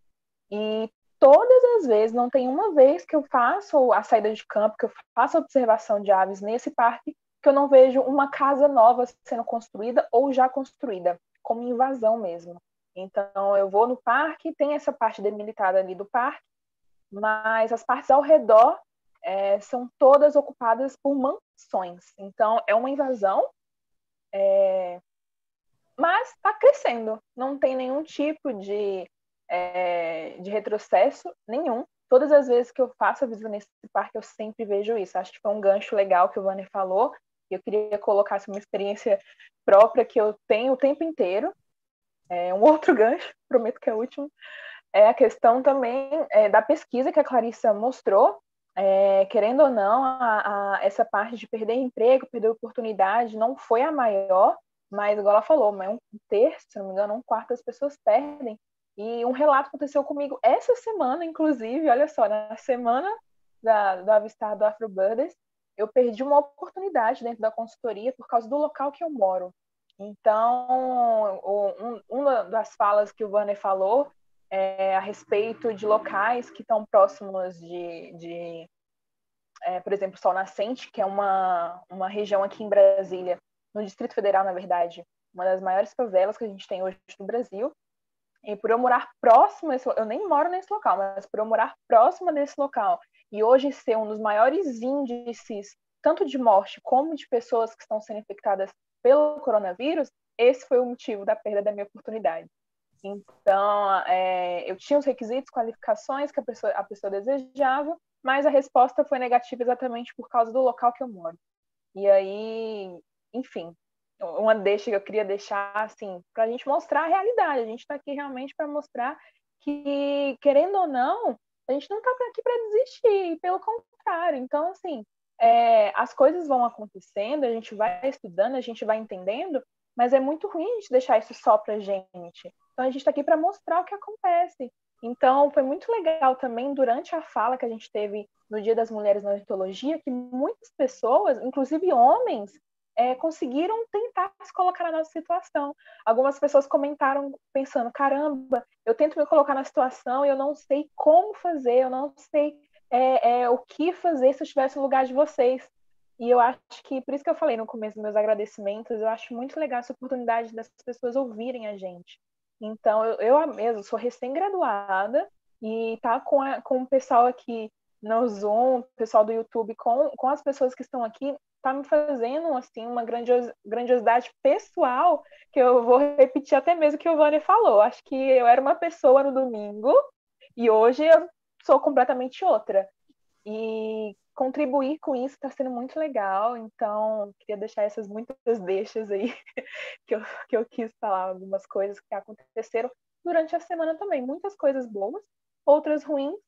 e todas as vezes, não tem uma vez que eu faço a saída de campo, que eu faço a observação de aves nesse parque, que eu não vejo uma casa nova sendo construída ou já construída, como invasão mesmo. Então, eu vou no parque, tem essa parte delimitada ali do parque, mas as partes ao redor são todas ocupadas por mansões. Então, é uma invasão, mas está crescendo. Não tem nenhum tipo de retrocesso nenhum. Todas as vezes que eu faço a visita nesse parque, eu sempre vejo isso. Acho que foi um gancho legal que o Vanner falou. Eu queria colocar uma experiência própria que eu tenho o tempo inteiro. Um outro gancho, prometo que é o último, é a questão também da pesquisa que a Clarissa mostrou. Querendo ou não, essa parte de perder emprego, perder oportunidade, não foi a maior, mas, igual ela falou, mas 1/3, se não me engano, 1/4 das pessoas perdem. E um relato aconteceu comigo essa semana, inclusive, olha só, na semana do avistar do AfroBudders, eu perdi uma oportunidade dentro da consultoria por causa do local que eu moro. Então, uma das falas que o Vanner falou a respeito de locais que estão próximos por exemplo, Sol Nascente, que é uma região aqui em Brasília, no Distrito Federal, na verdade, uma das maiores favelas que a gente tem hoje no Brasil. E por eu morar próximo, eu nem moro nesse local, mas por eu morar próximo desse local e hoje ser um dos maiores índices, tanto de morte como de pessoas que estão sendo infectadas pelo coronavírus, esse foi o motivo da perda da minha oportunidade. Então, eu tinha os requisitos, qualificações que a pessoa desejava, mas a resposta foi negativa exatamente por causa do local que eu moro. E aí, enfim, uma deixa que eu queria deixar, assim, para a gente mostrar a realidade. A gente está aqui realmente para mostrar que, querendo ou não, a gente não está aqui para desistir, pelo contrário. Então, assim, as coisas vão acontecendo, a gente vai estudando, a gente vai entendendo, mas é muito ruim a gente deixar isso só para a gente. Então, a gente está aqui para mostrar o que acontece. Então, foi muito legal também, durante a fala que a gente teve no Dia das Mulheres na Ornitologia, que muitas pessoas, inclusive homens, conseguiram tentar se colocar na nossa situação. Algumas pessoas comentaram pensando, caramba, eu tento me colocar na situação e eu não sei como fazer, eu não sei o que fazer se eu estivesse no lugar de vocês. E eu acho que, por isso que eu falei no começo dos meus agradecimentos, eu acho muito legal essa oportunidade das pessoas ouvirem a gente. Então, eu mesmo sou recém-graduada e tá com o pessoal aqui no Zoom, o pessoal do YouTube, com as pessoas que estão aqui, tá me fazendo, assim, uma grandiosidade pessoal, que eu vou repetir até mesmo o que o Vânia falou. Acho que eu era uma pessoa no domingo e hoje eu sou completamente outra. E contribuir com isso está sendo muito legal, então queria deixar essas muitas deixas aí que eu quis falar, algumas coisas que aconteceram durante a semana também, muitas coisas boas, outras ruins.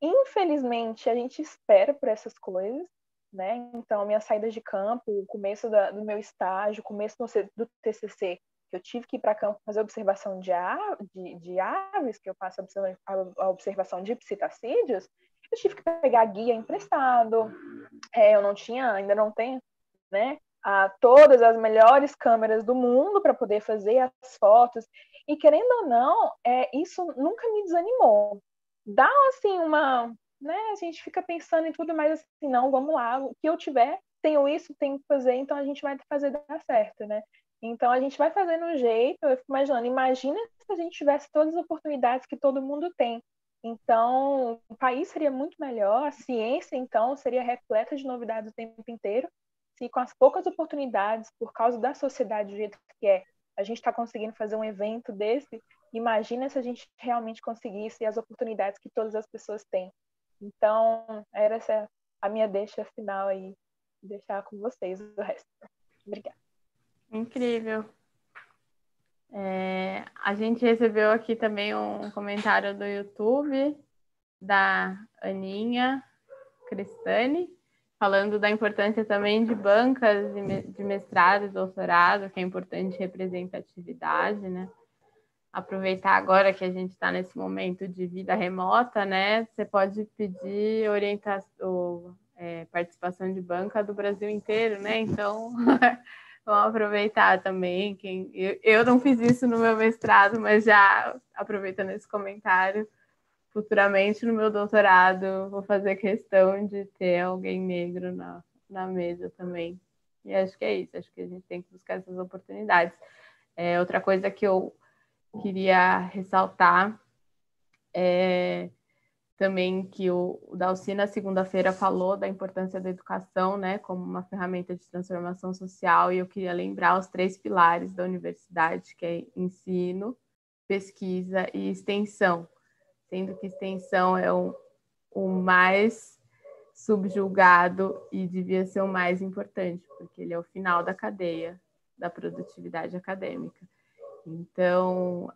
Infelizmente, a gente espera por essas coisas, né? Então, minha saída de campo, o começo do meu estágio, o começo do TCC, que eu tive que ir para campo fazer observação de aves, que eu faço a observação de psitacídeos, eu tive que pegar guia emprestado, eu não tinha, ainda não tenho, né, todas as melhores câmeras do mundo para poder fazer as fotos, e querendo ou não, isso nunca me desanimou. Dá, assim, né, a gente fica pensando em tudo, mas assim, não, vamos lá, o que eu tiver, tenho isso, tenho que fazer, então a gente vai fazer dar certo, né? Então a gente vai fazendo um jeito, eu fico imaginando, imagina se a gente tivesse todas as oportunidades que todo mundo tem. Então, o país seria muito melhor, a ciência, então, seria repleta de novidades o tempo inteiro, se com as poucas oportunidades, por causa da sociedade do jeito que a gente está conseguindo fazer um evento desse, imagina se a gente realmente conseguisse as oportunidades que todas as pessoas têm. Então, era essa a minha deixa final aí, deixar com vocês o resto. Obrigada. Incrível. A gente recebeu aqui também um comentário do YouTube da Aninha Cristani, falando da importância também de bancas de mestrado e doutorado, que é importante representatividade, né? Aproveitar agora que a gente está nesse momento de vida remota, né? Você pode pedir orientação, participação de banca do Brasil inteiro, né? Então, vamos aproveitar também. Eu não fiz isso no meu mestrado, mas já aproveitando esse comentário, futuramente no meu doutorado vou fazer questão de ter alguém negro na mesa também. E acho que é isso, acho que a gente tem que buscar essas oportunidades. Outra coisa que eu queria ressaltar também que o Dalcy na segunda-feira falou da importância da educação, né, como uma ferramenta de transformação social, e eu queria lembrar os 3 pilares da universidade, que é ensino, pesquisa e extensão, sendo que extensão é o mais subjugado e devia ser o mais importante, porque ele é o final da cadeia da produtividade acadêmica. Então,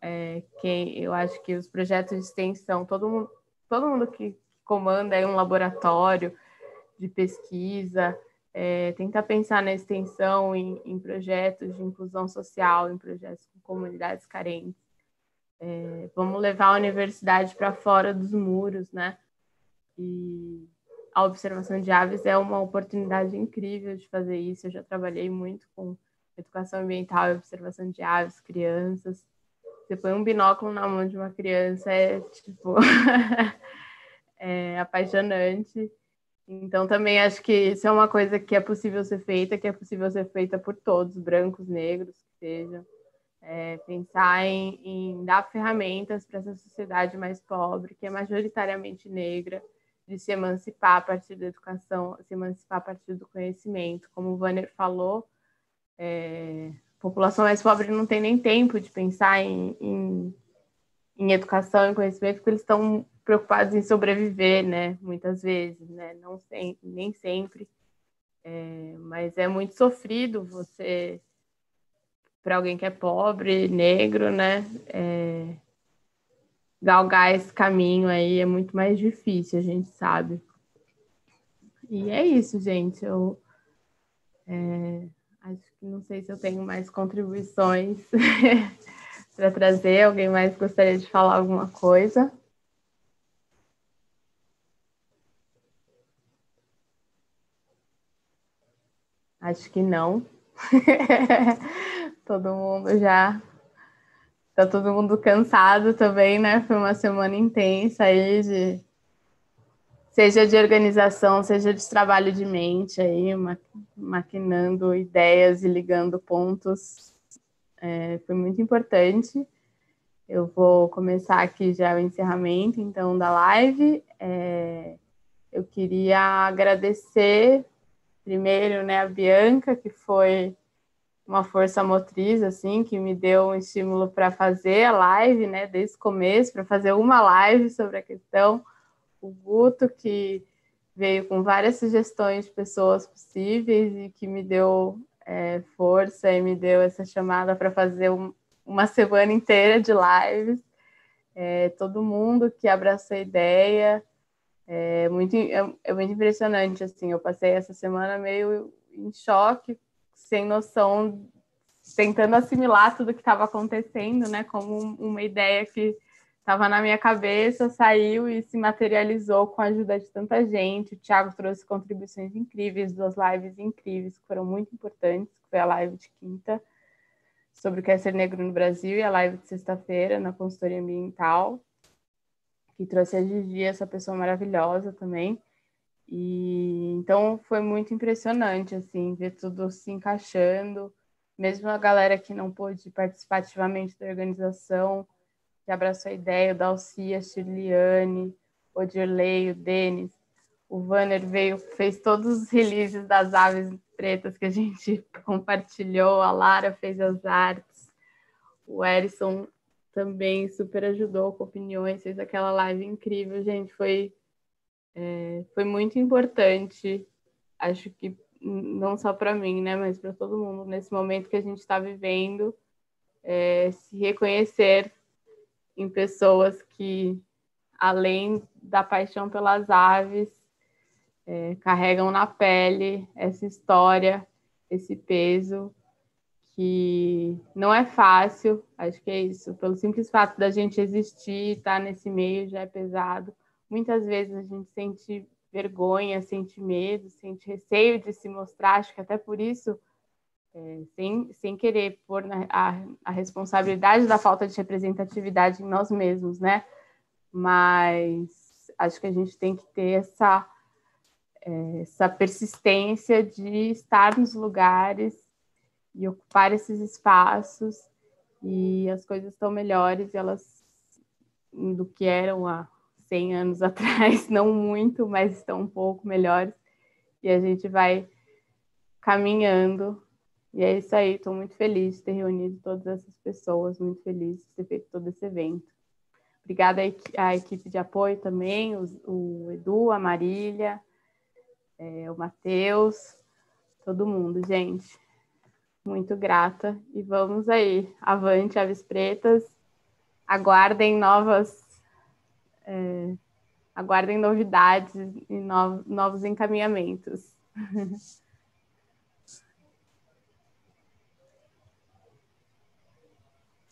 eu acho que os projetos de extensão, todo mundo que comanda aí um laboratório de pesquisa, tentar pensar na extensão em projetos de inclusão social, em projetos com comunidades carentes. Vamos levar a universidade para fora dos muros, né? E a observação de aves é uma oportunidade incrível de fazer isso. Eu já trabalhei muito com educação ambiental e observação de aves, crianças. Você põe um binóculo na mão de uma criança, tipo é apaixonante. Então também acho que isso é uma coisa que é possível ser feita por todos, brancos, negros, que sejam. Pensar em dar ferramentas para essa sociedade mais pobre, que é majoritariamente negra, de se emancipar a partir da educação, se emancipar a partir do conhecimento. Como o Vanner falou, a população mais pobre não tem nem tempo de pensar em educação e conhecimento, porque eles estão preocupados em sobreviver, né? Muitas vezes, né? Não sempre, nem sempre. Mas é muito sofrido você, para alguém que é pobre, negro, né? Galgar esse caminho aí é muito mais difícil, a gente sabe. E é isso, gente. Eu acho que não sei se eu tenho mais contribuições para trazer. Alguém mais gostaria de falar alguma coisa? Acho que não. Todo mundo já... Tá todo mundo cansado também, né? Foi uma semana intensa aí, seja de organização, seja de trabalho de mente, aí, maquinando ideias e ligando pontos. Foi muito importante. Eu vou começar aqui já o encerramento, então, da live. Eu queria agradecer primeiro, né, a Bianca, que foi uma força motriz, assim, que me deu um estímulo para fazer a live, né, desde o começo, para fazer uma live sobre a questão. O Guto, que veio com várias sugestões de pessoas possíveis e que me deu força e me deu essa chamada para fazer uma semana inteira de lives. Todo mundo que abraçou a ideia. É muito impressionante, assim, eu passei essa semana meio em choque, sem noção, tentando assimilar tudo que estava acontecendo, né, como uma ideia que estava na minha cabeça, saiu e se materializou com a ajuda de tanta gente. O Thiago trouxe contribuições incríveis, 2 lives incríveis, que foram muito importantes, que foi a live de quinta, sobre o que é ser negro no Brasil, e a live de sexta-feira, na consultoria ambiental, que trouxe a Gigi, essa pessoa maravilhosa também. E então foi muito impressionante, assim, ver tudo se encaixando, mesmo a galera que não pôde participar ativamente da organização, que abraçou a ideia, o Dalci, a Shirliane, o Dirley, o Denis, o Vanner veio, fez todos os releases das aves pretas que a gente compartilhou, a Lara fez as artes, o Erison também super ajudou com opiniões, fez aquela live incrível, gente, foi muito importante, acho que não só para mim, né, mas para todo mundo, nesse momento que a gente está vivendo, se reconhecer em pessoas que, além da paixão pelas aves, carregam na pele essa história, esse peso, que não é fácil, acho que é isso, pelo simples fato da gente existir, estar nesse meio já é pesado. Muitas vezes a gente sente vergonha, sente medo, sente receio de se mostrar, acho que até por isso, sem querer pôr a responsabilidade da falta de representatividade em nós mesmos, né? Mas acho que a gente tem que ter essa persistência de estar nos lugares e ocupar esses espaços, e as coisas estão melhores do que eram há 100 anos atrás, não muito, mas estão um pouco melhores, e a gente vai caminhando, e é isso aí, estou muito feliz de ter reunido todas essas pessoas, muito feliz de ter feito todo esse evento. Obrigada à equipe de apoio também, o Edu, a Marília, o Matheus, todo mundo, gente. Muito grata. E vamos aí. Avante, aves pretas. Aguardem aguardem novidades e novos encaminhamentos.